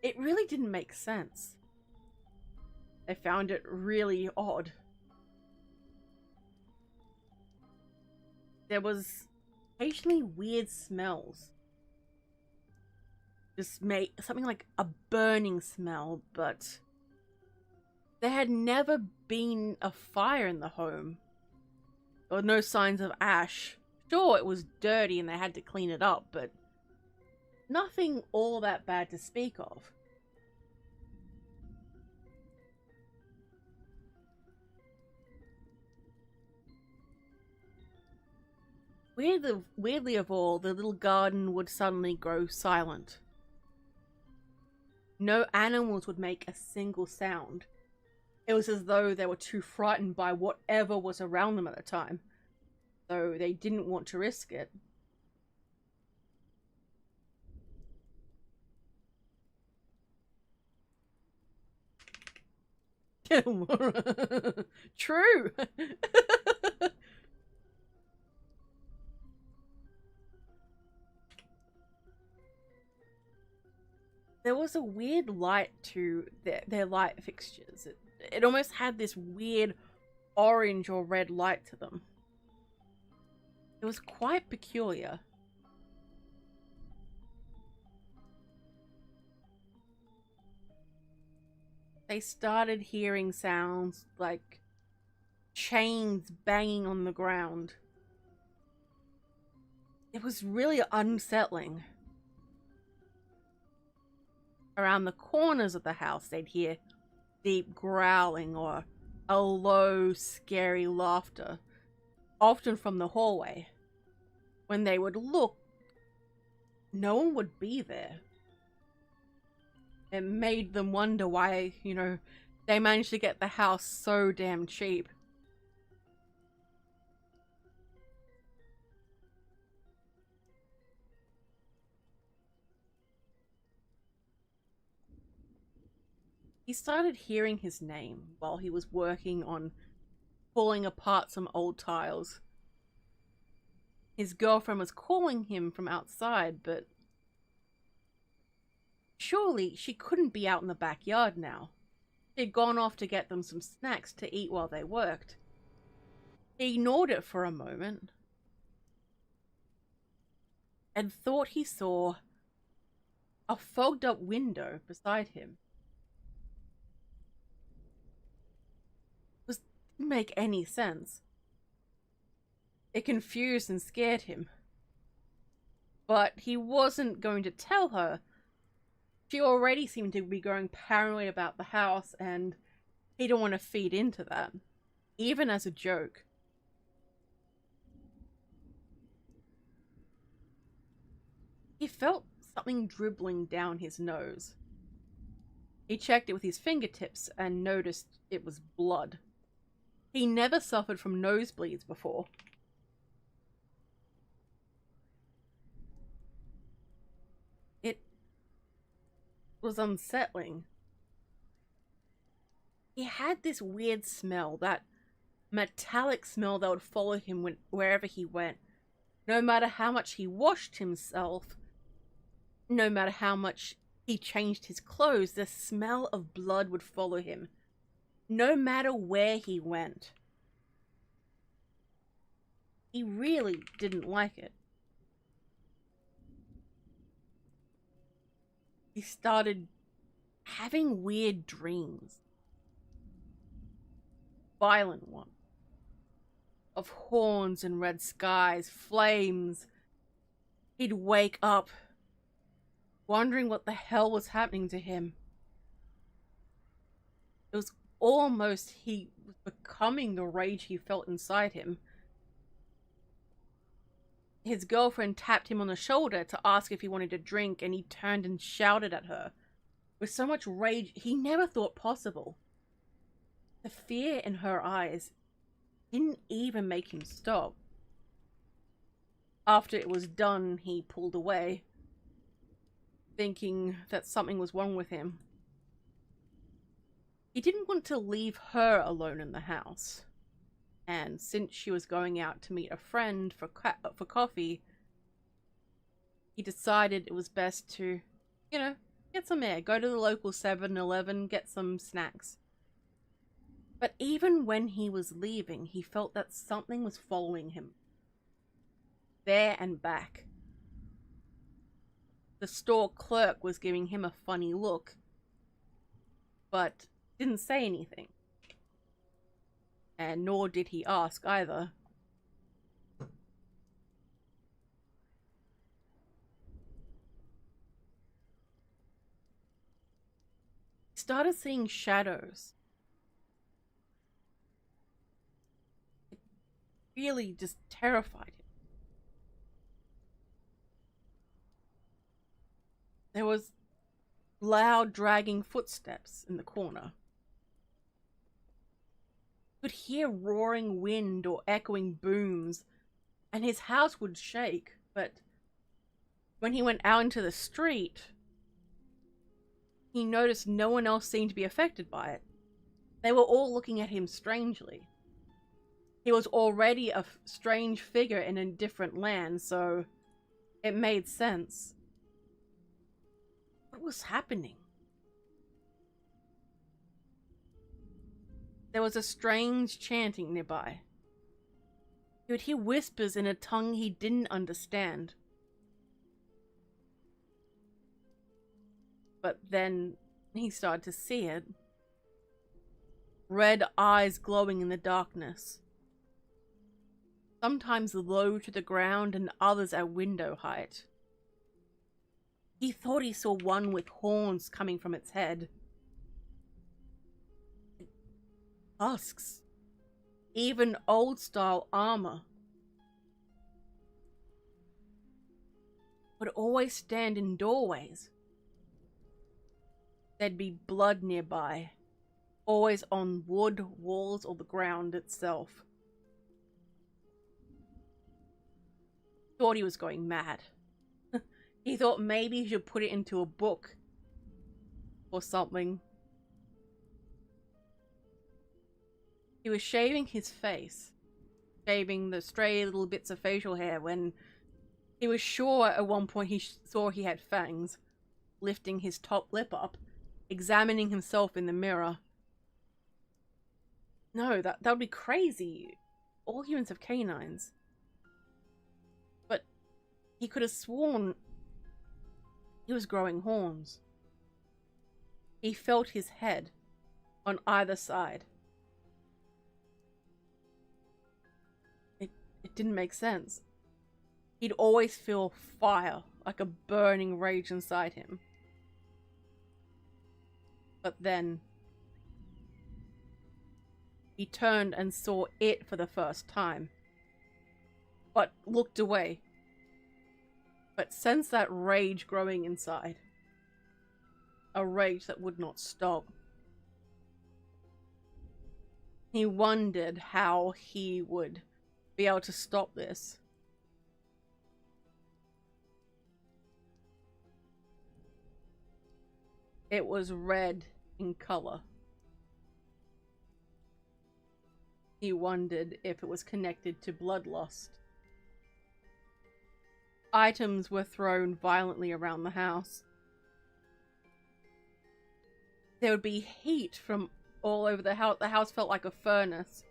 It really didn't make sense. They found it really odd. There was occasionally weird smells. Just made something like a burning smell, but there had never been a fire in the home. There were no signs of ash. Sure, it was dirty and they had to clean it up, but nothing all that bad to speak of. Weirdly of all, the little garden would suddenly grow silent. No animals would make a single sound. It was as though they were too frightened by whatever was around them at the time, so they didn't want to risk it. True. There was a weird light to their light fixtures. It almost had this weird orange or red light to them. It was quite peculiar. They started hearing sounds like chains banging on the ground. It was really unsettling. Around the corners of the house, they'd hear deep growling or a low, scary laughter, often from the hallway. When they would look, no one would be there. It made them wonder why, you know, they managed to get the house so damn cheap. He started hearing his name while he was working on pulling apart some old tiles. His girlfriend was calling him from outside, but surely she couldn't be out in the backyard now. She'd gone off to get them some snacks to eat while they worked. He ignored it for a moment and thought he saw a fogged up window beside him. It didn't make any sense. It confused and scared him. But he wasn't going to tell her. She already seemed to be growing paranoid about the house, and he didn't want to feed into that, even as a joke. He felt something dribbling down his nose. He checked it with his fingertips and noticed it was blood. He never suffered from nosebleeds before. It was unsettling. He had this weird smell, that metallic smell that would follow him wherever he went. No matter how much he washed himself, no matter how much he changed his clothes, the smell of blood would follow him, no matter where he went. He really didn't like it. He started having weird dreams. Violent ones. Of horns and red skies, flames. He'd wake up wondering what the hell was happening to him. It was almost he was becoming the rage he felt inside him. His girlfriend tapped him on the shoulder to ask if he wanted a drink, and he turned and shouted at her with so much rage he never thought possible. The fear in her eyes didn't even make him stop. After it was done, he pulled away, thinking that something was wrong with him. He didn't want to leave her alone in the house, and since she was going out to meet a friend for coffee, he decided it was best to, get some air, go to the local 7-Eleven, get some snacks. But even when he was leaving, he felt that something was following him, there and back. The store clerk was giving him a funny look, but didn't say anything. And nor did he ask either. He started seeing shadows. It really just terrified him. There was loud dragging footsteps in the corner. He could hear roaring wind or echoing booms, and his house would shake, but when he went out into the street, he noticed no one else seemed to be affected by it. They were all looking at him strangely. He was already a strange figure in a different land, so it made sense. What was happening? There was a strange chanting nearby. He would hear whispers in a tongue he didn't understand. But then he started to see it. Red eyes glowing in the darkness. Sometimes low to the ground and others at window height. He thought he saw one with horns coming from its head. Tusks. Even old-style armor. Would always stand in doorways. There'd be blood nearby. Always on wood, walls, or the ground itself. Thought he was going mad. He thought maybe he should put it into a book or something. He was shaving his face, shaving the stray little bits of facial hair when he was sure at one point he saw he had fangs, lifting his top lip up, examining himself in the mirror. No, that would be crazy. all humans have canines. But he could have sworn he was growing horns. He felt his head on either side. It didn't make sense. He'd always feel fire, like a burning rage inside him. But then he turned and saw it for the first time, but looked away, but sensed that rage growing inside. A rage that would not stop. He wondered how he would be able to stop this. It was red in color. He wondered if it was connected to bloodlust. Items were thrown violently around the house. There would be heat from all over the house. The house felt like a furnace.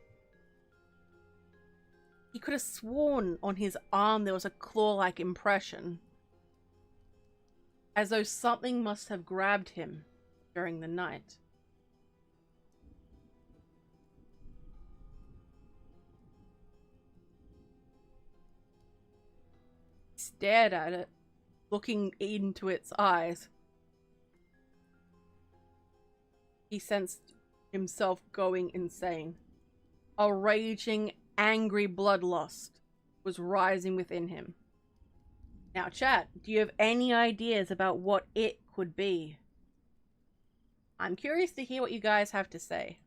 He could have sworn on his arm there was a claw-like impression, as though something must have grabbed him during the night. He stared at it, looking into its eyes. He sensed himself going insane. A raging, angry bloodlust was rising within him. Now, chat, do you have any ideas about what it could be? I'm curious to hear what you guys have to say.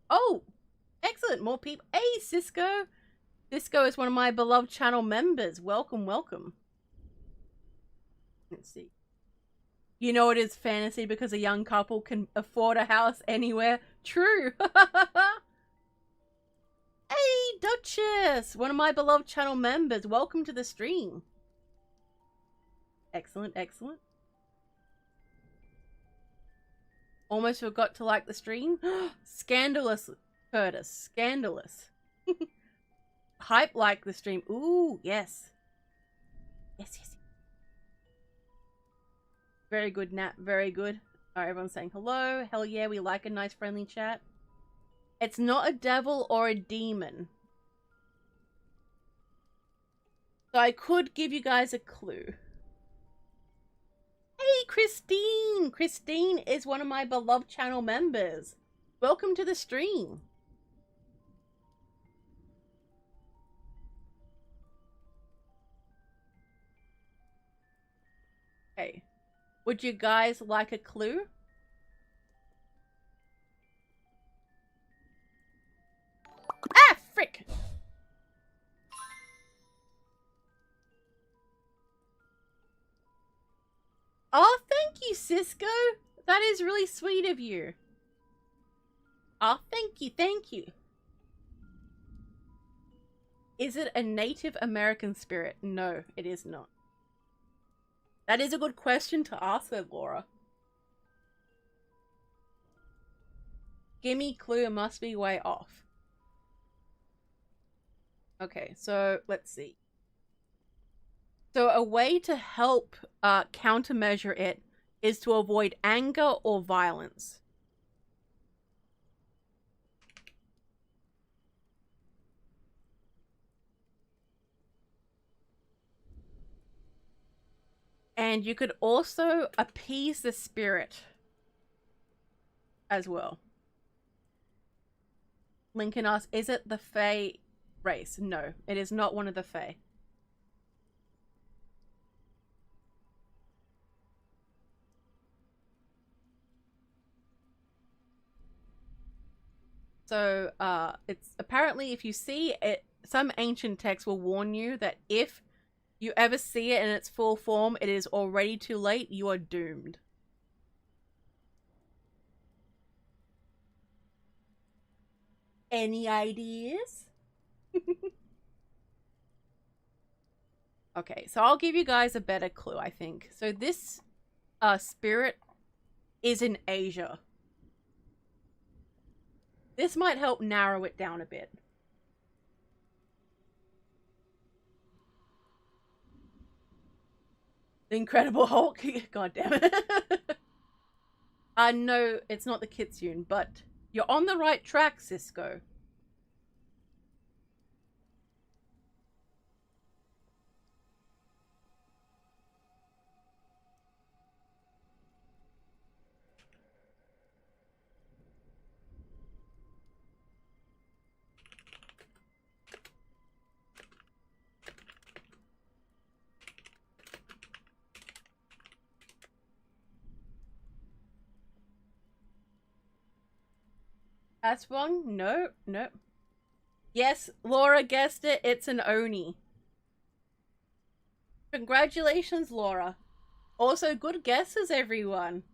Oh, excellent, more people. Hey, Cisco. Cisco is one of my beloved channel members. Welcome, welcome. Let's see. You know it is fantasy because a young couple can afford a house anywhere. True. Hey, Duchess, one of my beloved channel members. Welcome to the stream. Excellent, excellent. Almost forgot to like the stream. Scandalous, Curtis. Scandalous. Hype like the stream. Ooh, yes. Yes, yes. Very good, Nat. Very good. Alright, everyone's saying hello. Hell yeah, we like a nice friendly chat. It's not a devil or a demon. So I could give you guys a clue. Hey, Christine! Christine is one of my beloved channel members. Welcome to the stream. Okay. Would you guys like a clue? Ah, frick! Oh, thank you, Cisco. That is really sweet of you. Oh, thank you, thank you. Is it a Native American spirit? No, it is not. That is a good question to ask though, Laura. Gimme clue, must be way off. Okay, so let's see. So a way to help countermeasure it is to avoid anger or violence. And you could also appease the spirit as well. Lincoln asks, is it the Fae race? No, it is not one of the Fae. So, it's apparently if you see it, some ancient texts will warn you that if you ever see it in its full form, it is already too late. You are doomed. Any ideas? Okay, so I'll give you guys a better clue, I think. So this spirit is in Asia. This might help narrow it down a bit. Incredible Hulk. God damn it. No, it's not the kitsune, but you're on the right track, Cisco. That's wrong. No, no. Yes, Laura guessed it. It's an Oni. Congratulations, Laura. Also, good guesses, everyone.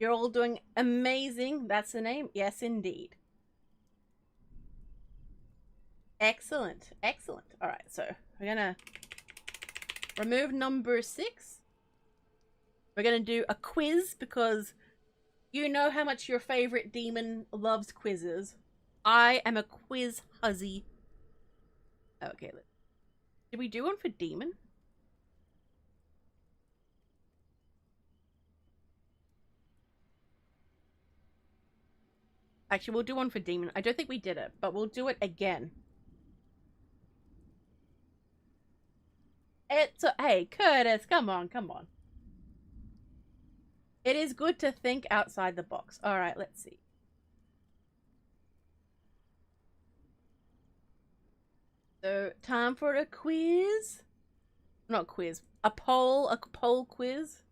You're all doing amazing. That's the name? Yes, indeed. Excellent. Excellent. All right, so we're going to remove number 6. We're going to do a quiz because you know how much your favorite demon loves quizzes. I am a quiz huzzy. Okay, did we do one for demon? Actually, we'll do one for demon. I don't think we did it, but we'll do it again. Hey, Curtis, come on, come on. It is good to think outside the box. All right, let's see. So, time for a quiz. Not quiz. A poll quiz.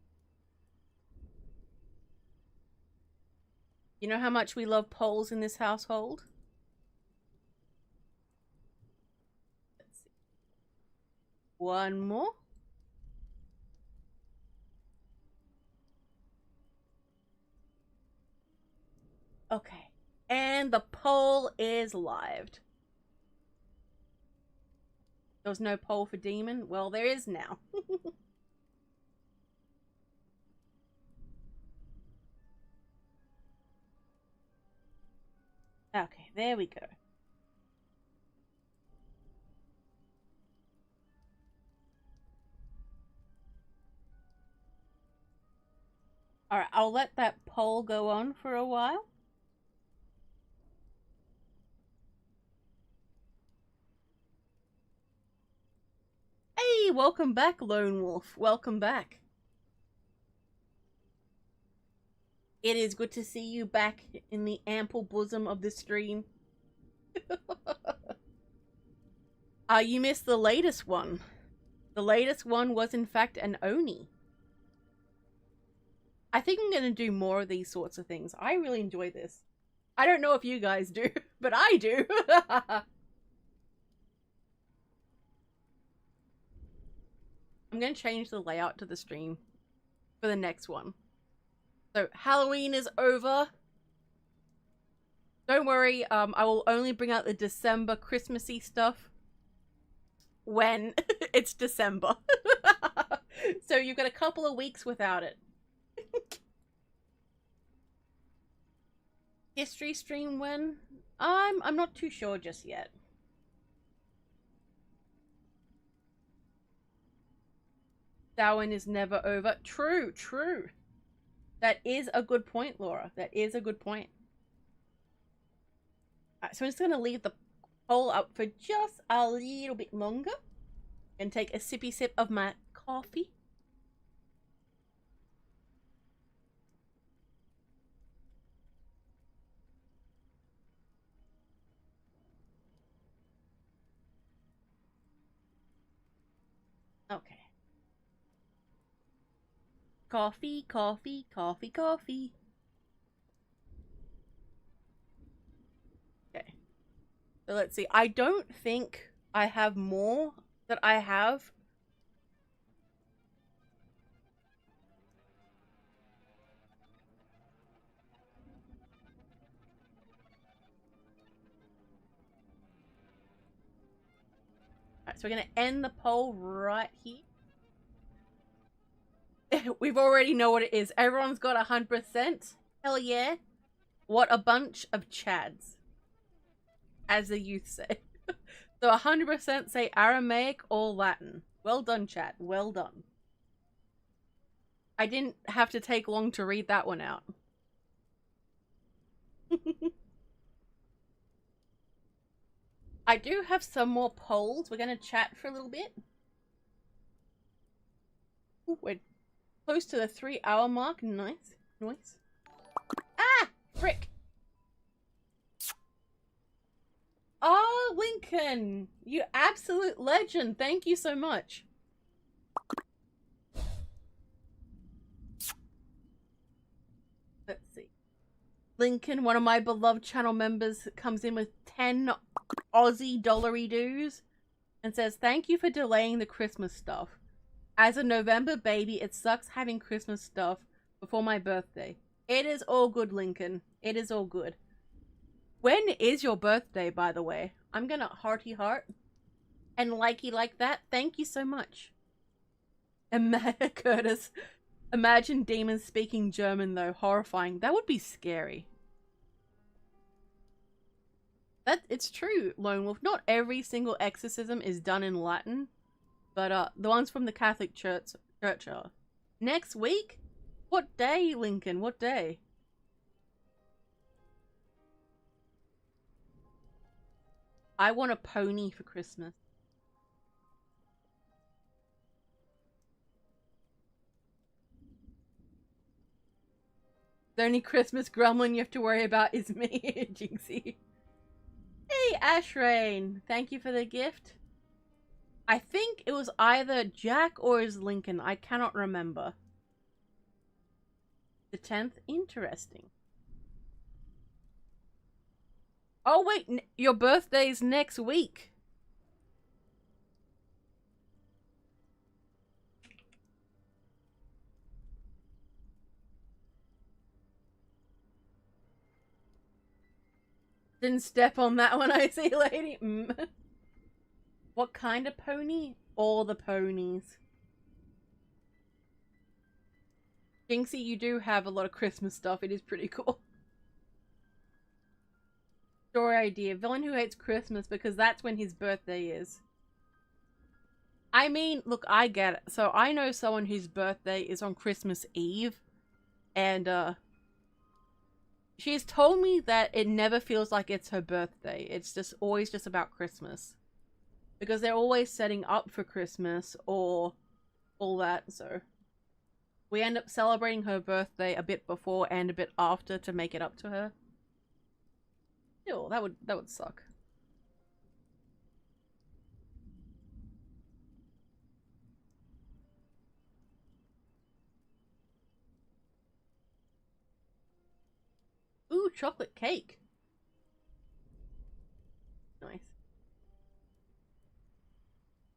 You know how much we love polls in this household? Let's see. One more. Okay. And the poll is live. There was no poll for demon? Well, there is now. Okay, there we go. Alright, I'll let that poll go on for a while. Hey, welcome back, Lone Wolf. Welcome back. It is good to see you back in the ample bosom of the stream. You missed the latest one. The latest one was, in fact, an Oni. I think I'm going to do more of these sorts of things. I really enjoy this. I don't know if you guys do, but I do. I'm going to change the layout to the stream for the next one. So, Halloween is over. Don't worry, I will only bring out the December Christmassy stuff when it's December. So you've got a couple of weeks without it. History stream when? I'm not too sure just yet. Samhain is never over. True, true. That is a good point, Laura. That is a good point. Alright, so I'm just going to leave the poll up for just a little bit longer. And take a sippy sip of my coffee. Okay. Coffee, coffee, coffee, coffee. Okay. So let's see. I don't think I have more that I have. Alright, so we're going to end the poll right here. We've already know what it is. Everyone's got 100%. Hell yeah. What a bunch of chads, as the youth say. So 100% say Aramaic or Latin. Well done, chat. Well done. I didn't have to take long to read that one out. I do have some more polls. We're going to chat for a little bit. Ooh, we're close to the 3-hour mark. Nice. Nice. Ah! Frick! Oh, Lincoln! You absolute legend. Thank you so much. Let's see. Lincoln, one of my beloved channel members, comes in with 10 Aussie dollary dues and says, thank you for delaying the Christmas stuff. As a November baby, it sucks having Christmas stuff before my birthday. It is all good, Lincoln. It is all good. When is your birthday, by the way? I'm gonna hearty heart and likey like that. Thank you so much. Curtis, imagine demons speaking German, though. Horrifying. That would be scary. It's true, Lone Wolf. Not every single exorcism is done in Latin, but the ones from the Catholic Church are. Next week? What day, Lincoln? What day? I want a pony for Christmas. The only Christmas gremlin you have to worry about is me, Jinxie. Hey, Ashrain. Thank you for the gift. I think it was either Jack or is Lincoln. I cannot remember. The 10th? Interesting. Oh, wait. Your birthday's next week. Didn't step on that one, I see, lady. What kind of pony? All the ponies. Jinxie, you do have a lot of Christmas stuff. It is pretty cool. Story idea. Villain who hates Christmas because that's when his birthday is. I mean, look, I get it. So I know someone whose birthday is on Christmas Eve. And, she's told me that it never feels like it's her birthday. It's just always just about Christmas. Because they're always setting up for Christmas or all that, so. We end up celebrating her birthday a bit before and a bit after to make it up to her. Ew, that would suck. Ooh, chocolate cake. Nice.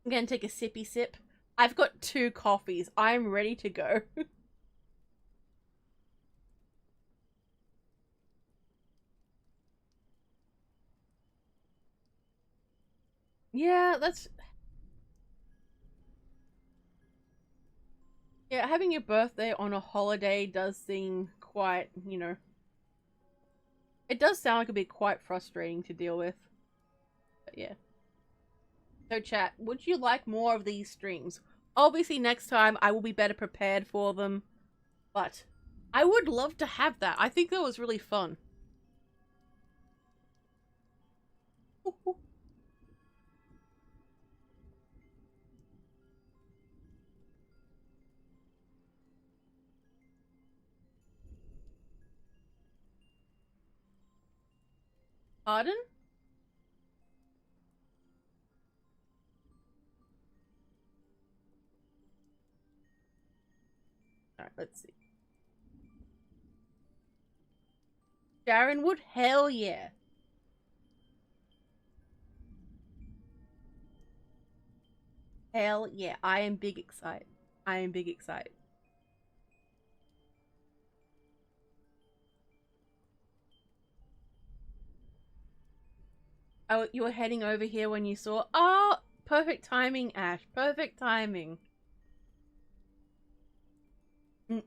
I'm gonna take a sippy sip. I've got 2 coffees. I'm ready to go. Yeah, that's... Yeah, having your birthday on a holiday does seem quite, you know... It does sound like it'd be quite frustrating to deal with. But yeah. So chat, would you like more of these streams? Obviously next time I will be better prepared for them. But I would love to have that. I think that was really fun. Pardon? Alright, let's see. Sharon Wood? Hell yeah. Hell yeah. I am big excited. I am big excited. Oh, you were heading over here when you saw... Oh, perfect timing, Ash. Perfect timing.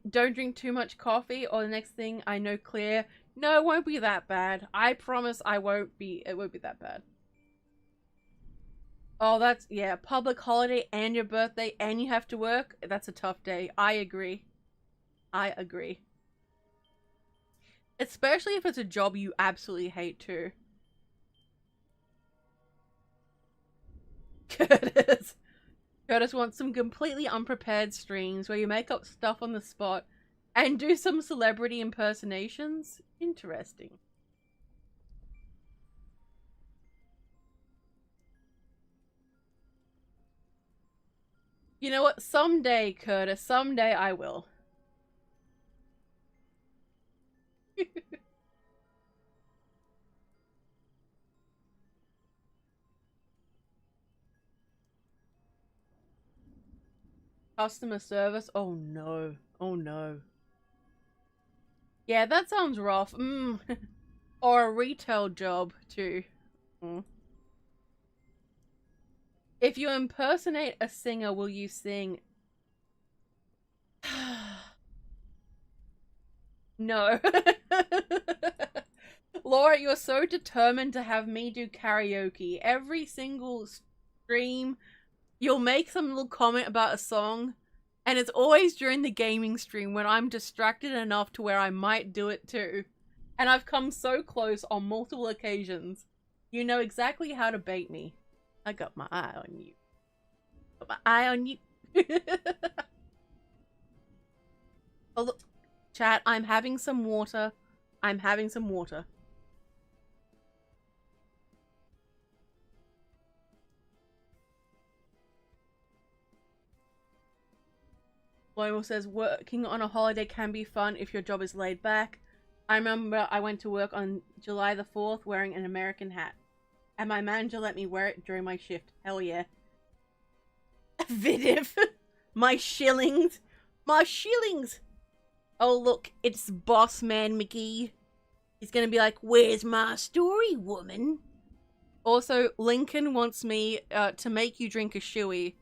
Don't drink too much coffee or the next thing I know Claire No, it won't be that bad. I promise it won't be that bad. Oh, that's, yeah, public holiday and your birthday and you have to work. That's a tough day. I agree. I agree. Especially if it's a job you absolutely hate too. Curtis. Curtis wants some completely unprepared streams where you make up stuff on the spot and do some celebrity impersonations. Interesting. You know what? Someday, Curtis, someday I will. Customer service? Oh no. Oh no. Yeah, that sounds rough. Or a retail job too. If you impersonate a singer, will you sing? No. Laura, you're so determined to have me do karaoke. Every single stream, you'll make some little comment about a song, and it's always during the gaming stream when I'm distracted enough to where I might do it too. And I've come so close on multiple occasions. You know exactly how to bait me. I got my eye on you. Got my eye on you. Oh, look. Chat, I'm having some water. I'm having some water. Loyal says, working on a holiday can be fun if your job is laid back. I remember I went to work on July the 4th wearing an American hat. And my manager let me wear it during my shift. Hell yeah. Vidiv. My shillings. My shillings. Oh look, it's Boss Man McGee. He's gonna be like, where's my story, woman? Also, Lincoln wants me to make you drink a shoey.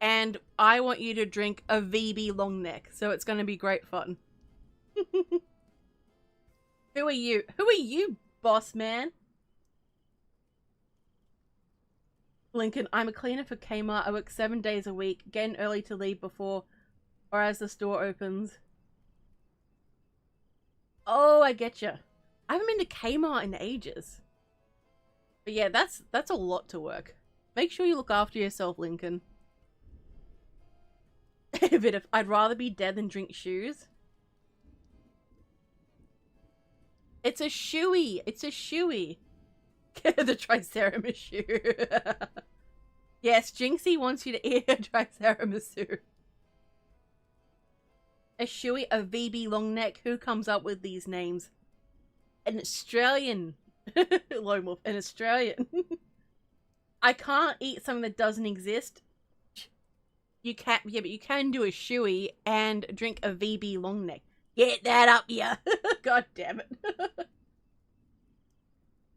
And I want you to drink a VB long neck. So it's gonna be great fun. Who are you? Who are you, Boss Man? Lincoln, I'm a cleaner for Kmart. I work 7 days a week, getting early to leave before or as the store opens. Oh, I getcha. I haven't been to Kmart in ages. But yeah, that's a lot to work. Make sure you look after yourself, Lincoln. I'd rather be dead than drink shoes. It's a shoey. It's a shoey. The Triceratops. Yes, Jinxie wants you to eat a Triceratops. A shoey, a VB long neck. Who comes up with these names? An Australian. Lone Wolf. An Australian. I can't eat something that doesn't exist. You can't. Yeah, but you can do a shoey and drink a VB long neck. Get that up, yeah. God damn it.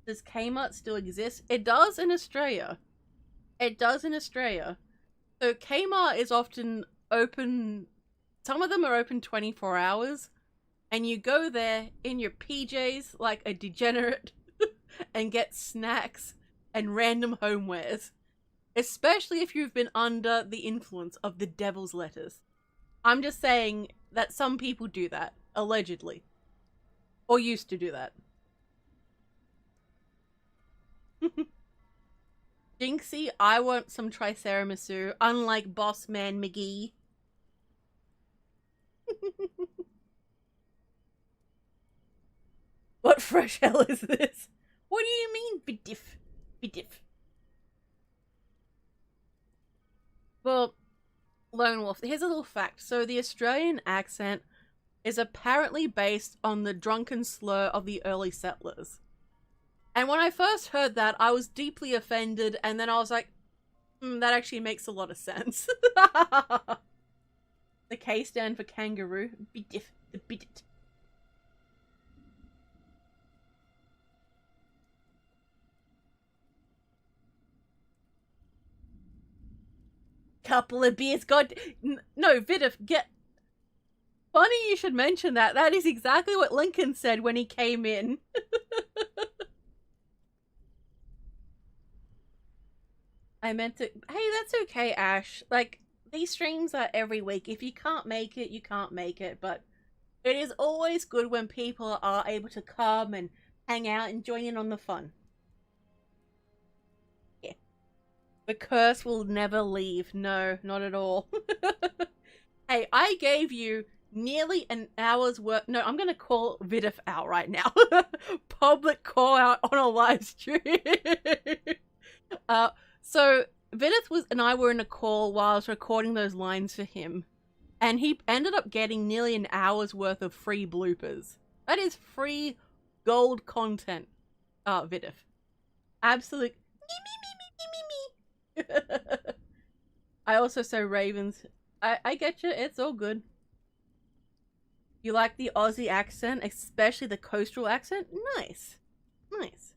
Does Kmart still exist? It does in Australia. It does in Australia. So Kmart is often open. Some of them are open 24 hours. And you go there in your PJs like a degenerate and get snacks and random homewares. Especially if you've been under the influence of the devil's lettuce. I'm just saying that some people do that, allegedly. Or used to do that. Jinxie, I want some Triceratops, unlike Boss Man McGee. What fresh hell is this? What do you mean, bidiff? Bidiff. Well, Lone Wolf, here's a little fact. So the Australian accent is apparently based on the drunken slur of the early settlers. And when I first heard that, I was deeply offended, and then I was like, that actually makes a lot of sense. The K stand for kangaroo. Bidiff, the bidit. Couple of beers, god. No, Vidiff, get. Funny you should mention that. That is exactly what Lincoln said when he came in. I meant to... Hey, that's okay, Ash. Like, these streams are every week. If you can't make it, you can't make it. But it is always good when people are able to come and hang out and join in on the fun. Yeah. The curse will never leave. No, not at all. Hey, I gave you nearly an hour's work. No, I'm going to call Vidif out right now. Public call out on a live stream. So Vidif and I were in a call while I was recording those lines for him. And he ended up getting nearly an hour's worth of free bloopers. That is free gold content, Vidif. Absolute me. I also say Ravens. I get you. It's all good. You like the Aussie accent, especially the coastal accent? Nice. Nice.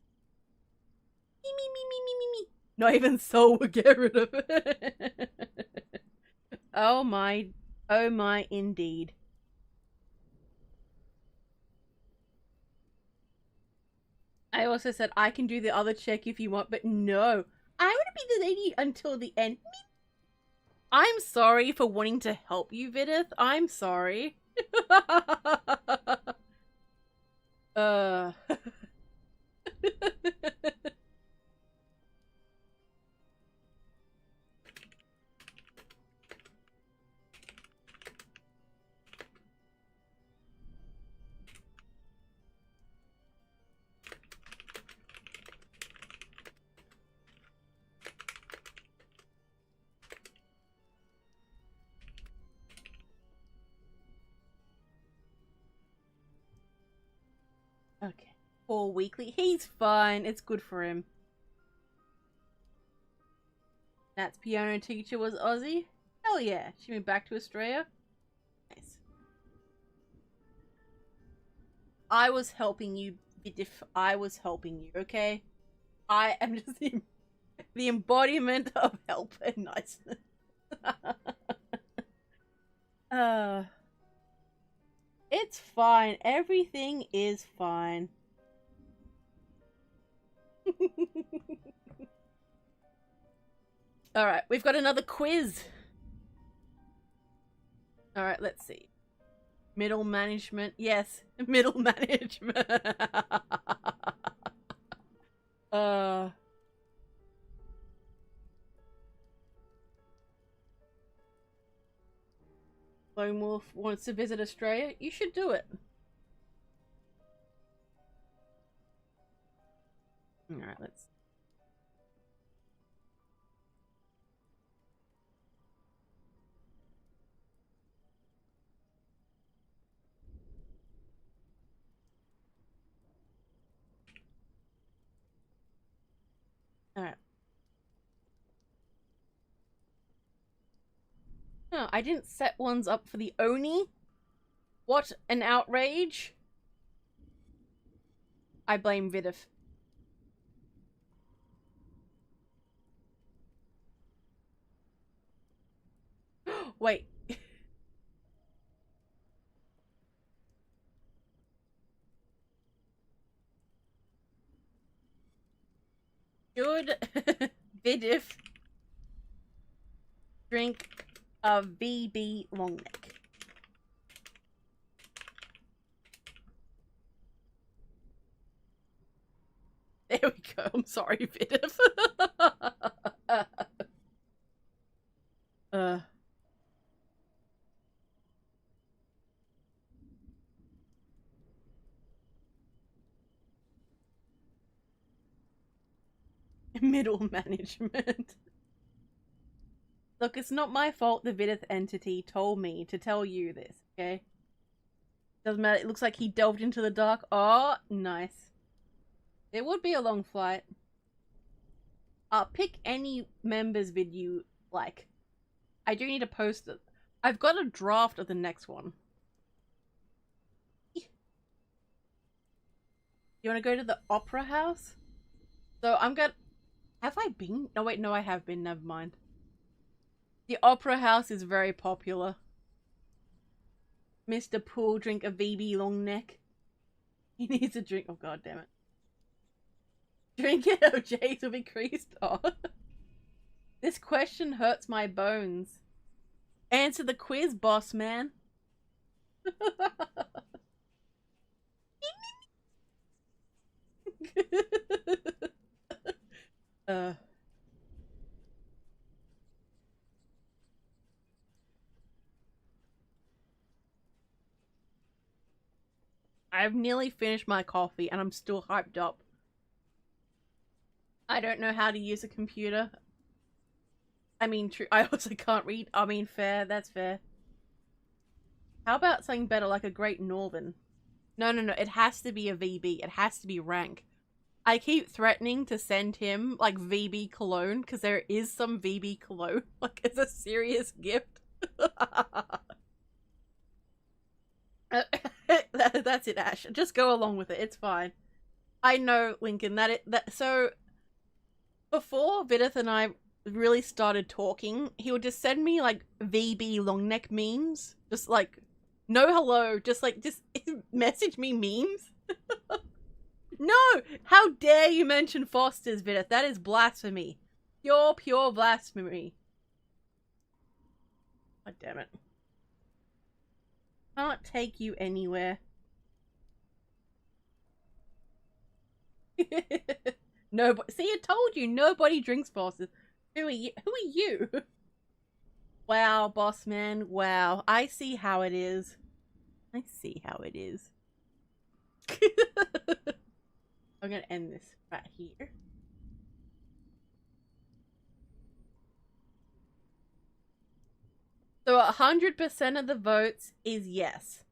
Me. Not even Soul would get rid of it. Oh my indeed. I also said I can do the other check if you want, but no. I want to be the lady until the end. I'm sorry for wanting to help you, Vidith. I'm sorry. Okay. 4 weekly. He's fine. It's good for him. Nat's piano teacher was Aussie? Hell yeah. She moved back to Australia? Nice. I was helping you, Vidif. I was helping you, okay? I am just the embodiment of help and niceness. It's fine. Everything is fine. Alright, we've got another quiz. Alright, let's see. Middle management. Yes, middle management. Lone Wolf wants to visit Australia. You should do it. Alright, let's... Alright. No, I didn't set ones up for the Oni. What an outrage. I blame Vidif. Wait. Should Vidif drink a VB long neck? There we go. I'm sorry, Vidif. Middle management. Look, it's not my fault the Vidith entity told me to tell you this, okay? Doesn't matter. It looks like he delved into the dark. Oh, nice. It would be a long flight. Pick any members vid you like. I do need to post it. I've got a draft of the next one. You want to go to the opera house? So I'm gonna... Have I been? No, wait, no, I have been. Never mind. The opera house is very popular. Mr. Pool drink a VB long neck. He needs a drink. Oh, god damn it. Drink it or Jays will be creased. Oh. This question hurts my bones. Answer the quiz, boss man. I've nearly finished my coffee and I'm still hyped up. I don't know how to use a computer. I mean, true. I also can't read. I mean, fair. That's fair. How about something better, like a Great Northern? No, no, no. It has to be a VB. It has to be rank. I keep threatening to send him, like, VB cologne, because there is some VB cologne. Like, it's a serious gift. That's it, Ash. Just go along with it. It's fine. I know, Lincoln, so before Vidith and I really started talking, he would just send me like VB long neck memes. Just like no hello, just message me memes. No! How dare you mention Foster's, Vidith? That is blasphemy. Pure blasphemy. God damn it. Can't take you anywhere. Nobody. See, I told you, nobody drinks Foster's. Who are you? Who are you? Wow, boss man. Wow. I see how it is. I see how it is. I'm gonna end this right here. So 100% of the votes is yes.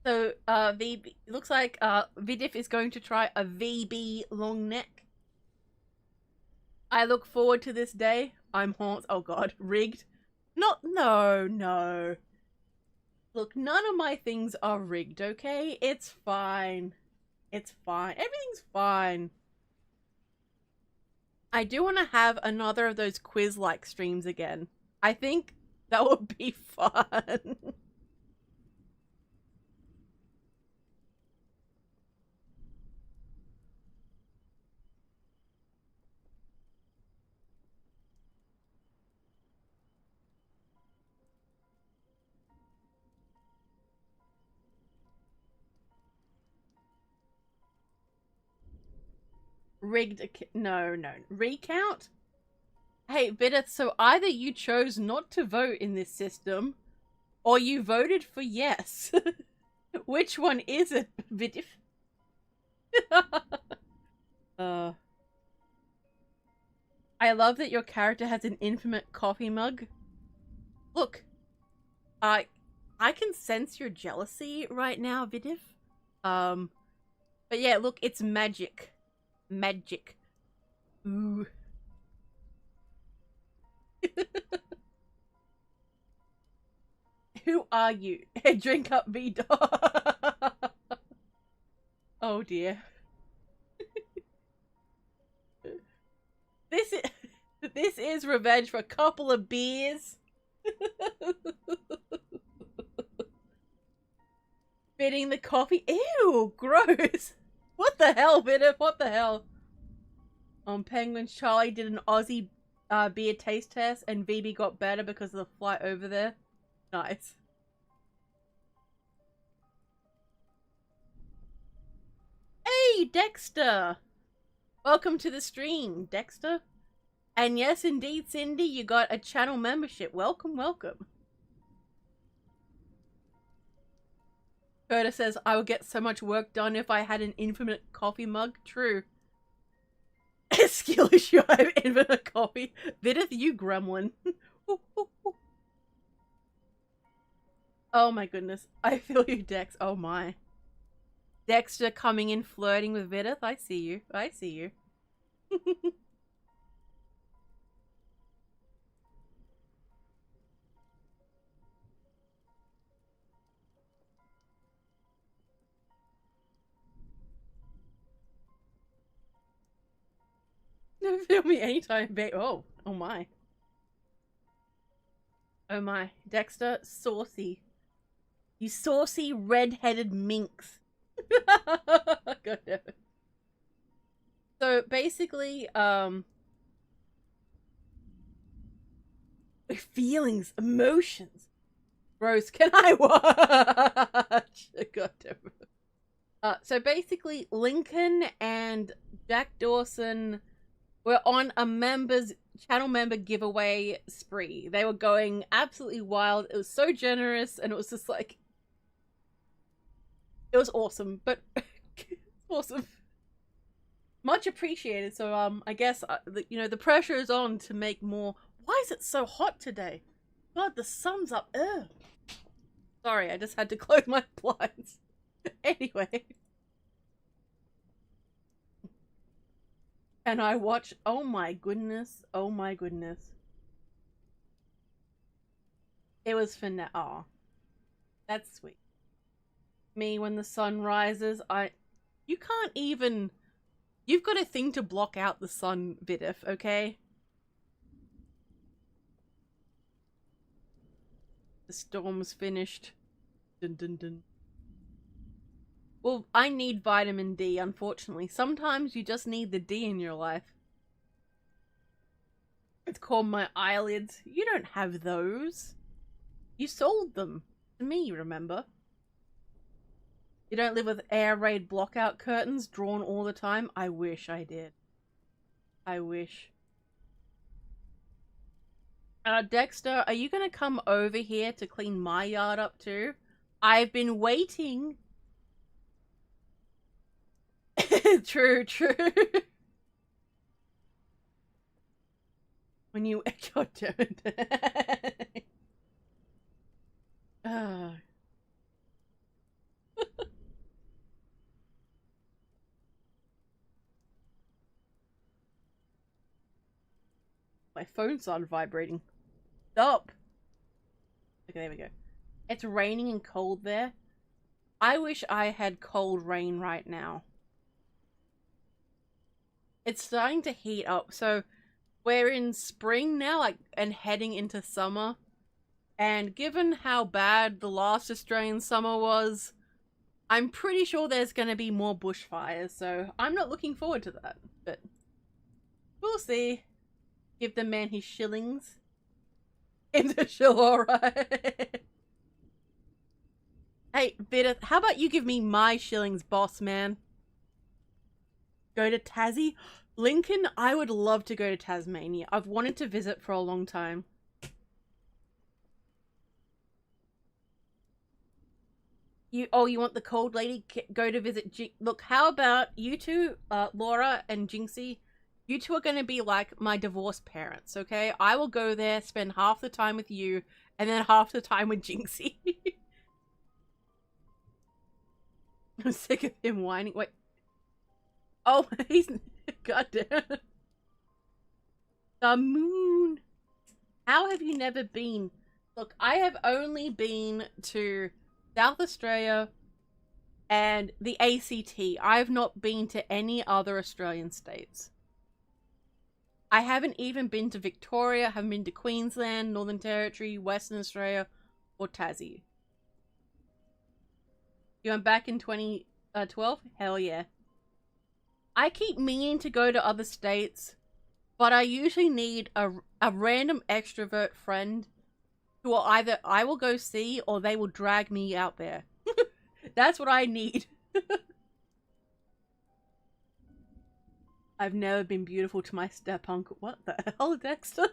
So VB looks like Vidif is going to try a VB long neck. I look forward to this day. I'm haunts. Oh god, rigged. No. Look, none of my things are rigged, okay? It's fine. It's fine. Everything's fine. I do want to have another of those quiz-like streams again. I think that would be fun. Rigged. No. Recount? Hey, Vidith, so either you chose not to vote in this system, or you voted for yes. Which one is it, Vidif? I love that your character has an infinite coffee mug. Look, I can sense your jealousy right now, Vidif. But yeah, look, it's magic. Magic. Ooh. Who are you? Drink up, V-Dog. Oh dear. This is revenge for a couple of beers. Fitting the coffee. Ew, gross. What the hell, Vidif? What the hell? Penguins Charlie did an Aussie beer taste test and VB got better because of the flight over there. Nice. Hey, Dexter! Welcome to the stream, Dexter. And yes, indeed, Cindy, you got a channel membership. Welcome. Curtis says, I would get so much work done if I had an infinite coffee mug. True. Skill issue, I have infinite coffee. Vidith, you gremlin. Oh my goodness. I feel you, Dex. Oh my. Dexter coming in flirting with Vidith. I see you. Feel me anytime, babe. Oh my. Oh my, Dexter, saucy. You saucy red-headed minx. God damn it. So basically, feelings, emotions. Rose, can I watch? God damn it. So basically, Lincoln and Jack Dawson were on a channel member giveaway spree. They were going absolutely wild. It was so generous, and it was just like, it was awesome, but awesome. Much appreciated. So I guess the pressure is on to make more. Why is it so hot today? God, the sun's up. Ugh. Sorry, I just had to close my blinds. Anyway. And I watch. Oh my goodness. Oh my goodness. It was oh, that's sweet. Me when the sun rises. You can't even. You've got a thing to block out the sun, Vidif, okay? The storm's finished. Dun dun dun. Well, I need vitamin D, unfortunately. Sometimes you just need the D in your life. It's called my eyelids. You don't have those. You sold them to me, remember? You don't live with air raid blockout curtains drawn all the time? I wish I did. I wish. Dexter, are you gonna come over here to clean my yard up too? I've been waiting. True, true. When you... God damn it. My phone started vibrating. Stop! Okay, there we go. It's raining and cold there. I wish I had cold rain right now. It's starting to heat up, so we're in spring now, like, and heading into summer. And given how bad the last Australian summer was, I'm pretty sure there's going to be more bushfires, so I'm not looking forward to that. But we'll see. Give the man his shillings. Into shill, alright. Hey, Vidith, how about you give me my shillings, boss man? Go to Tassie? Lincoln, I would love to go to Tasmania. I've wanted to visit for a long time. You want the cold lady? Go to visit Look, how about you two, Laura and Jinxie? You two are going to be like my divorced parents, okay? I will go there, spend half the time with you, and then half the time with Jinxie. I'm sick of him whining. Wait. Oh, he's... Goddamn. The moon. How have you never been? Look, I have only been to South Australia and the ACT. I have not been to any other Australian states. I haven't even been to Victoria, haven't been to Queensland, Northern Territory, Western Australia, or Tassie. You went back in 2012? Hell yeah. I keep meaning to go to other states, but I usually need a random extrovert friend who will either I will go see or they will drag me out there. That's what I need. I've never been beautiful to my step uncle. What the hell, Dexter?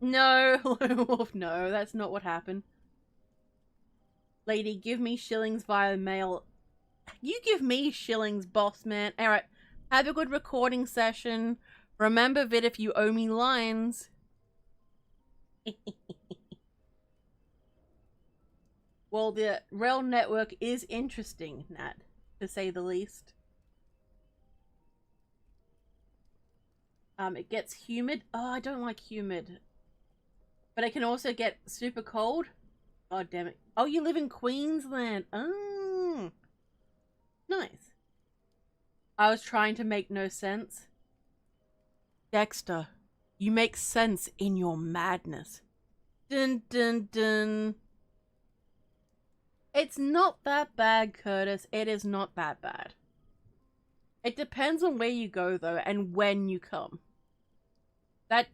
No, Wolf, no, that's not what happened. Lady, give me shillings via mail. You give me shillings, boss man. Alright, have a good recording session. Remember, Vid, if you owe me lines. Well, the rail network is interesting, Nat, to say the least. It gets humid. Oh, I don't like humid. But it can also get super cold. Oh, damn it. Oh, you live in Queensland. Oh. Nice. I was trying to make no sense. Dexter, You make sense in your madness. Dun dun dun. It's not that bad, Curtis. It is not that bad. It depends on where you go, though, and when you come. That...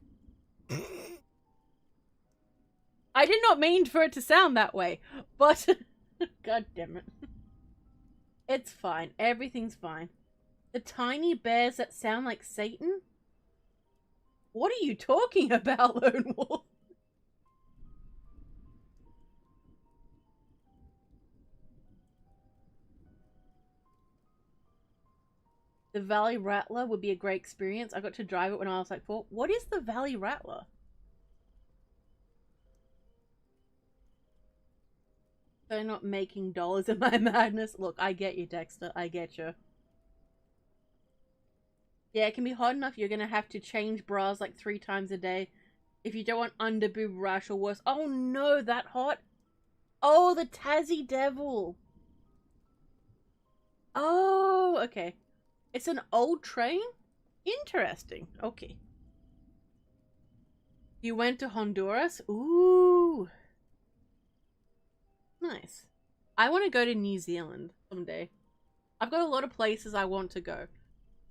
I did not mean for it to sound that way, but... God damn it. It's fine. Everything's fine. The tiny bears that sound like Satan? What are you talking about, Lone Wolf? The Valley Rattler would be a great experience. I got to drive it when I was like 4. What is the Valley Rattler? They're not making dollars in my madness. Look, I get you, Dexter. I get you. Yeah, it can be hot enough. You're gonna have to change bras like 3 times a day. If you don't want underboob rash or worse. Oh no, that hot? Oh, the Tassie Devil. Oh, okay. It's an old train? Interesting. Okay. You went to Honduras? Ooh. Nice. I want to go to New Zealand someday. I've got a lot of places I want to go.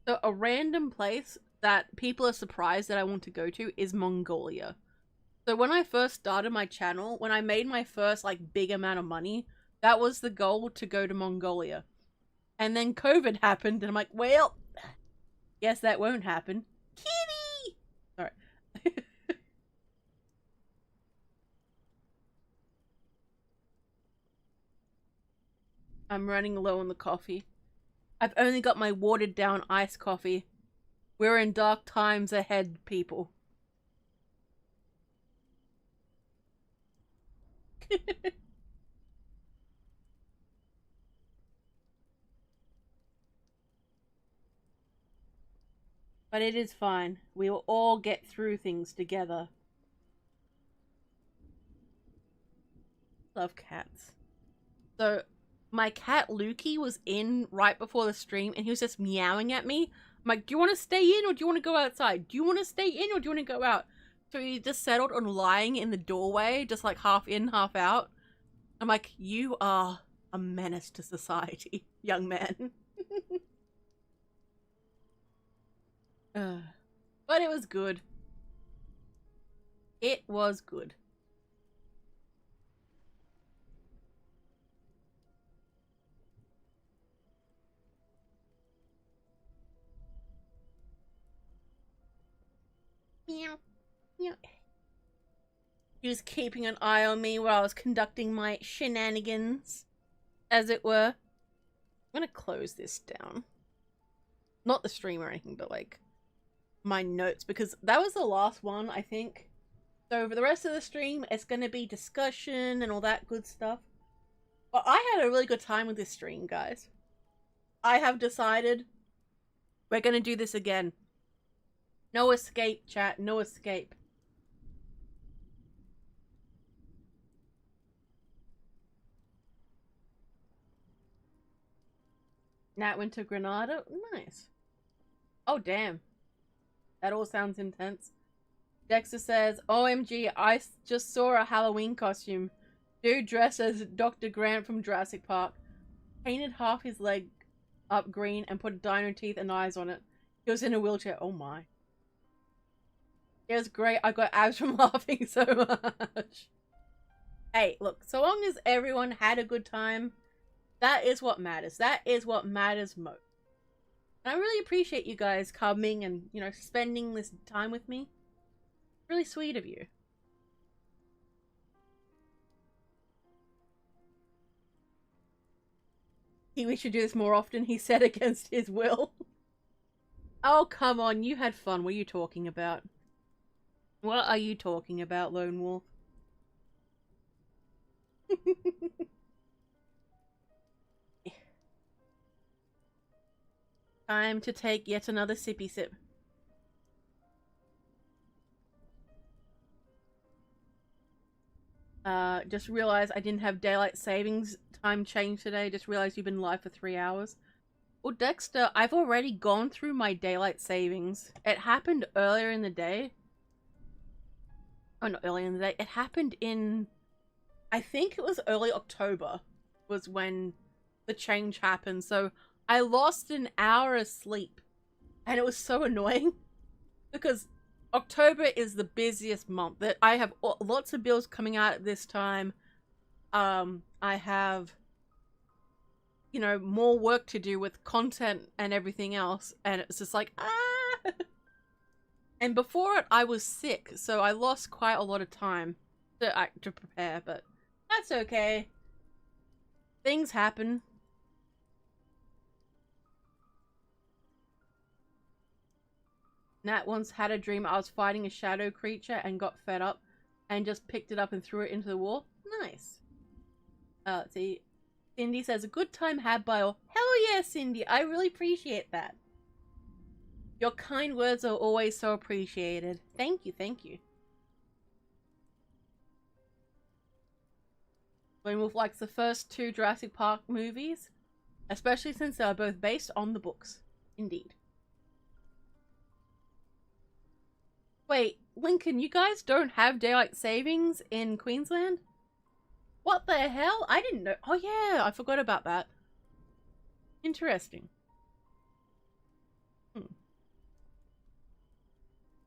So a random place that people are surprised that I want to go to is Mongolia. So when I first started my channel, when I made my first like big amount of money, that was the goal, to go to Mongolia. And then COVID happened and I'm like, well, guess that won't happen. Kitty! Alright. I'm running low on the coffee. I've only got my watered down iced coffee. We're in dark times ahead, people. But it is fine. We will all get through things together. Love cats. So, my cat Lukey was in right before the stream and he was just meowing at me. I'm like, do you want to stay in or do you want to go outside? Do you want to stay in or do you want to go out? So he just settled on lying in the doorway, just like half in, half out. I'm like, you are a menace to society, young man. But it was good. It was good. Meow. Meow. He was keeping an eye on me while I was conducting my shenanigans, as it were. I'm gonna close this down. Not the stream or anything, but like my notes, because that was the last one, I think. So for the rest of the stream, it's gonna be discussion and all that good stuff. But I had a really good time with this stream, guys. I have decided we're gonna do this again. No escape, chat. No escape. Nat went to Granada? Nice. Oh, damn. That all sounds intense. Dexter says, OMG, I just saw a Halloween costume. Dude dressed as Dr. Grant from Jurassic Park. Painted half his leg up green and put dino teeth and eyes on it. He was in a wheelchair. Oh my. It was great. I got abs from laughing so much. Hey, look, so long as everyone had a good time, that is what matters. That is what matters most. And I really appreciate you guys coming and, you know, spending this time with me. Really sweet of you. We should do this more often, he said against his will. Oh, come on, you had fun. What are you talking about? What are you talking about, Lone Wolf? Time to take yet another sippy sip. Just realized I didn't have daylight savings time change today. Just realized you've been live for 3 hours. Well, Dexter, I've already gone through my daylight savings. It happened earlier in the day. Oh, not early in the day. It happened in, I think it was early October was when the change happened. So I lost an hour of sleep. And it was so annoying. Because October is the busiest month. That I have lots of bills coming out at this time. I have, you know, more work to do with content and everything else. And it's just like, ah! And before it, I was sick. So I lost quite a lot of time to prepare. But that's okay. Things happen. Nat once had a dream I was fighting a shadow creature and got fed up and just picked it up and threw it into the wall. Nice. Let's see. Cindy says, a good time had by all. Hell yeah, Cindy. I really appreciate that. Your kind words are always so appreciated. Thank you, thank you. Lone Wolf likes the first 2 Jurassic Park movies, especially since they are both based on the books. Indeed. Wait, Lincoln, you guys don't have daylight savings in Queensland? What the hell? I didn't know. Oh yeah, I forgot about that. Interesting.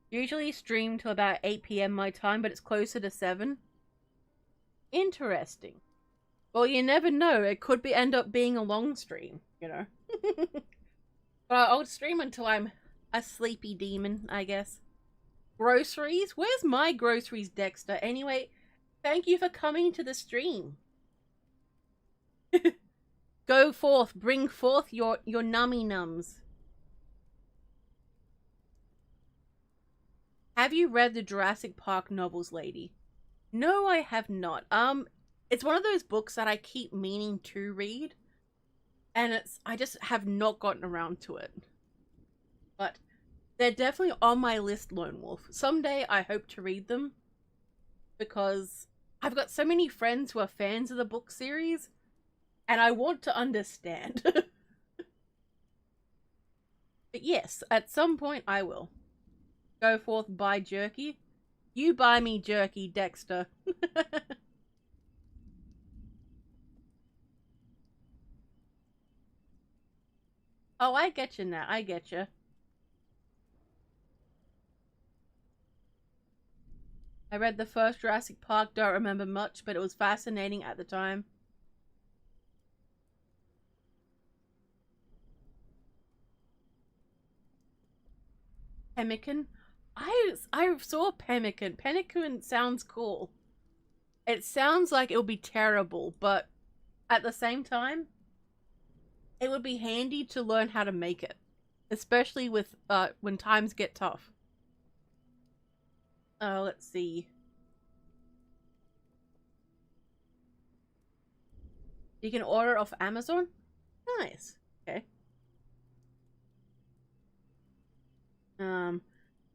Usually stream till about 8 PM my time, but it's closer to 7. Interesting. Well, you never know. It could end up being a long stream, you know. But I'll stream until I'm a sleepy demon, I guess. Groceries? Where's my groceries, Dexter? Anyway, thank you for coming to the stream. Go forth, bring forth your nummy nums. Have you read the Jurassic Park novels, lady? No, I have not. It's one of those books that I keep meaning to read, and I just have not gotten around to it. But they're definitely on my list, Lone Wolf. Someday I hope to read them, because I've got so many friends who are fans of the book series, and I want to understand. But yes, at some point I will. Go forth, buy jerky. You buy me jerky, Dexter. Oh, I get you now. I get you. I read the first Jurassic Park, don't remember much, but it was fascinating at the time. Pemmican? I saw Pemmican. Pemmican sounds cool. It sounds like it'll be terrible, but at the same time, it would be handy to learn how to make it. Especially with when times get tough. Let's see. You can order off Amazon? Nice. Okay.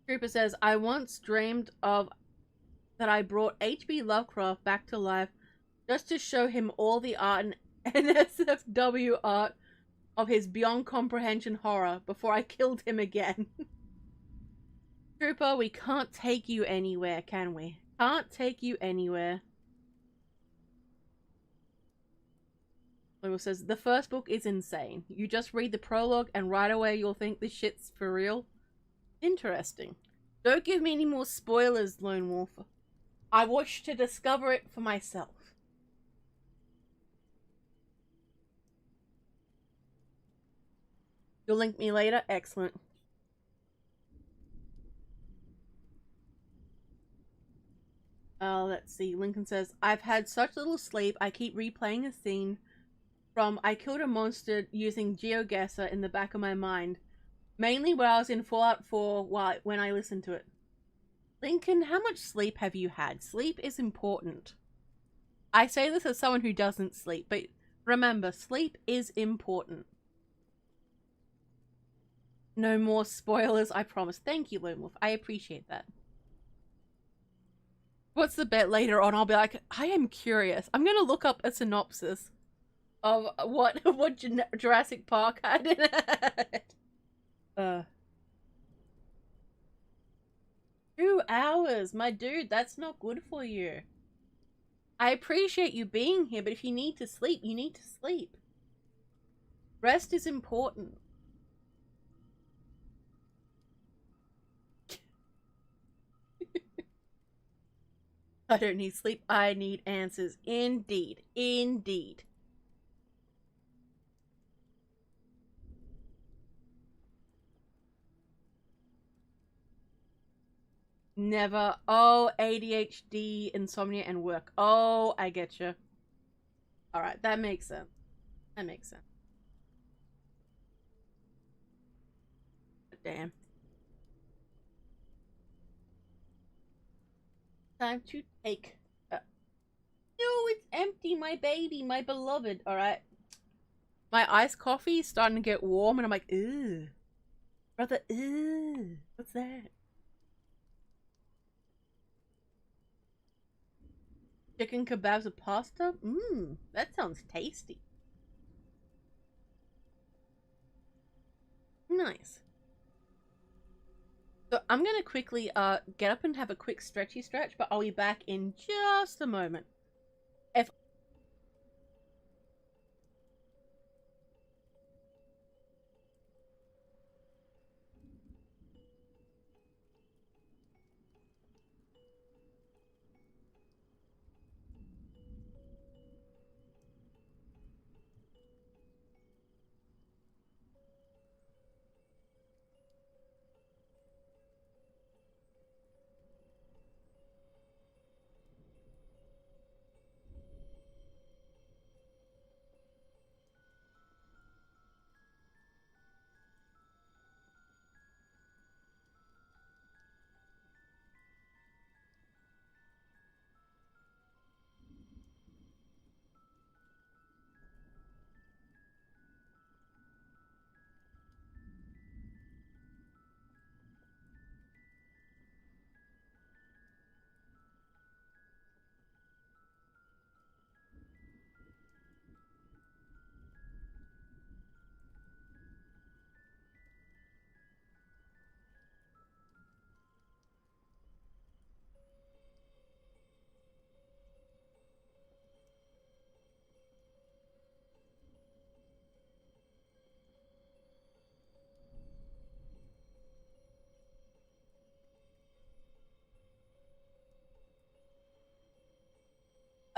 Trooper says, I once dreamed of that I brought H.P. Lovecraft back to life just to show him all the art and NSFW art of his beyond comprehension horror before I killed him again. Trooper, we can't take you anywhere, can we? Can't take you anywhere. Lewis says, the first book is insane. You just read the prologue and right away you'll think this shit's for real. Interesting. Don't give me any more spoilers, Lone Wolf. I wish to discover it for myself. You'll link me later? Excellent. Let's see. Lincoln says, I've had such little sleep, I keep replaying a scene from I killed a monster using GeoGuessr in the back of my mind. Mainly when I was in Fallout 4 when I listened to it. Lincoln, how much sleep have you had? Sleep is important. I say this as someone who doesn't sleep, but remember, sleep is important. No more spoilers, I promise. Thank you, Lone Wolf. I appreciate that. What's the bet later on? I'll be like, I am curious. I'm going to look up a synopsis of what Jurassic Park had in it. 2 hours, my dude, that's not good for you. I appreciate you being here, but if you need to sleep, you need to sleep. Rest is important. I don't need sleep, I need answers. Indeed, indeed. Never. Oh, ADHD, insomnia, and work. Oh, I get you. All right, that makes sense. That makes sense. But damn. Time to take. No, it's empty, my baby, my beloved. All right. My iced coffee is starting to get warm, and I'm like, ew. Brother, ew. What's that? Chicken kebabs with pasta? Mmm, that sounds tasty. Nice. So I'm gonna quickly get up and have a quick stretchy stretch, but I'll be back in just a moment.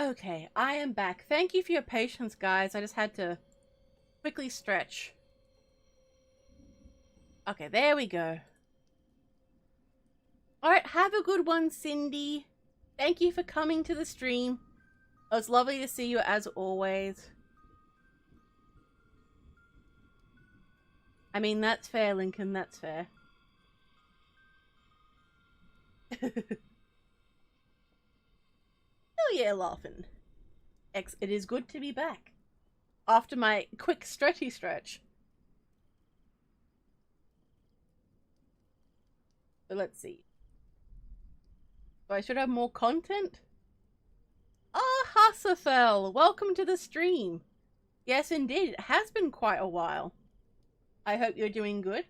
Okay, I am back. Thank you for your patience, guys. I just had to quickly stretch. Okay, there we go. Alright, have a good one, Cindy. Thank you for coming to the stream. It was lovely to see you as always. I mean, that's fair, Lincoln, that's fair. Oh yeah, laughing. It is good to be back. After my quick stretchy stretch. So let's see. So I should have more content? Oh, Hassafel, welcome to the stream. Yes, indeed, it has been quite a while. I hope you're doing good.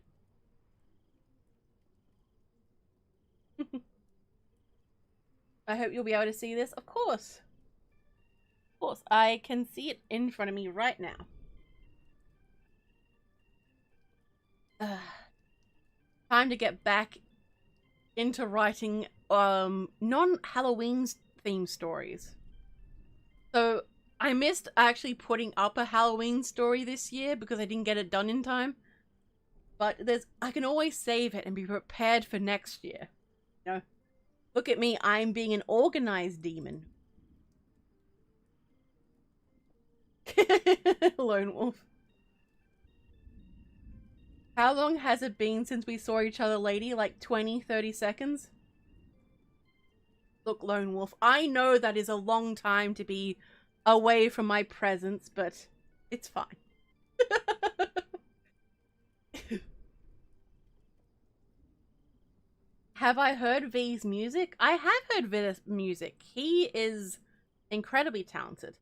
I hope you'll be able to see this. Of course. Of course, I can see it in front of me right now. Time to get back into writing non-Halloween themed stories. So I missed actually putting up a Halloween story this year because I didn't get it done in time. But I can always save it and be prepared for next year. You know, look at me, I'm being an organized demon. Lone wolf. How long has it been since we saw each other, lady? Like 20, 30 seconds? Look, Lone Wolf, I know that is a long time to be away from my presence, but it's fine. Have I heard V's music? I have heard V's music. He is incredibly talented.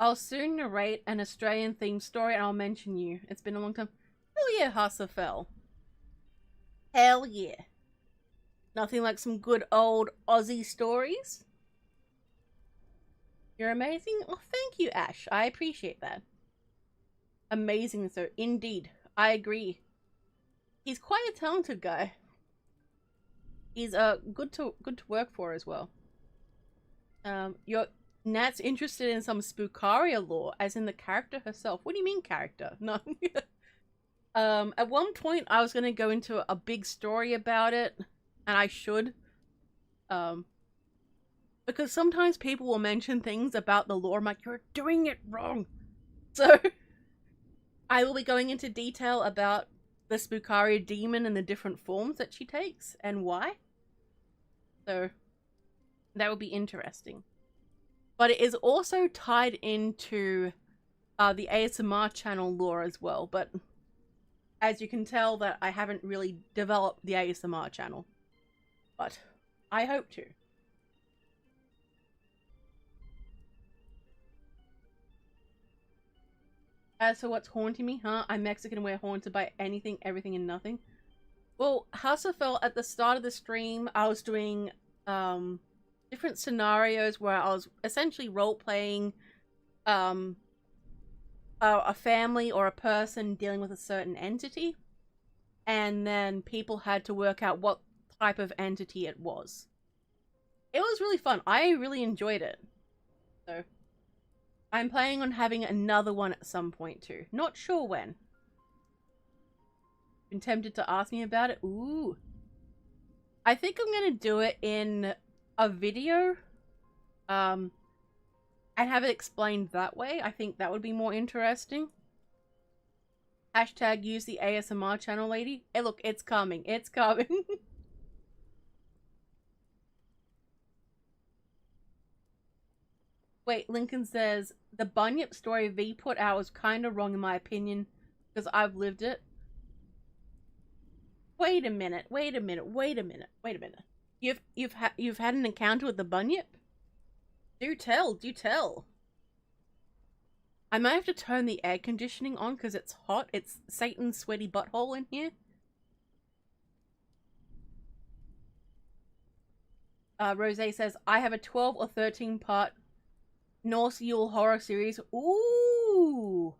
I'll soon narrate an Australian themed story and I'll mention you. It's been a long time. Hell yeah, Hussafell. Hell yeah. Nothing like some good old Aussie stories. You're amazing. Oh, thank you, Ash. I appreciate that. Amazing, so indeed. I agree. He's quite a talented guy. He's good to work for as well. Your Nat's interested in some Spookaria lore, as in the character herself. What do you mean character? No. At one point I was gonna go into a big story about it, and I should. Because sometimes people will mention things about the lore, I'm like, you're doing it wrong. So I will be going into detail about the Spookaria demon and the different forms that she takes and why. So that would be interesting. But it is also tied into the ASMR channel lore as well. But as you can tell, that I haven't really developed the ASMR channel. But I hope to. As for what's haunting me, huh? I'm Mexican and we're haunted by anything, everything, and nothing. Well, Hussafell, at the start of the stream, I was doing different scenarios where I was essentially role-playing a family or a person dealing with a certain entity. And then people had to work out what type of entity it was. It was really fun. I really enjoyed it. So I'm planning on having another one at some point too. Not sure when. Been tempted to ask me about it. Ooh. I think I'm gonna do it in a video. And have it explained that way. I think that would be more interesting. Hashtag use the ASMR channel, lady. Hey, look, it's coming. It's coming. Wait, Lincoln says, the Bunyip story V put out was kind of wrong in my opinion, because I've lived it. Wait a minute, wait a minute, wait a minute, wait a minute. You've had an encounter with the Bunyip? Do tell, do tell. I might have to turn the air conditioning on because it's hot. It's Satan's sweaty butthole in here. Rose says, I have a 12 or 13 part Norse Yule horror series. Ooh,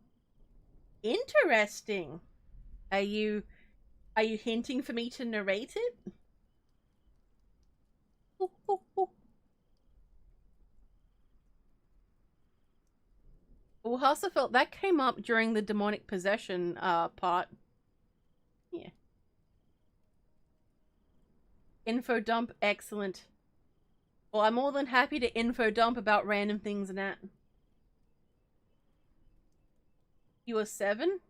interesting. Are you hinting for me to narrate it? Ooh, ooh, ooh. Well, Hussafell, that came up during the demonic possession part. Yeah. Info dump, excellent. Well, I'm more than happy to info dump about random things and that. You were 7?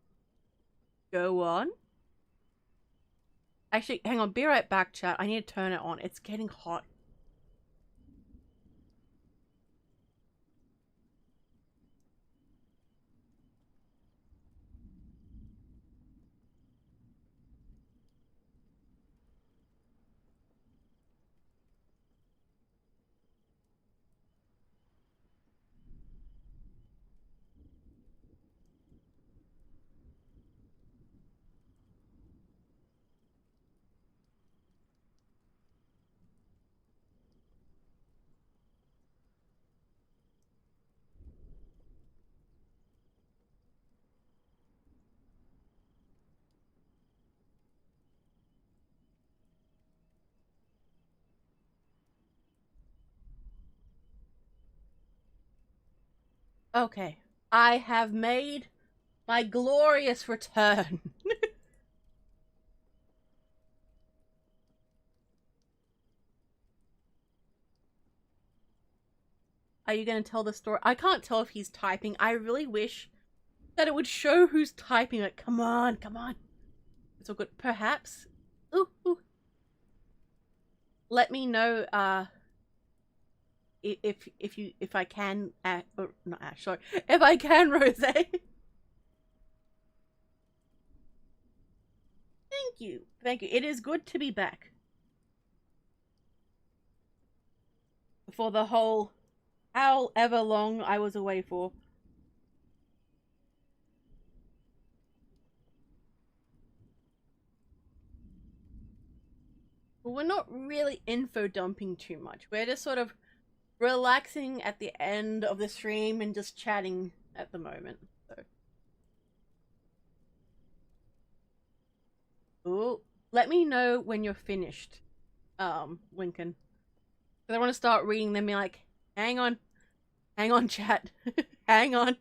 Go on. Actually, hang on, be right back, chat. I need to turn it on. It's getting hot. Okay, I have made my glorious return. Are you going to tell the story? I can't tell if he's typing. I really wish that it would show who's typing. Like, come on, come on. It's all good. Perhaps. Ooh, ooh. Let me know, if I can, or not Ash, sorry. If I can, Rose. Thank you. Thank you. It is good to be back. For the whole however long I was away for. we're not really info dumping too much. We're just sort of relaxing at the end of the stream and just chatting at the moment. So, ooh, let me know when you're finished, Lincoln. Because I want to start reading them. Be like, hang on, chat, hang on.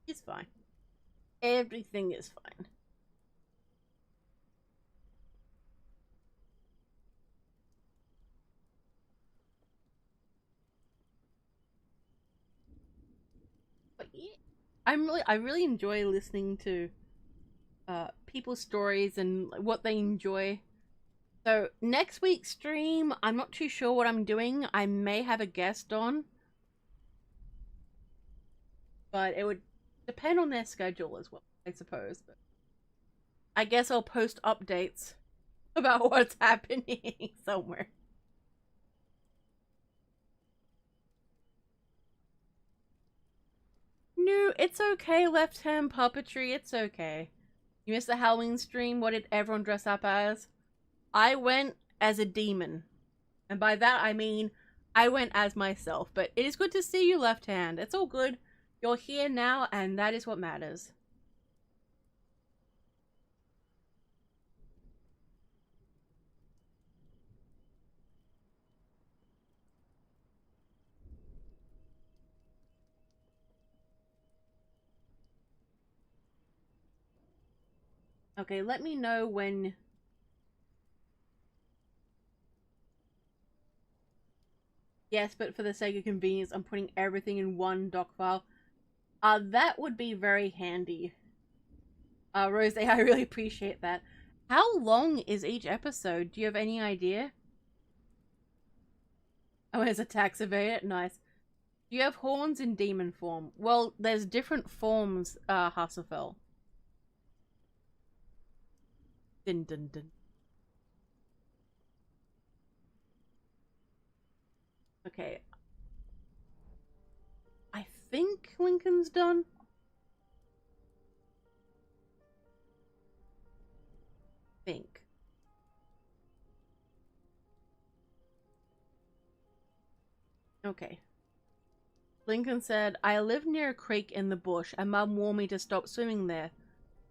It's fine. Everything is fine. But yeah, I really enjoy listening to people's stories and what they enjoy. So next week's stream, I'm not too sure what I'm doing. I may have a guest on, but it would depend on their schedule as well, I suppose. But I guess I'll post updates about what's happening somewhere. No, it's okay, Left Hand Puppetry, it's okay. You missed the Halloween stream. What did everyone dress up as? I went as a demon. And by that I mean I went as myself. But it is good to see you, Left Hand. It's all good. You're here now, and that is what matters. Okay, let me know when... Yes, but for the sake of convenience, I'm putting everything in one doc file. That would be very handy. Rose, I really appreciate that. How long is each episode? Do you have any idea? Oh, it's a tax evader? Nice. Do you have horns in demon form? Well, there's different forms, Hasselfell. Dun dun dun. Okay. I think Lincoln's done. Think. Okay. Lincoln said, I live near a creek in the bush and Mum warned me to stop swimming there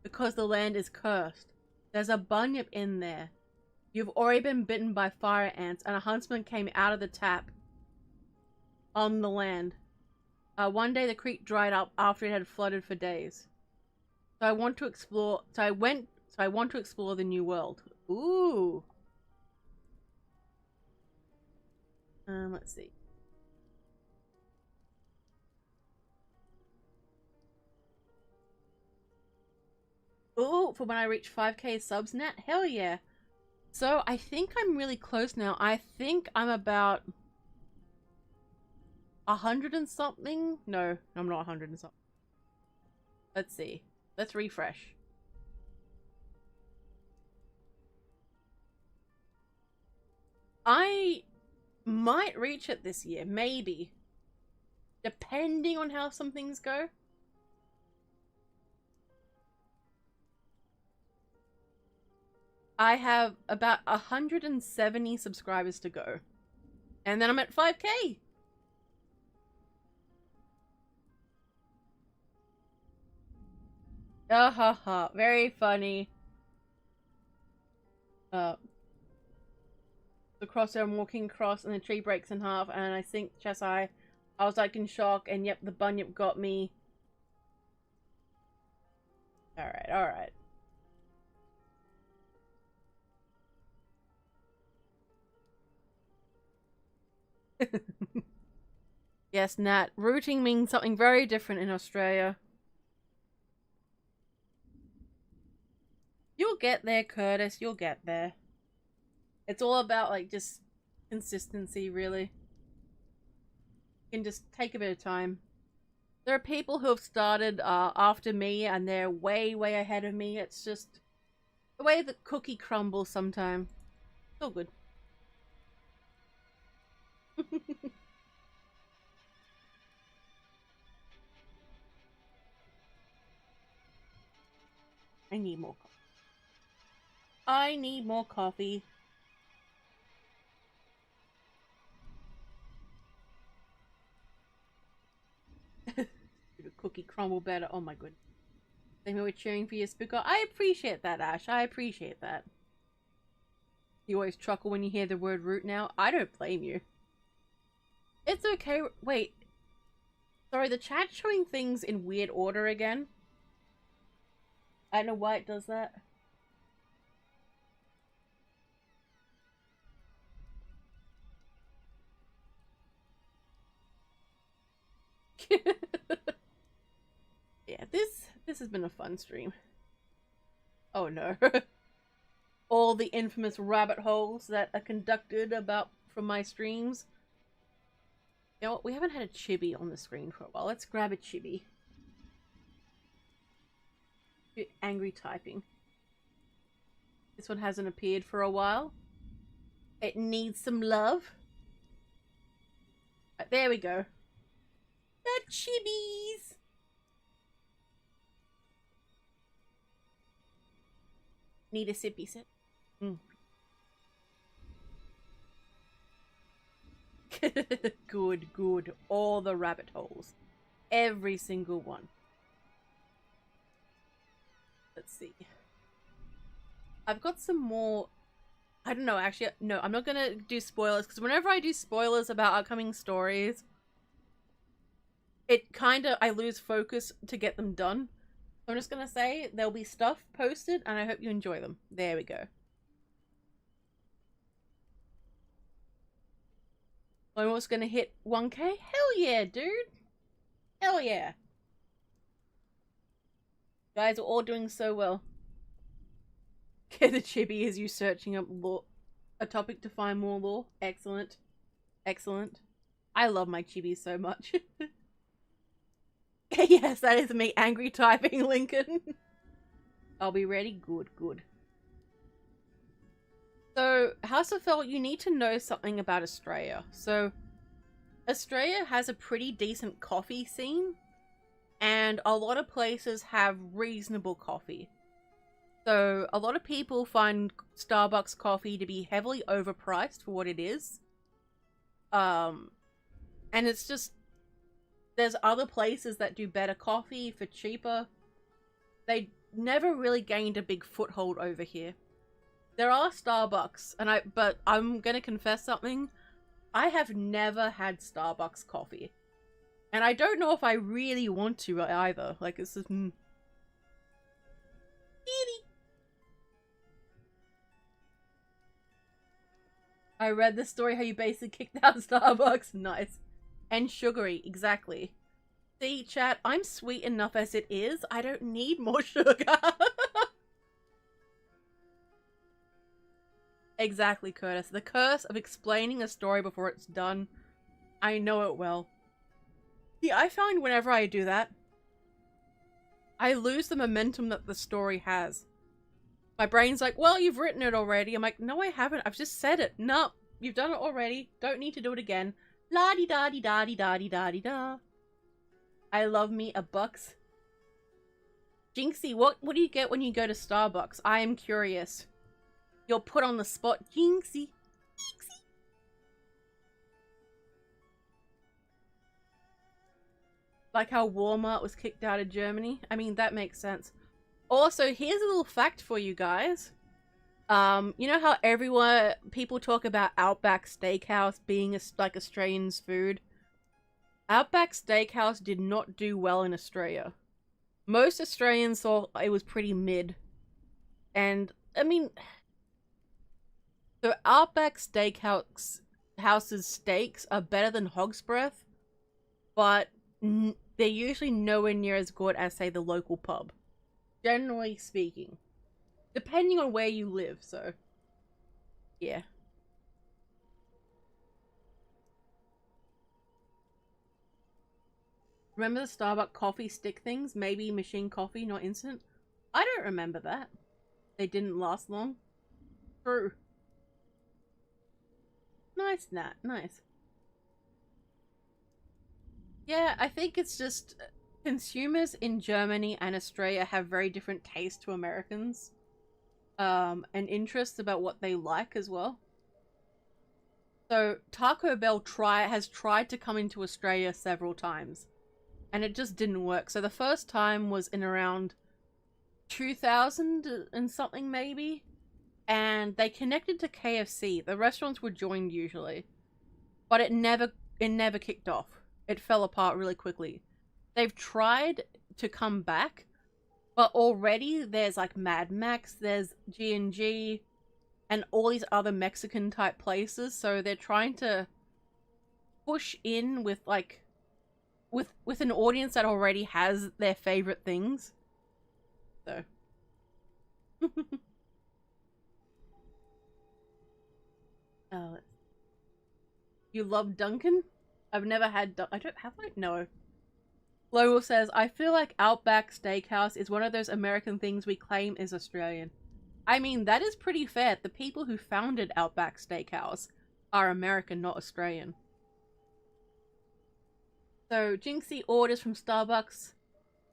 because the land is cursed. There's a bunyip in there. You've already been bitten by fire ants and a huntsman came out of the tap on the land. One day the creek dried up after it had flooded for days. So I want to explore, I want to explore the new world. Ooh. Let's see. Ooh, for when I reach 5k subs net? Hell yeah. So I think I'm really close now. I think I'm about 100 and something. No, I'm not 100 and something. Let's see. Let's refresh. I might reach it this year, maybe. Depending on how some things go. I have about 170 subscribers to go. And then I'm at 5k. Ah ha ha. Very funny. The crosshair I'm walking across and the tree breaks in half and I sink chest high. I was like in shock and yep, the bunyip got me. Alright, alright. Yes, Nat. Rooting means something very different in Australia. You'll get there, Curtis. You'll get there. It's all about, like, just consistency, really. You can just take a bit of time. There are people who have started after me, and they're way, way ahead of me. It's just the way the cookie crumbles sometimes. It's all good. I need more coffee. I need more coffee. Cookie crumble better. Oh my goodness. Maybe we're cheering for your Spookaria. I appreciate that, Ash. I appreciate that. You always chuckle when you hear the word root now. I don't blame you. It's okay. Wait. Sorry, the chat's showing things in weird order again. I don't know why it does that. Yeah, this has been a fun stream. Oh no. All the infamous rabbit holes that are conducted about from my streams. You know what? We haven't had a chibi on the screen for a while. Let's grab a chibi. Angry typing. This one hasn't appeared for a while. It needs some love. Right, there we go. The chibis. Need a sippy sip. Good, good. All the rabbit holes. Every single one. Let's see. I've got some more... I don't know, actually. No, I'm not gonna do spoilers, because whenever I do spoilers about upcoming stories, it kinda... I lose focus to get them done. So I'm just gonna say there'll be stuff posted, and I hope you enjoy them. There we go. Almost gonna hit 1K? Hell yeah, dude! Hell yeah! Guys are all doing so well. Okay, the chibi is you searching up lore, a topic to find more lore. Excellent. Excellent. I love my chibi so much. Yes, that is me angry typing, Lincoln. I'll be ready. Good, good. So, House of Fell, you need to know something about Australia. So, Australia has a pretty decent coffee scene, and a lot of places have reasonable coffee. So, a lot of people find Starbucks coffee to be heavily overpriced for what it is. And it's just, there's other places that do better coffee for cheaper. They never really gained a big foothold over here. There are Starbucks, but I'm gonna confess something. I have never had Starbucks coffee. And I don't know if I really want to either. Like, it's just... I read the story how you basically kicked out Starbucks. Nice. And sugary, exactly. See, chat, I'm sweet enough as it is. I don't need more sugar. Exactly, Curtis. The curse of explaining a story before it's done. I know it well. See, I find whenever I do that, I lose the momentum that the story has. My brain's like, well, you've written it already. I'm like, no, I haven't. I've just said it. No, you've done it already. Don't need to do it again. La-di-da-di-da-di-da-di-da-di-da. I love me a Bucks. Jinxie, what do you get when you go to Starbucks? I am curious. You're put on the spot. Jinxie. Jinxie. Like how Walmart was kicked out of Germany. I mean, that makes sense. Also, here's a little fact for you guys. You know how people talk about Outback Steakhouse being like Australians' food? Outback Steakhouse did not do well in Australia. Most Australians thought it was pretty mid. And, I mean... So Outback Steakhouse's steaks are better than Hog's Breath, but they're usually nowhere near as good as, say, the local pub. Generally speaking. Depending on where you live, so... Yeah. Remember the Starbucks coffee stick things? Maybe machine coffee, not instant? I don't remember that. They didn't last long. True. Nice, Nat. Nice. Yeah, I think it's just... consumers in Germany and Australia have very different tastes to Americans. And interests about what they like as well. So Taco Bell has tried to come into Australia several times, and it just didn't work. So the first time was in around 2000 and something maybe, and they connected to KFC. The restaurants were joined usually, but it never kicked off. It fell apart really quickly. They've tried to come back, but already there's like Mad Max, there's G&G, and all these other Mexican type places. So they're trying to push in with like with an audience that already has their favorite things. So oh, you love Dunkin'? I've never had I don't have I? No. Global says, I feel like Outback Steakhouse is one of those American things we claim is Australian. I mean, that is pretty fair. The people who founded Outback Steakhouse are American, not Australian. So, Jinxie orders from Starbucks.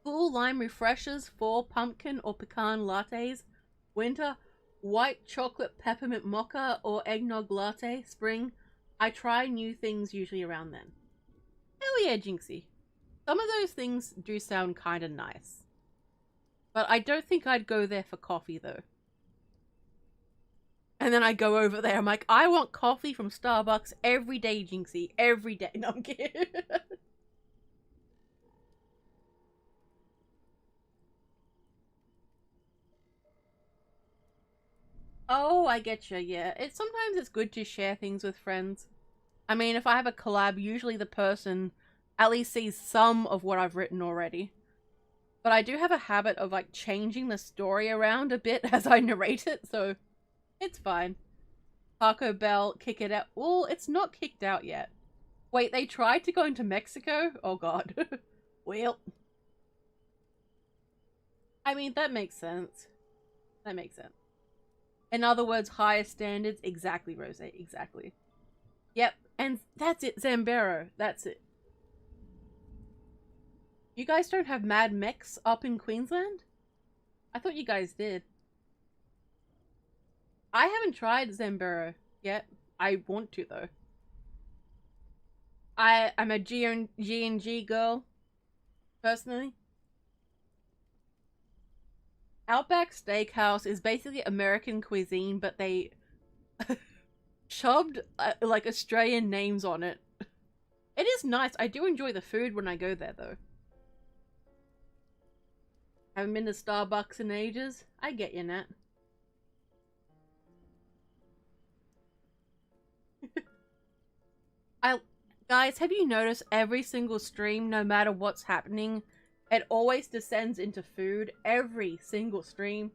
Cool lime refreshers, 4 pumpkin or pecan lattes. Winter, white chocolate peppermint mocha or eggnog latte. Spring, I try new things usually around then. Hell yeah, Jinxie. Some of those things do sound kind of nice. But I don't think I'd go there for coffee, though. And then I go over there, I'm like, I want coffee from Starbucks every day, Jinxie. Every day. No, I'm kidding. Oh, I get you, yeah. Sometimes it's good to share things with friends. I mean, if I have a collab, usually the person at least sees some of what I've written already. But I do have a habit of like changing the story around a bit as I narrate it, so it's fine. Taco Bell, kick it out. Well, it's not kicked out yet. Wait, they tried to go into Mexico? Oh god. Well. I mean, that makes sense. That makes sense. In other words, higher standards. Exactly, Rose. Exactly. Yep. And that's it, Zambero. That's it. You guys don't have Mad Mex up in Queensland? I thought you guys did. I haven't tried Zambero yet. I want to, though. I'm a G&G girl, personally. Outback Steakhouse is basically American cuisine, but they shoved like Australian names on it. It is nice. I do enjoy the food when I go there, though. Haven't been to Starbucks in ages. I get you, Nat. Guys, have you noticed every single stream, no matter what's happening, it always descends into food? Every single stream.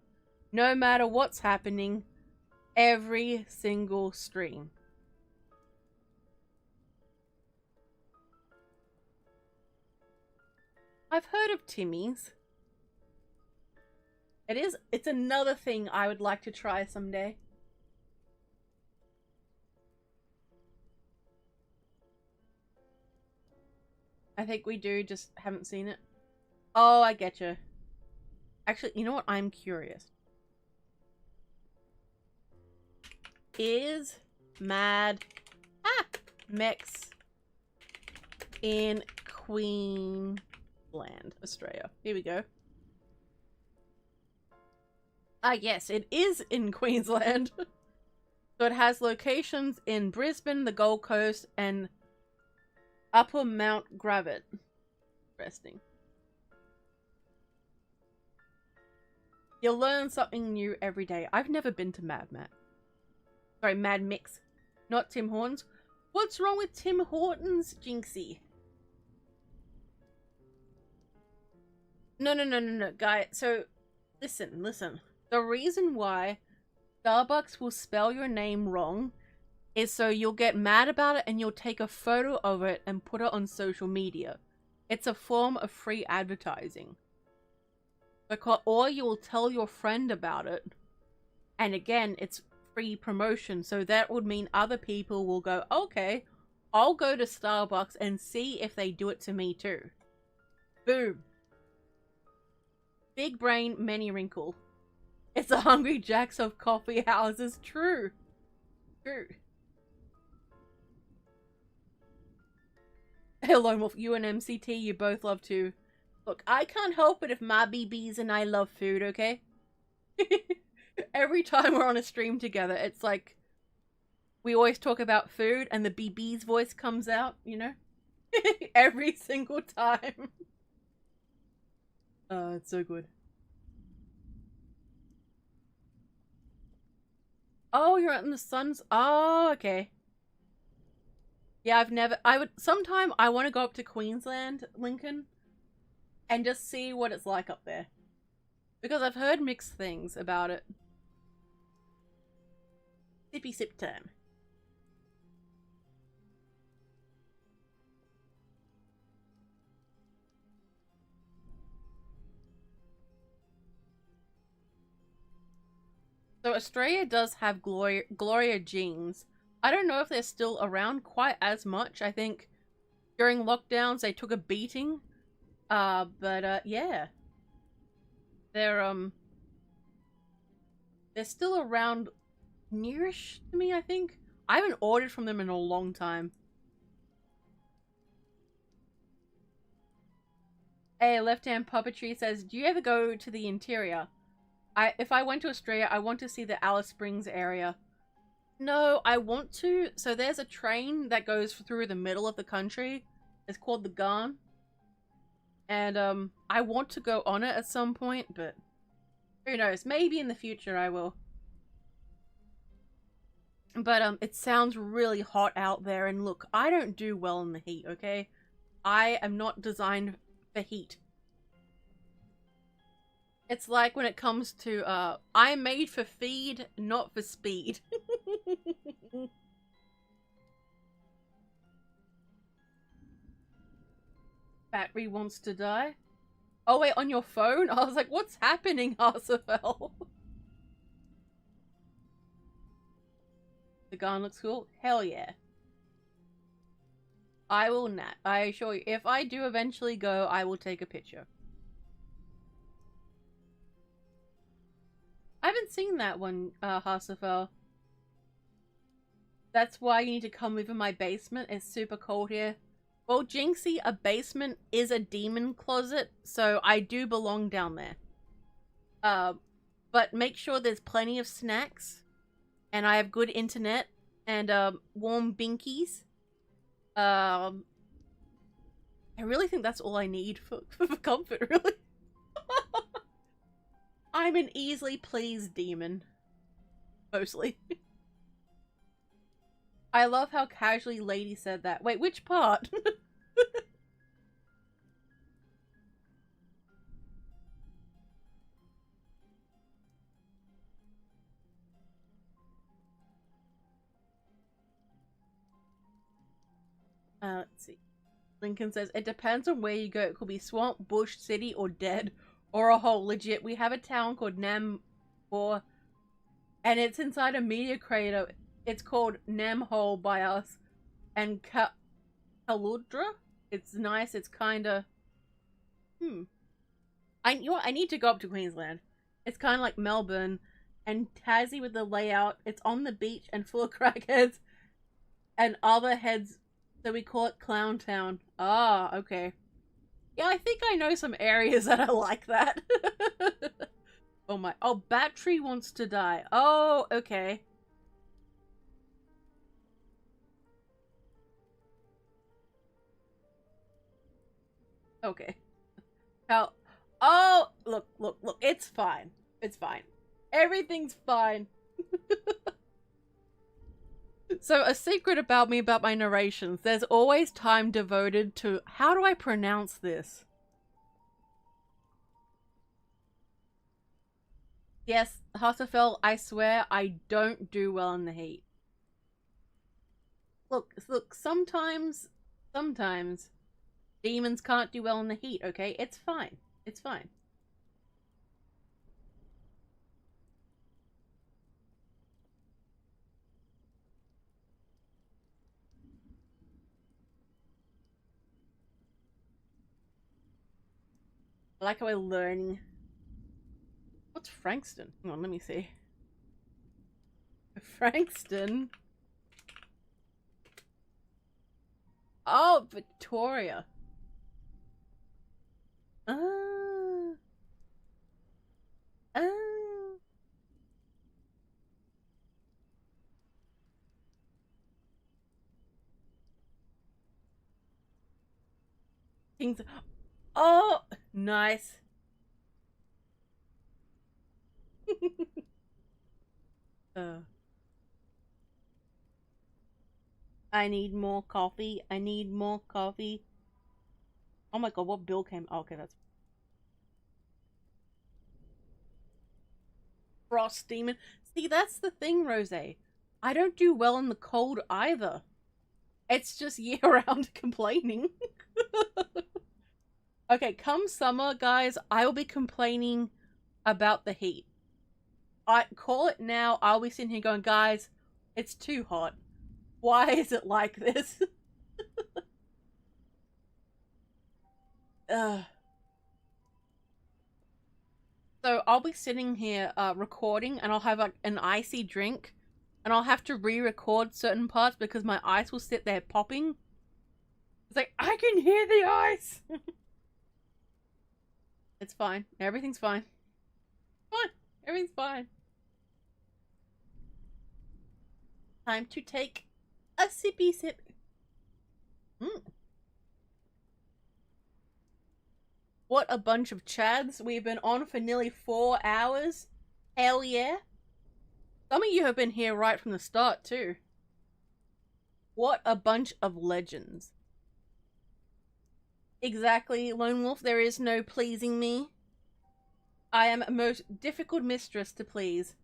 No matter what's happening, every single stream. I've heard of Timmy's. It's another thing I would like to try someday. I think we do, just haven't seen it. Oh, I get you. Actually, you know what? I'm curious. Is Mad Mex in Queensland, Australia? Here we go. Ah, yes, it is in Queensland. So it has locations in Brisbane, the Gold Coast, and Upper Mount Gravatt. Interesting. You'll learn something new every day. I've never been to Mad Mix. Not Tim Hortons. What's wrong with Tim Hortons, Jinxie? No, guy. So, listen. The reason why Starbucks will spell your name wrong is so you'll get mad about it and you'll take a photo of it and put it on social media. It's a form of free advertising. Or you will tell your friend about it. And again, it's free promotion. So that would mean other people will go, okay, I'll go to Starbucks and see if they do it to me too. Boom. Big brain, many wrinkle. It's a hungry jacks of coffee houses. True. True. Hello, Wolf. You and MCT, you both love to. Look, I can't help it if my BBs and I love food, okay? Every time we're on a stream together, it's like we always talk about food and the BB's voice comes out, you know? Every single time. It's so good. Oh, you're out in the sun's. Oh, okay. Yeah, sometime I want to go up to Queensland, Lincoln, and just see what it's like up there. Because I've heard mixed things about it. Sippy sip time. So Australia does have Gloria jeans. I don't know if they're still around quite as much. I think during lockdowns they took a beating. But yeah. They're still around nearish to me, I think. I haven't ordered from them in a long time. Hey, Left Hand Puppetry says, do you ever go to the interior? If I went to Australia, I want to see the Alice Springs area. No, I want to. So there's a train that goes through the middle of the country. It's called the Garn. And I want to go on it at some point, but who knows? Maybe in the future I will. But it sounds really hot out there, and look, I don't do well in the heat, okay? I am not designed for heat. It's like when it comes to, I'm made for feed, not for speed. Battery wants to die. Oh wait, on your phone? I was like, what's happening, Arsafel? The gun looks cool? Hell yeah. I will not. I assure you, if I do eventually go, I will take a picture. I haven't seen that one, Harsafel. That's why you need to come live in my basement. It's super cold here. Well, Jinxie, a basement is a demon closet, so I do belong down there. But make sure there's plenty of snacks, and I have good internet, and warm binkies. I really think that's all I need for comfort, really. I'm an easily pleased demon. Mostly. I love how casually Lady said that. Wait, which part? Let's see. Lincoln says, it depends on where you go. It could be swamp, bush, city, or dead. Or a hole. Legit, we have a town called Namor, and it's inside a meteor crater. It's called Hole by us. And Kaludra? It's nice. It's kinda... You know what? I need to go up to Queensland. It's kind of like Melbourne. And Tassie with the layout. It's on the beach and full of crackheads. And other heads... So we call it Clown Town. Ah, okay. Yeah, I think I know some areas that are like that. Oh my... Oh, Battery wants to die. Oh, okay. Okay. How... Oh, look. It's fine. It's fine. Everything's fine. So, a secret about me about my narrations. There's always time devoted to... How do I pronounce this? Yes, Hussafel, I swear I don't do well in the heat. Look, sometimes demons can't do well in the heat, okay? It's fine. It's fine. I like how we're learning. What's Frankston? Hang on, let me see. Frankston. Oh, Victoria. Oh. Oh. Things. Oh, nice. I need more coffee. I need more coffee. Oh my god, what bill came? Oh, okay, that's Frost Demon. See, that's the thing, Rose. I don't do well in the cold either. It's just year-round complaining. Okay, come summer, guys, I will be complaining about the heat. I call it now. I'll be sitting here going, guys, it's too hot. Why is it like this? So I'll be sitting here recording, and I'll have like an icy drink, and I'll have to re-record certain parts because my ice will sit there popping. It's like, I can hear the ice! It's fine. Everything's fine. Fine. Everything's fine. Time to take a sippy sip. What a bunch of chads. We've been on for nearly 4 hours. Hell yeah. Some of you have been here right from the start too. What a bunch of legends. Exactly, Lone Wolf, there is no pleasing me. I am a most difficult mistress to please.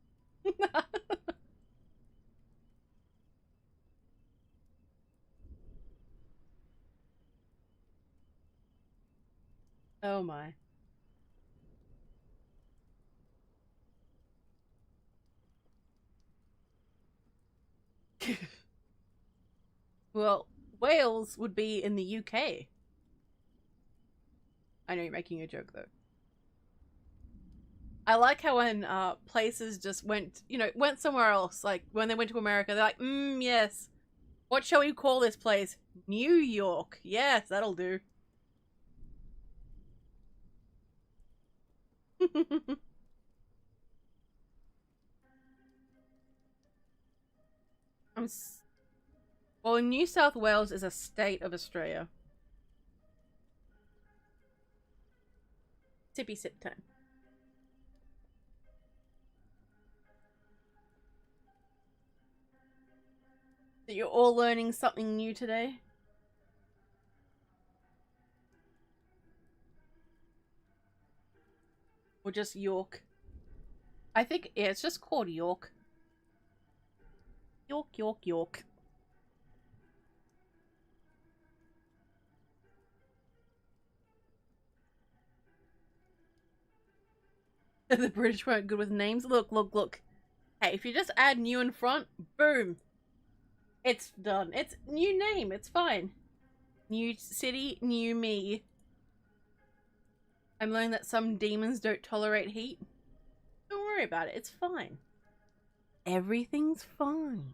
Oh my. Well, Wales would be in the UK. I know you're making a joke though. I like how when places just went, went somewhere else, like when they went to America, they're like, yes. What shall we call this place? New York. Yes, that'll do. Well, New South Wales is a state of Australia. Sippy sip time. So you're all learning something new today? Or just York? I think, yeah, it's just called York. York, York, York. The British weren't good with names. Look, look, look. Hey, if you just add new in front, boom. It's done. It's new name. It's fine. New city, new me. I'm learning that some demons don't tolerate heat. Don't worry about it. It's fine. Everything's fine.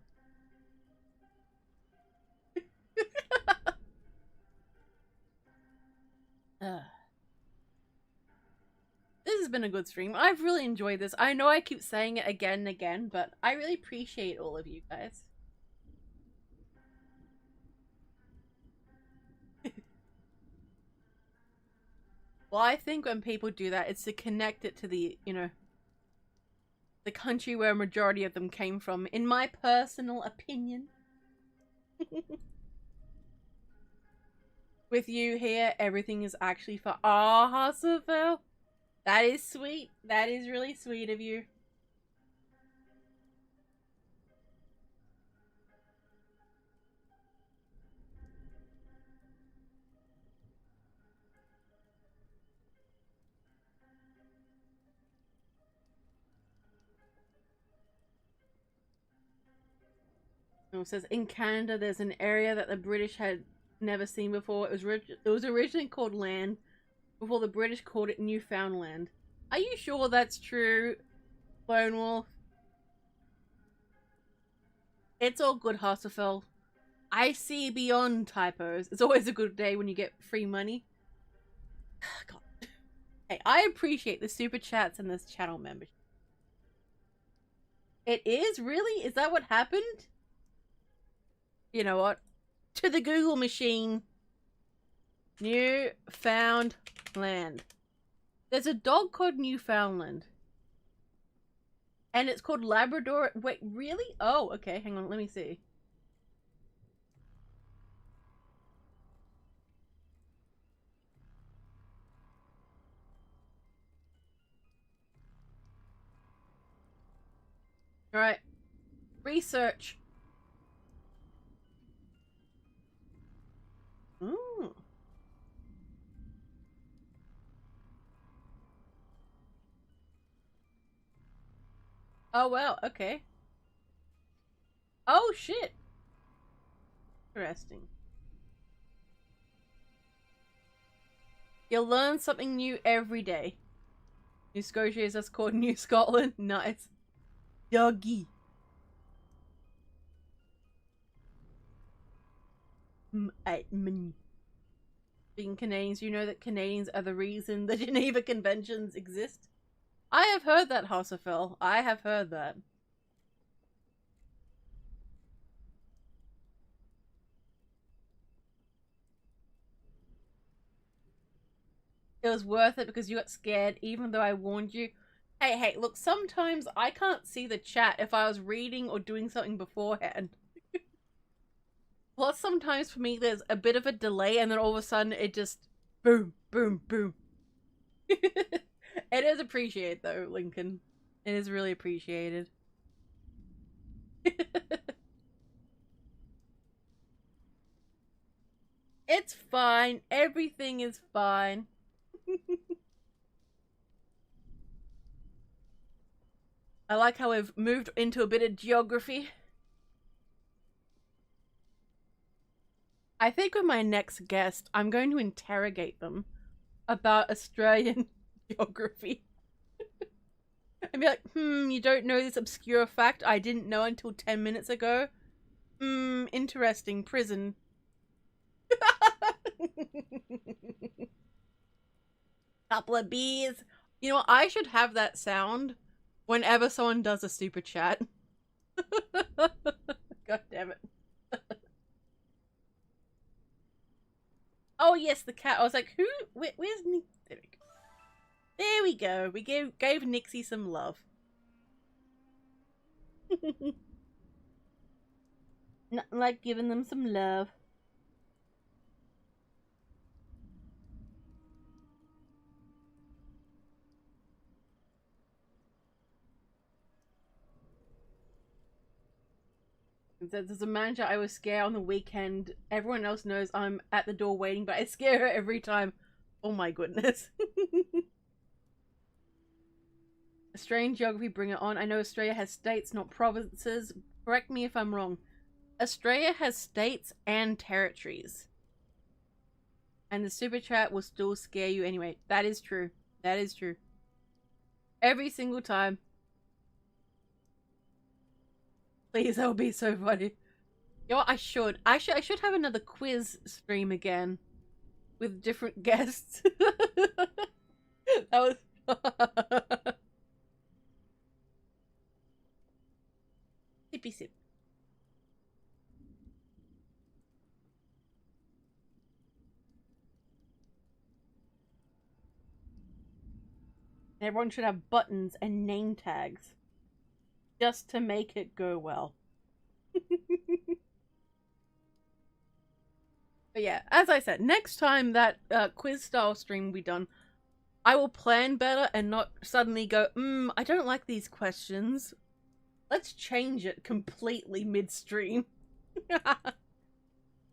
This has been a good stream. I've really enjoyed this. I know I keep saying it again and again, but I really appreciate all of you guys. Well, I think when people do that, it's to connect it to the, the country where a majority of them came from, in my personal opinion. With you here, everything is actually fine. Ah, Hasselfeld. That is sweet. That is really sweet of you. It says in Canada there's an area that the British had never seen before. It was originally called land before the British called it Newfoundland. Are you sure that's true, Lone Wolf? It's all good, Hossafel. I see beyond typos. It's always a good day when you get free money. God. Hey, I appreciate the super chats and this channel membership. It is? Really? Is that what happened? You know what? To the Google machine. Newfoundland. There's a dog called Newfoundland. And it's called Labrador. Wait, really? Oh, okay. Hang on. Let me see. All right. Research. Ooh. Oh, well. Okay. Oh, shit. Interesting. You'll learn something new every day. New Scotia is just called New Scotland. Nice. Doggy. Being Canadians, you know that Canadians are the reason the Geneva Conventions exist? I have heard that, Hossafel. I have heard that. It was worth it because you got scared even though I warned you. Hey, look, sometimes I can't see the chat if I was reading or doing something beforehand. Plus, sometimes for me, there's a bit of a delay and then all of a sudden it just boom, boom, boom. It is appreciated though, Lincoln. It is really appreciated. It's fine. Everything is fine. I like how we've moved into a bit of geography. I think with my next guest, I'm going to interrogate them about Australian geography. And be like, you don't know this obscure fact I didn't know until 10 minutes ago? Interesting. Prison. Couple of beers. You know what? I should have that sound whenever someone does a super chat. God damn it. Oh yes, the cat. I was like, who? Where's Nick? There we go. We gave Nixie some love. Nothing like giving them some love. There's a manager I was scared on the weekend. Everyone else knows I'm at the door waiting, but I scare her every time. Oh my goodness. Australian geography, bring it on. I know Australia has states, not provinces. Correct me if I'm wrong. Australia has states and territories. And the super chat will still scare you anyway. That is true. That is true. Every single time. Please, that would be so funny. You know what? I should have another quiz stream again. With different guests. That was... Sippy sip. Everyone should have buttons and name tags. Just to make it go well. But yeah, as I said, next time that quiz style stream will be done, I will plan better and not suddenly go, I don't like these questions. Let's change it completely midstream.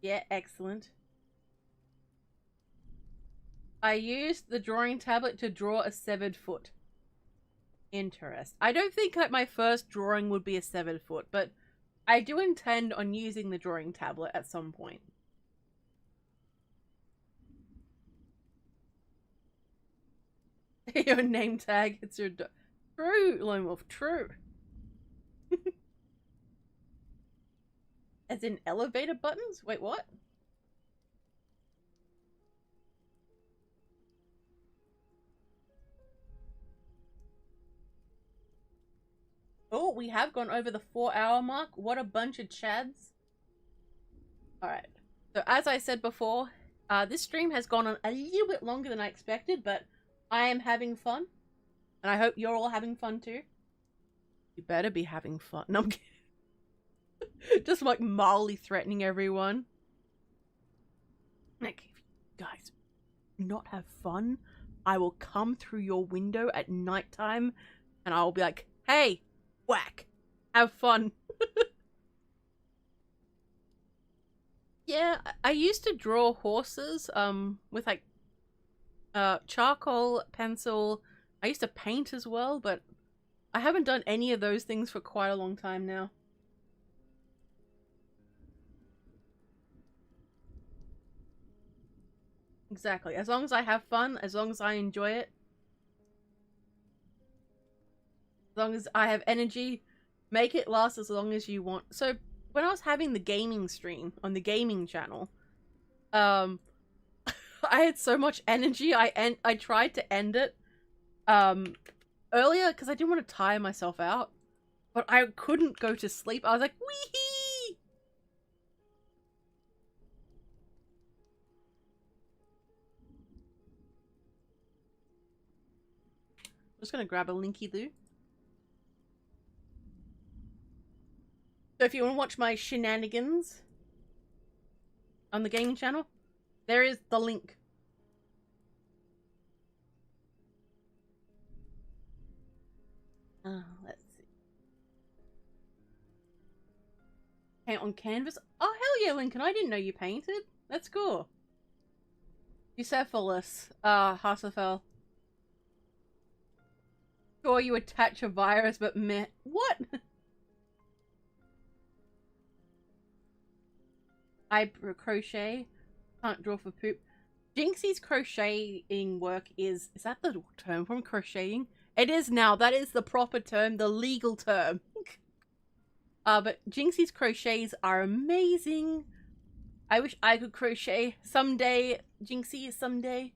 Yeah, excellent. I used the drawing tablet to draw a severed foot. Interest. I don't think my first drawing would be a severed foot, but I do intend on using the drawing tablet at some point. Your name tag, it's your true, Lone Wolf, true. As in elevator buttons? Wait, what? Oh, we have gone over the 4-hour mark. What a bunch of chads. Alright. So as I said before, this stream has gone on a little bit longer than I expected, but I am having fun. And I hope you're all having fun too. You better be having fun. No, I'm kidding. Just like mildly threatening everyone. Like, if you guys not have fun, I will come through your window at nighttime and I'll be like, hey, whack, have fun. Yeah, I used to draw horses with like charcoal, pencil. I used to paint as well, but I haven't done any of those things for quite a long time now. Exactly. As long as I have fun, as long as I enjoy it, as long as I have energy, make it last as long as you want. So when I was having the gaming stream on the gaming channel, I had so much energy. I tried to end it earlier because I didn't want to tire myself out, but I couldn't go to sleep. I was like, wee. I'm just gonna grab a linky loo. So if you want to watch my shenanigans on the gaming channel, there is the link. Let's see. Paint on canvas. Oh, hell yeah, Lincoln. I didn't know you painted. That's cool. Bucephalus. Hasafel. Sure, you attach a virus, but meh. What? I crochet. Can't draw for poop. Jinxie's crocheting work is that the term from crocheting? It is now. That is the proper term, the legal term. But Jinxie's crochets are amazing. I wish I could crochet someday. Jinxie, someday.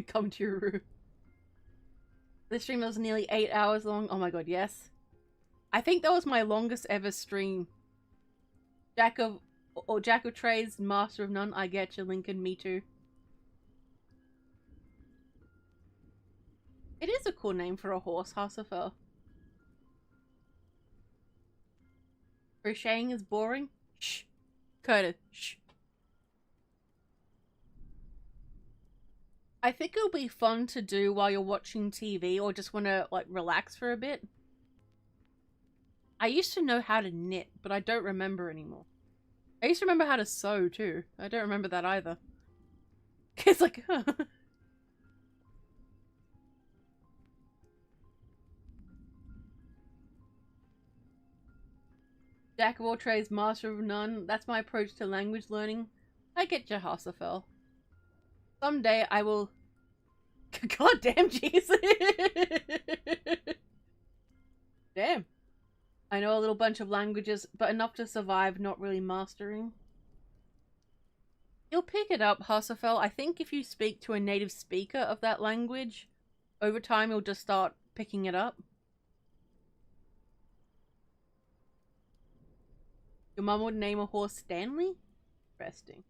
Come to your room. This stream was nearly 8 hours long. Oh my god, yes. I think that was my longest ever stream. Jack of trades, master of none. I get you, Lincoln. Me too. It is a cool name for a horse, Hasafel. Crocheting is boring. Shh. Curtis. Shh. I think it'll be fun to do while you're watching TV or just want to like relax for a bit. I used to know how to knit, but I don't remember anymore. I used to remember how to sew too. I don't remember that either. It's like, huh. Jack of all trades, master of none. That's my approach to language learning. I get you, Hasafel. Someday I will... God damn, Jesus. Damn. I know a little bunch of languages, but enough to survive, not really mastering. You'll pick it up, Hasafel. I think if you speak to a native speaker of that language, over time you'll just start picking it up. Your mum would name a horse Stanley? Interesting.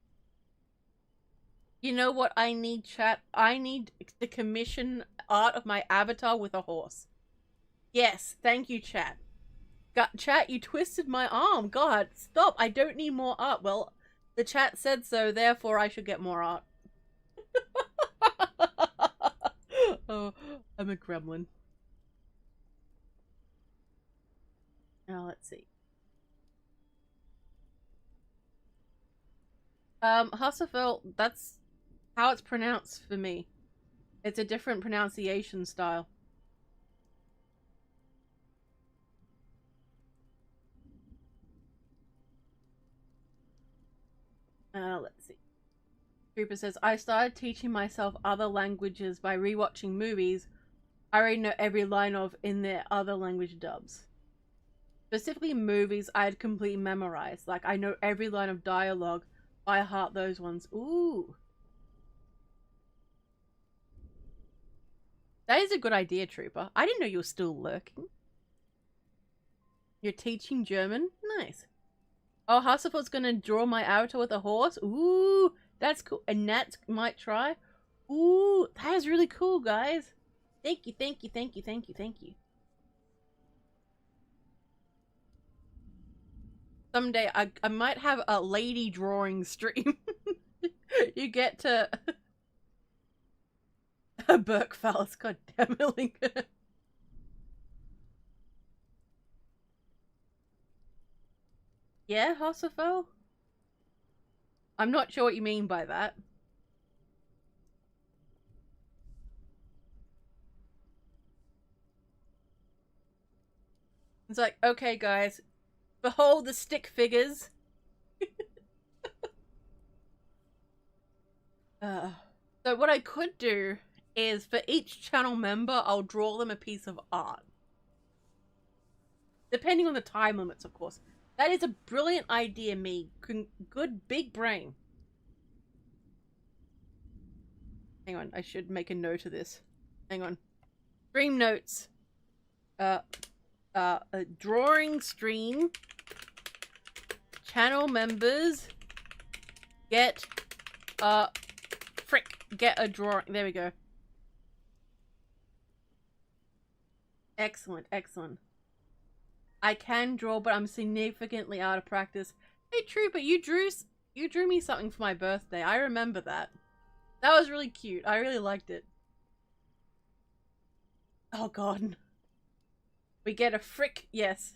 You know what I need, chat? I need to commission art of my avatar with a horse. Yes, thank you, chat. Chat, you twisted my arm. God, stop. I don't need more art. Well, the chat said so, therefore I should get more art. Oh, I'm a gremlin. Now, let's see. Hasafel, that's how it's pronounced for me. It's a different pronunciation style. Let's see. Trooper says, I started teaching myself other languages by rewatching movies I already know every line of in their other language dubs. Specifically movies I had completely memorized. Like, I know every line of dialogue by heart, those ones. Ooh. That is a good idea, Trooper. I didn't know you were still lurking. You're teaching German? Nice. Oh, Hasselfeld's gonna draw my avatar with a horse? Ooh, that's cool. And Nat might try? Ooh, that is really cool, guys. Thank you, thank you, thank you, thank you, thank you. Someday I might have a lady drawing stream. You get to... Burke Fallis, god damn it, Lincoln. Yeah, Hossafel? I'm not sure what you mean by that. It's like, okay, guys, behold the stick figures. So what I could do is for each channel member, I'll draw them a piece of art. Depending on the time limits, of course. That is a brilliant idea, me. Good big brain. Hang on, I should make a note of this. Hang on. Stream notes. Drawing stream. Channel members get get a drawing. There we go. Excellent, excellent. I can draw, but I'm significantly out of practice. Hey, Trooper, you drew me something for my birthday. I remember that. That was really cute. I really liked it. Oh god. We get a frick. Yes.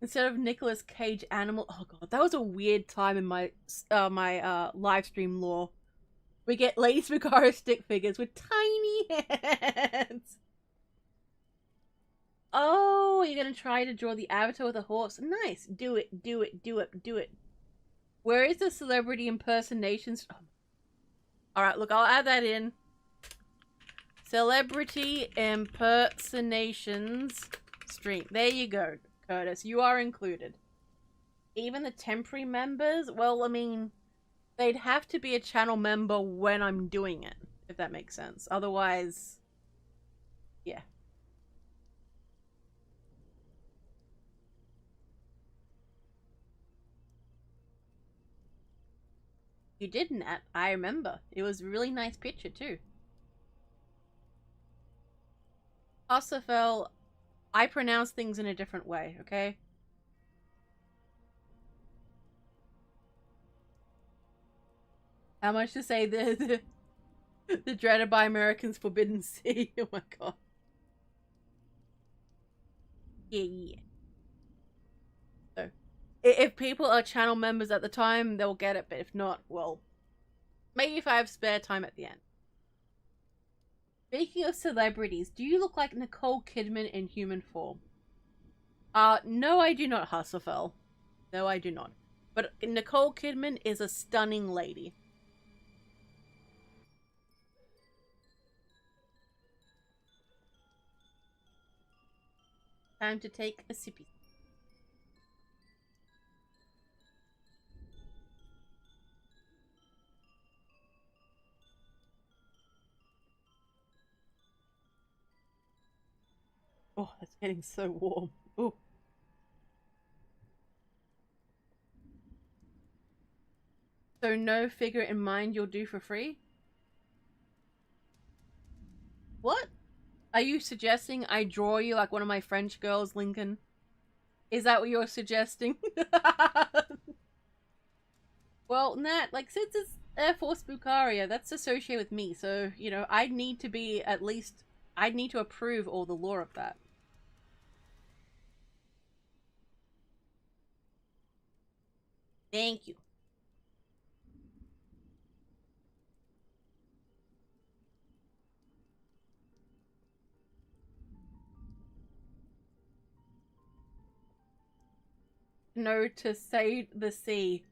Instead of Nicolas Cage animal. Oh god, that was a weird time in my live stream lore. We get Lady Spookaria stick figures with tiny hands. Oh, you're gonna try to draw the avatar with a horse? Nice. Do it, do it, do it, do it. Where is the celebrity impersonations? Oh. Alright, look, I'll add that in. Celebrity impersonations stream. There you go, Curtis. You are included. Even the temporary members? Well, I mean, they'd have to be a channel member when I'm doing it, if that makes sense. Otherwise, yeah. You did, Nat. I remember. It was a really nice picture, too. Ossifel, I pronounce things in a different way, okay? How much to say the dreaded by Americans Forbidden Sea? Oh my god. Yeah. So, if people are channel members at the time, they'll get it, but if not, well, maybe if I have spare time at the end. Speaking of celebrities, do you look like Nicole Kidman in human form? No, I do not, Hasselfell. No, I do not. But Nicole Kidman is a stunning lady. Time to take a sippy. Oh, it's getting so warm. Oh. So no figure in mind you'll do for free? What? Are you suggesting I draw you like one of my French girls, Lincoln? Is that what you're suggesting? Well, Nat, like, since it's Air Force Spookaria, that's associated with me, so, you know, I'd need to be at least... I'd need to approve all the lore of that. Thank you. know to say the sea.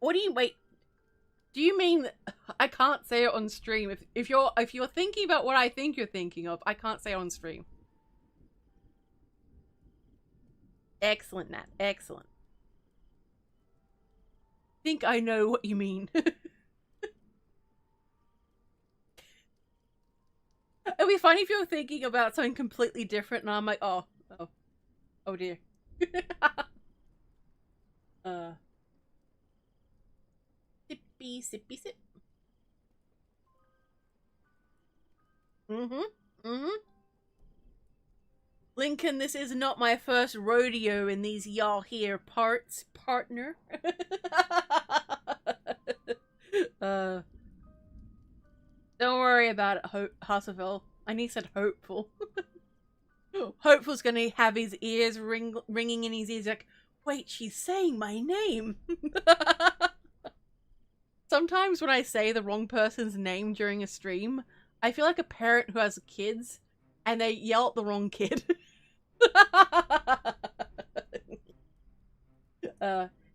What do you wait? Do you mean I can't say it on stream? If you're thinking about what I think you're thinking of, I can't say it on stream. Excellent, Nat. Excellent. Think I know what you mean. It'd be funny if you're thinking about something completely different and I'm like, oh dear. Sippy, sippy, sip. Lincoln, this is not my first rodeo in these y'all here parts, partner. Don't worry about it, Hasselfeld. I need said hopeful. Hopeful's gonna have his ears ringing in his ears like, wait, she's saying my name. Sometimes when I say the wrong person's name during a stream, I feel like a parent who has kids and they yell at the wrong kid.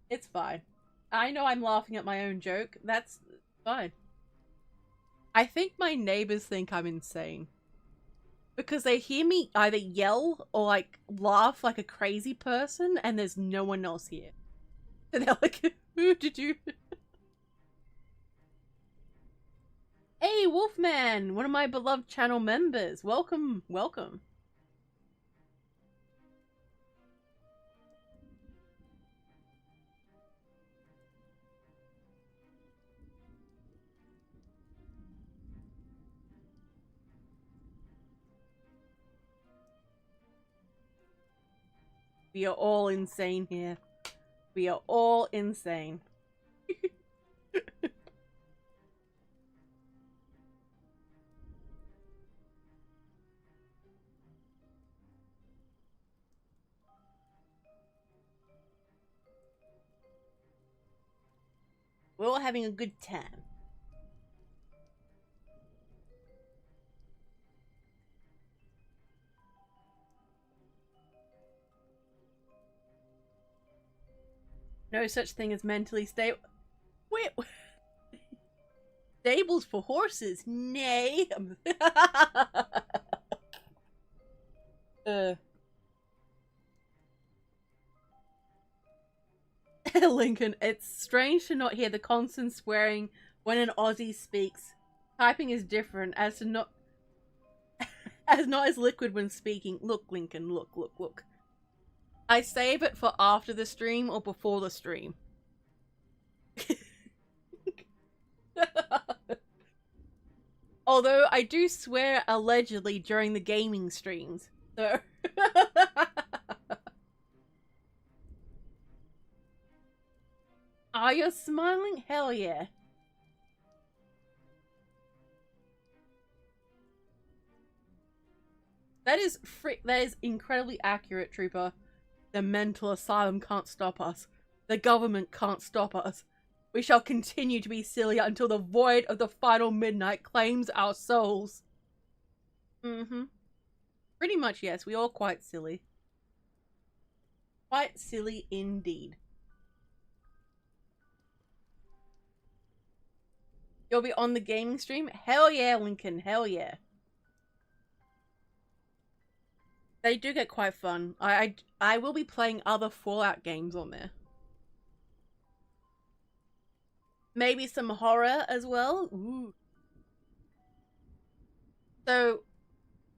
It's fine. I know I'm laughing at my own joke. That's fine. I think my neighbors think I'm insane. Because they hear me either yell or like laugh like a crazy person and there's no one else here. And they're like, who did you? Hey, Wolfman! One of my beloved channel members. Welcome, welcome. We are all insane here. We are all insane. We're all having a good time. No such thing as mentally stable. Wait. Stables for horses? Nay. Lincoln, it's strange to not hear the constant swearing when an Aussie speaks. Typing is different, as not as liquid when speaking. Look, Lincoln, look. I save it for after the stream or before the stream. Although I do swear allegedly during the gaming streams. So are you smiling? Hell yeah. That is incredibly accurate, Trooper. The mental asylum can't stop us. The government can't stop us. We shall continue to be silly until the void of the final midnight claims our souls. Pretty much, yes. We all quite silly. Quite silly indeed. You'll be on the gaming stream? Hell yeah, Lincoln. Hell yeah. They do get quite fun. I will be playing other Fallout games on there. Maybe some horror as well. Ooh. So,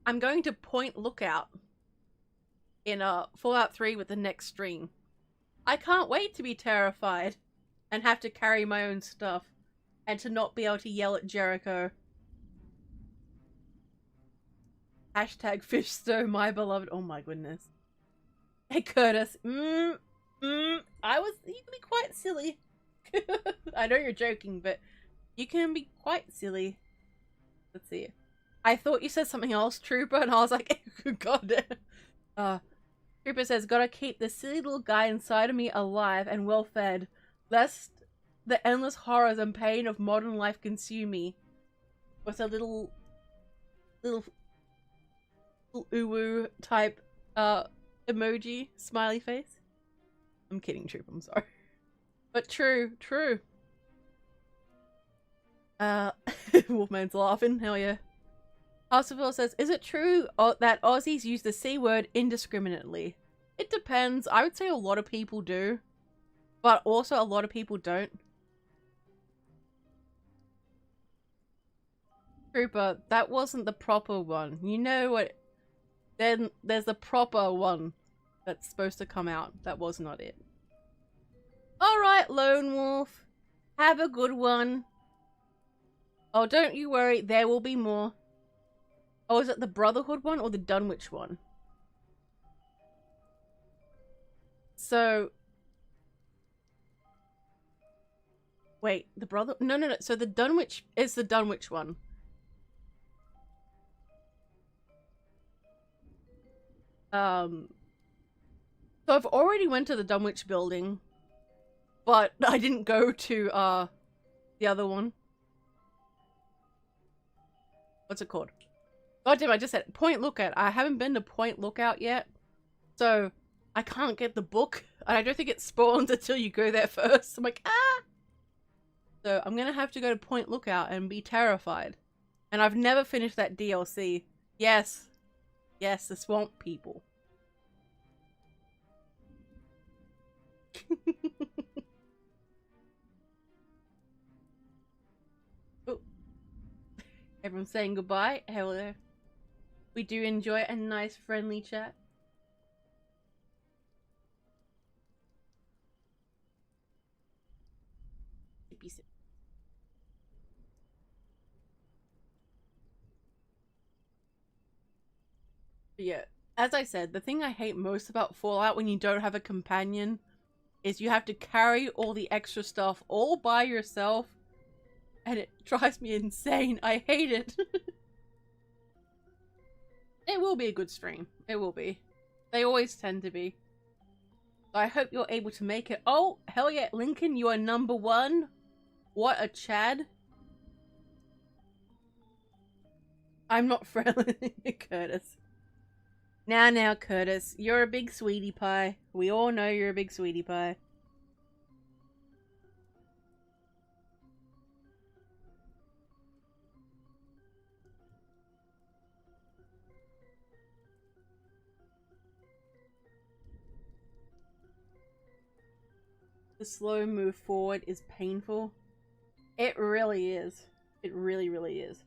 I'm going to point Lookout in Fallout 3 with the next stream. I can't wait to be terrified and have to carry my own stuff and to not be able to yell at Jericho. Hashtag fish stew, my beloved. Oh my goodness. Hey Curtis. I was, you can be quite silly. I know you're joking, but you can be quite silly. Let's see. I thought you said something else, Trooper, and I was like, God. Trooper says, gotta keep the silly little guy inside of me alive and well fed, lest the endless horrors and pain of modern life consume me. What's a little uwu type emoji smiley face. I'm kidding, Troop. I'm sorry. But true. Wolfman's laughing. Hell yeah. Hospital says, is it true that Aussies use the C word indiscriminately? It depends. I would say a lot of people do. But also a lot of people don't. Trooper, that wasn't the proper one. You know what? Then there's the proper one that's supposed to come out. That was not it. Alright, Lone Wolf. Have a good one. Oh, don't you worry. There will be more. Oh, is it the Brotherhood one or the Dunwich one? So... Wait, the brother... No. So the Dunwich is the Dunwich one. So I've already went to the Dunwich building, but I didn't go to, the other one. What's it called? God damn, I just said Point Lookout. I haven't been to Point Lookout yet, so I can't get the book. And I don't think it spawns until you go there first. I'm like, ah! So I'm gonna have to go to Point Lookout and be terrified. And I've never finished that DLC. Yes. Yes, the swamp people. Oh. Everyone's saying goodbye. Hello. We do enjoy a nice friendly chat. Yeah, as I said, the thing I hate most about Fallout when you don't have a companion is you have to carry all the extra stuff all by yourself, and it drives me insane. I hate it. It will be a good stream. It will be. They always tend to be. So I hope you're able to make it. Oh, hell yeah, Lincoln, you are #1. What a Chad. I'm not friendly, Curtis. Now, Curtis, you're a big sweetie pie. We all know you're a big sweetie pie. The slow move forward is painful. It really is. It really, really is.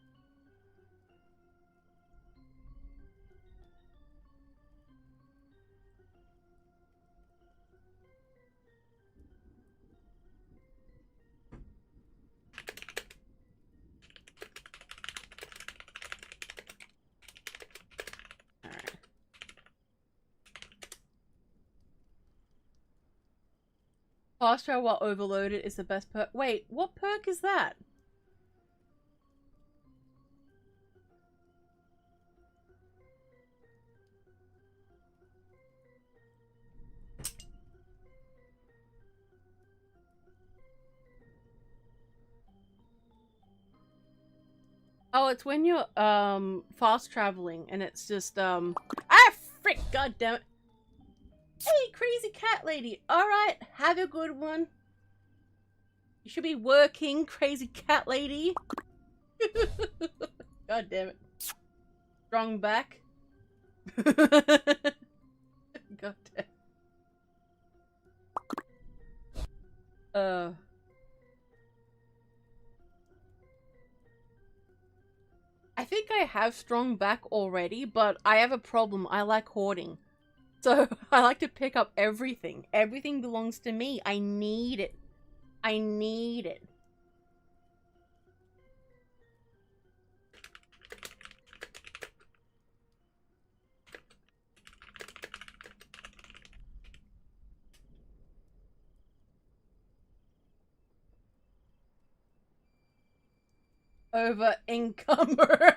Fast travel while overloaded is the best perk. Wait, what perk is that? Oh, it's when you're fast traveling and it's just ah frick, god damn it. Hey, crazy cat lady. Alright, have a good one. You should be working, crazy cat lady. God damn it. Strong back. God damn. I think I have strong back already, but I have a problem. I like hoarding. So I like to pick up everything. Everything belongs to me. I need it. I need it. Over encumber.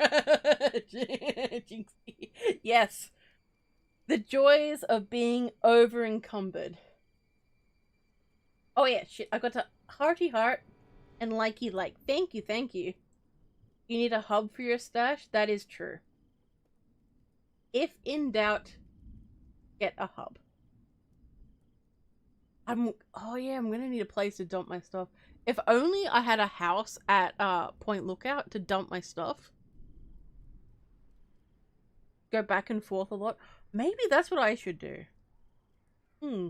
Yes. The joys of being over encumbered. Oh yeah, shit. I got a hearty heart and likey like. Thank you, thank you. You need a hub for your stash? That is true. If in doubt, get a hub. Oh yeah, I'm gonna need a place to dump my stuff. If only I had a house at Point Lookout to dump my stuff. Go back and forth a lot. Maybe that's what I should do. Hmm.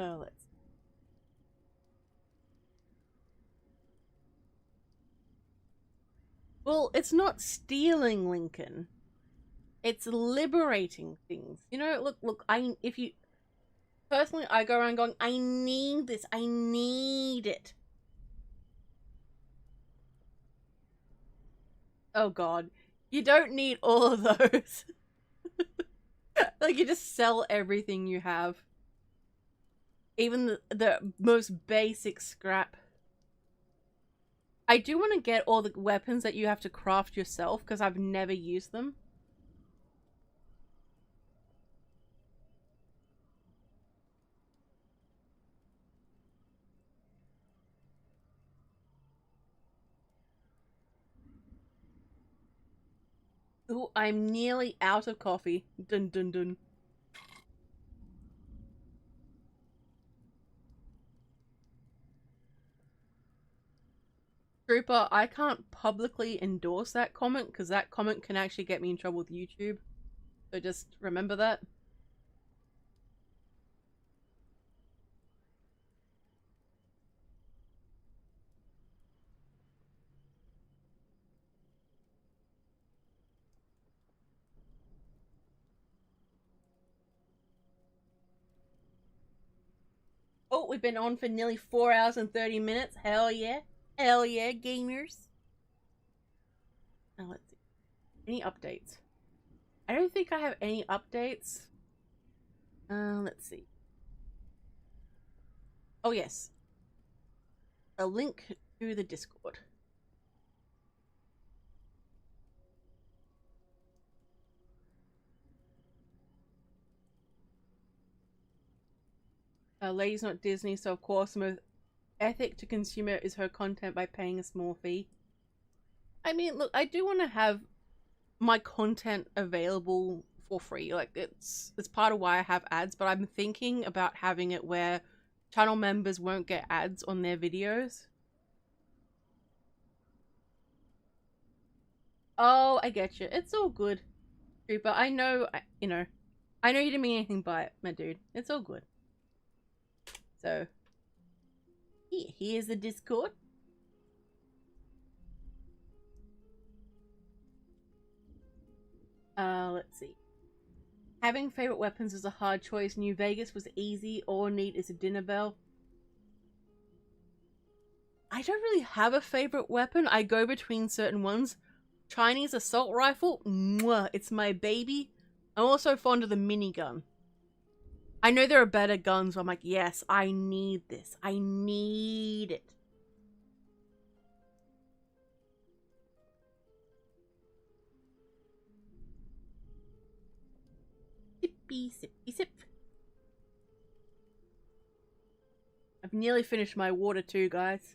Oh, let's. Well, it's not stealing, Lincoln. It's liberating things. You know, look, if you personally, I go around going, I need this, I need it. Oh god. You don't need all of those. Like, you just sell everything you have. Even the most basic scrap. I do want to get all the weapons that you have to craft yourself, because I've never used them. Ooh, I'm nearly out of coffee. Dun dun dun. Trooper, I can't publicly endorse that comment because that comment can actually get me in trouble with YouTube. So just remember that. Oh, we've been on for nearly 4 hours and 30 minutes. Hell yeah. Hell yeah, gamers. Now let's see. Any updates? I don't think I have any updates. Let's see. Oh, yes. A link to the Discord. Lady's not Disney, so of course the most ethic to consumer is her content by paying a small fee. I mean, look, I do want to have my content available for free. Like, it's part of why I have ads, but I'm thinking about having it where channel members won't get ads on their videos. Oh, I get you. It's all good, Trooper. I know, you know, I know you didn't mean anything by it, my dude. It's all good. So, here's the Discord. Let's see. Having favorite weapons is a hard choice. New Vegas was easy. All need is a dinner bell. I don't really have a favorite weapon. I go between certain ones. Chinese assault rifle, mwah, it's my baby. I'm also fond of the minigun. I know there are better guns, but I'm like, yes, I need this. I need it. Sippy, sippy, sip. I've nearly finished my water too, guys.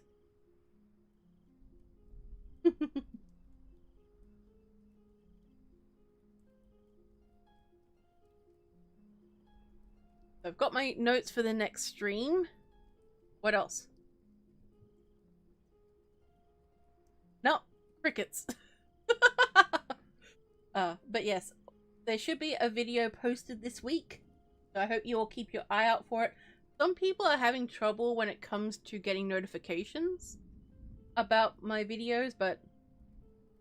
I've got my notes for the next stream. What else? No, crickets. But yes, there should be a video posted this week. So I hope you all keep your eye out for it. Some people are having trouble when it comes to getting notifications about my videos, but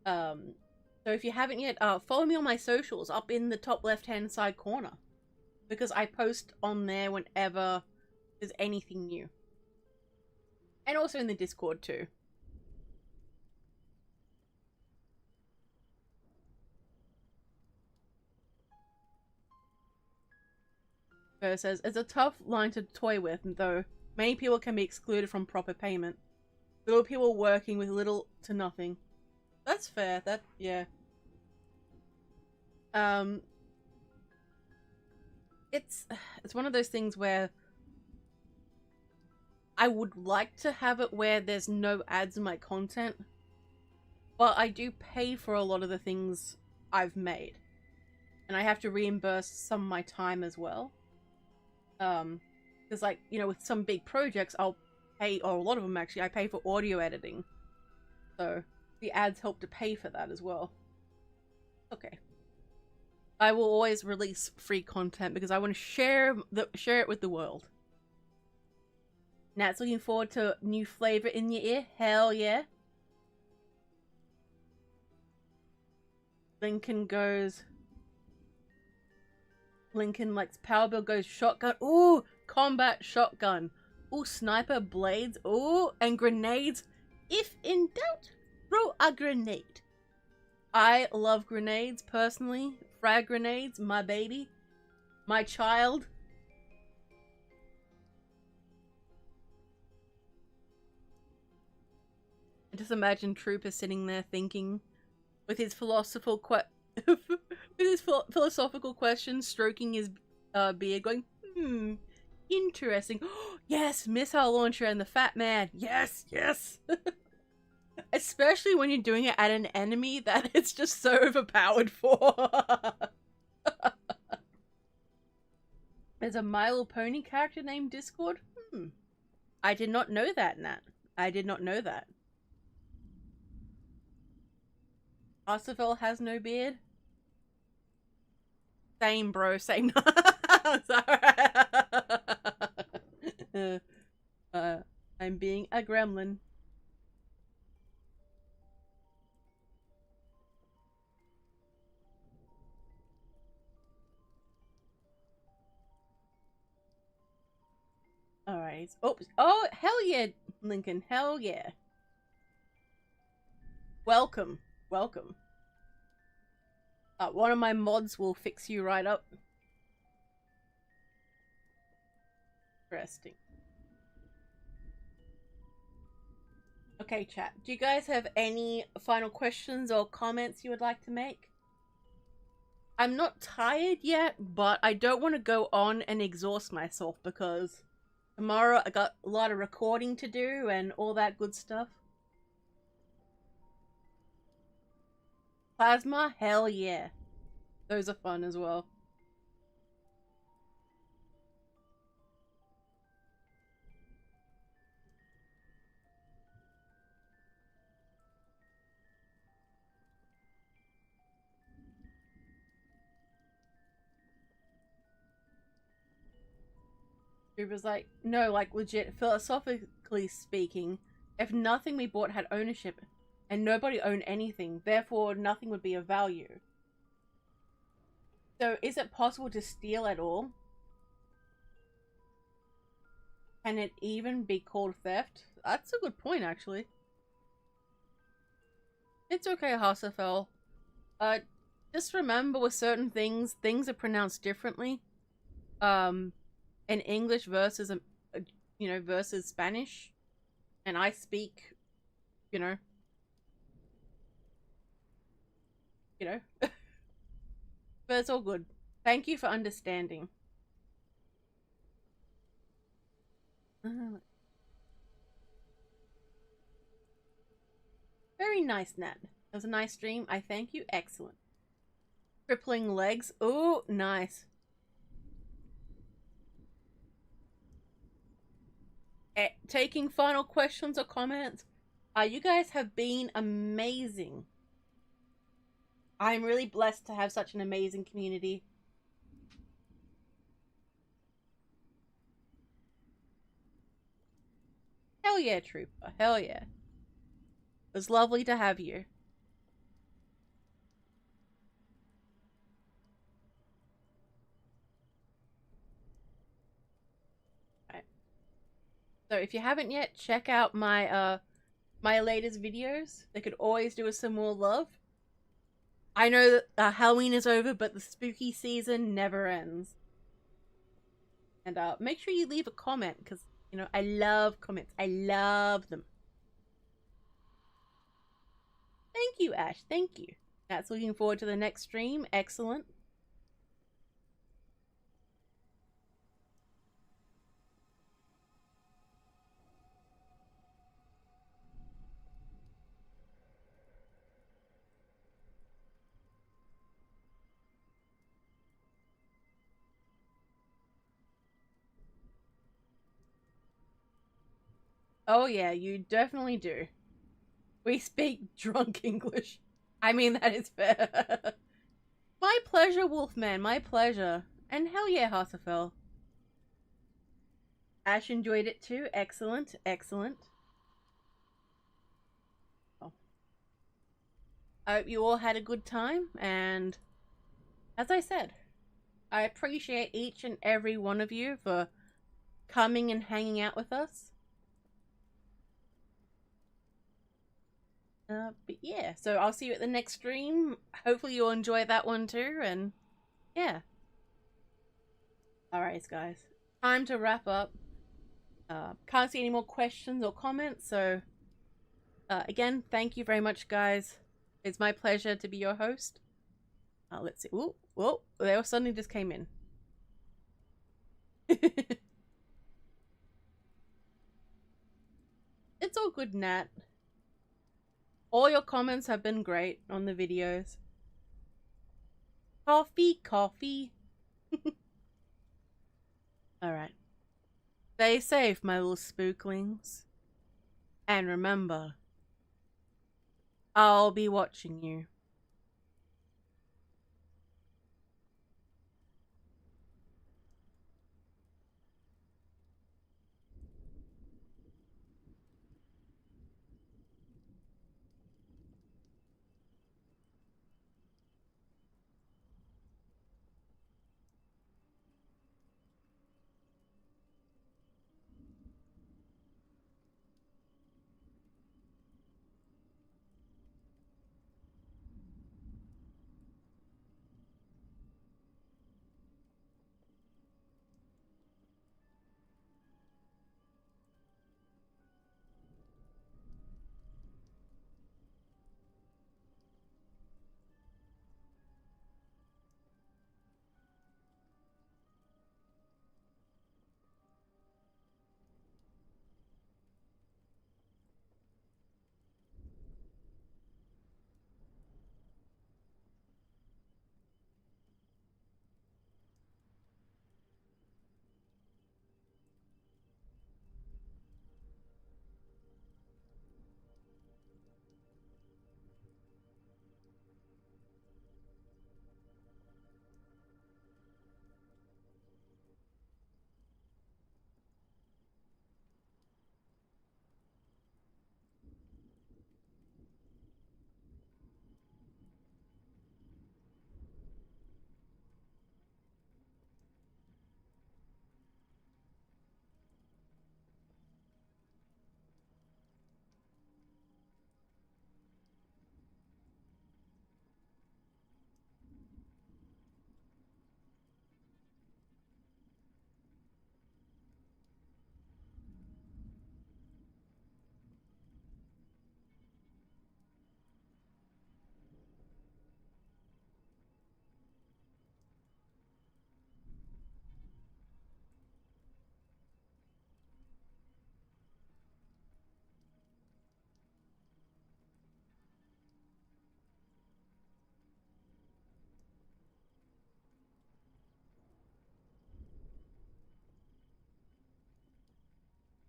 so if you haven't yet, follow me on my socials up in the top left-hand side corner, because I post on there whenever there's anything new, and also in the Discord too. It says, it's a tough line to toy with, though many people can be excluded from proper payment. Little people working with little to nothing. That's fair. That, yeah. It's one of those things where I would like to have it where there's no ads in my content, but I do pay for a lot of the things I've made, and I have to reimburse some of my time as well. Because, like, you know, with some big projects, I'll pay, or a lot of them actually, I pay for audio editing, so the ads help to pay for that as well. Okay. I will always release free content because I want to share it with the world. Nat's looking forward to new flavor in your ear. Hell yeah. Lincoln likes Power Bill goes shotgun. Ooh, combat shotgun. Ooh, sniper blades. Ooh, and grenades. If in doubt, throw a grenade. I love grenades personally. Frag grenades, my baby. My child. I just imagine Trooper sitting there thinking with his philosophical questions, stroking his beard, going, interesting. Yes, missile launcher and the fat man. Yes, yes. Especially when you're doing it at an enemy that it's just so overpowered for. There's a My Little Pony character named Discord? I did not know that, Nat. I did not know that. Ossifel has no beard? Same, bro. Same. Sorry. I'm being a gremlin. Alright. Oops. Oh, hell yeah, Lincoln. Hell yeah. Welcome. Welcome. One of my mods will fix you right up. Interesting. Okay, chat. Do you guys have any final questions or comments you would like to make? I'm not tired yet, but I don't want to go on and exhaust myself because tomorrow I got a lot of recording to do and all that good stuff. Plasma? Hell yeah. Those are fun as well. It was like, no, like legit, philosophically speaking, if nothing we bought had ownership and nobody owned anything, therefore nothing would be of value. So is it possible to steal at all? Can it even be called theft? That's a good point, actually. It's okay, Hasafel. Just remember with certain things are pronounced differently. In English versus, versus Spanish. And I speak, but it's all good. Thank you for understanding. Very nice, Nat. It was a nice stream. I thank you. Excellent. Crippling legs. Oh, nice. Taking final questions or comments. You guys have been amazing. I'm really blessed to have such an amazing community. Hell yeah, Trooper. Hell yeah. It was lovely to have you. Right. So if you haven't yet, check out my my latest videos. They could always do with some more love. I know that Halloween is over, but the spooky season never ends. And make sure you leave a comment, because, I love comments. I love them. Thank you, Ash. Thank you. That's looking forward to the next stream. Excellent. Oh yeah, you definitely do. We speak drunk English. I mean, that is fair. My pleasure, Wolfman. My pleasure. And hell yeah, Hasafel. Ash enjoyed it too. Excellent. Excellent. Oh. I hope you all had a good time. And as I said, I appreciate each and every one of you for coming and hanging out with us. But yeah, so I'll see you at the next stream. Hopefully you'll enjoy that one too, and yeah. Alright, guys. Time to wrap up. Can't see any more questions or comments, so again, thank you very much, guys. It's my pleasure to be your host. Let's see. Whoa, whoa, they all suddenly just came in. It's all good, Nat. All your comments have been great on the videos. Coffee, coffee. Alright. Stay safe, my little spooklings. And remember, I'll be watching you.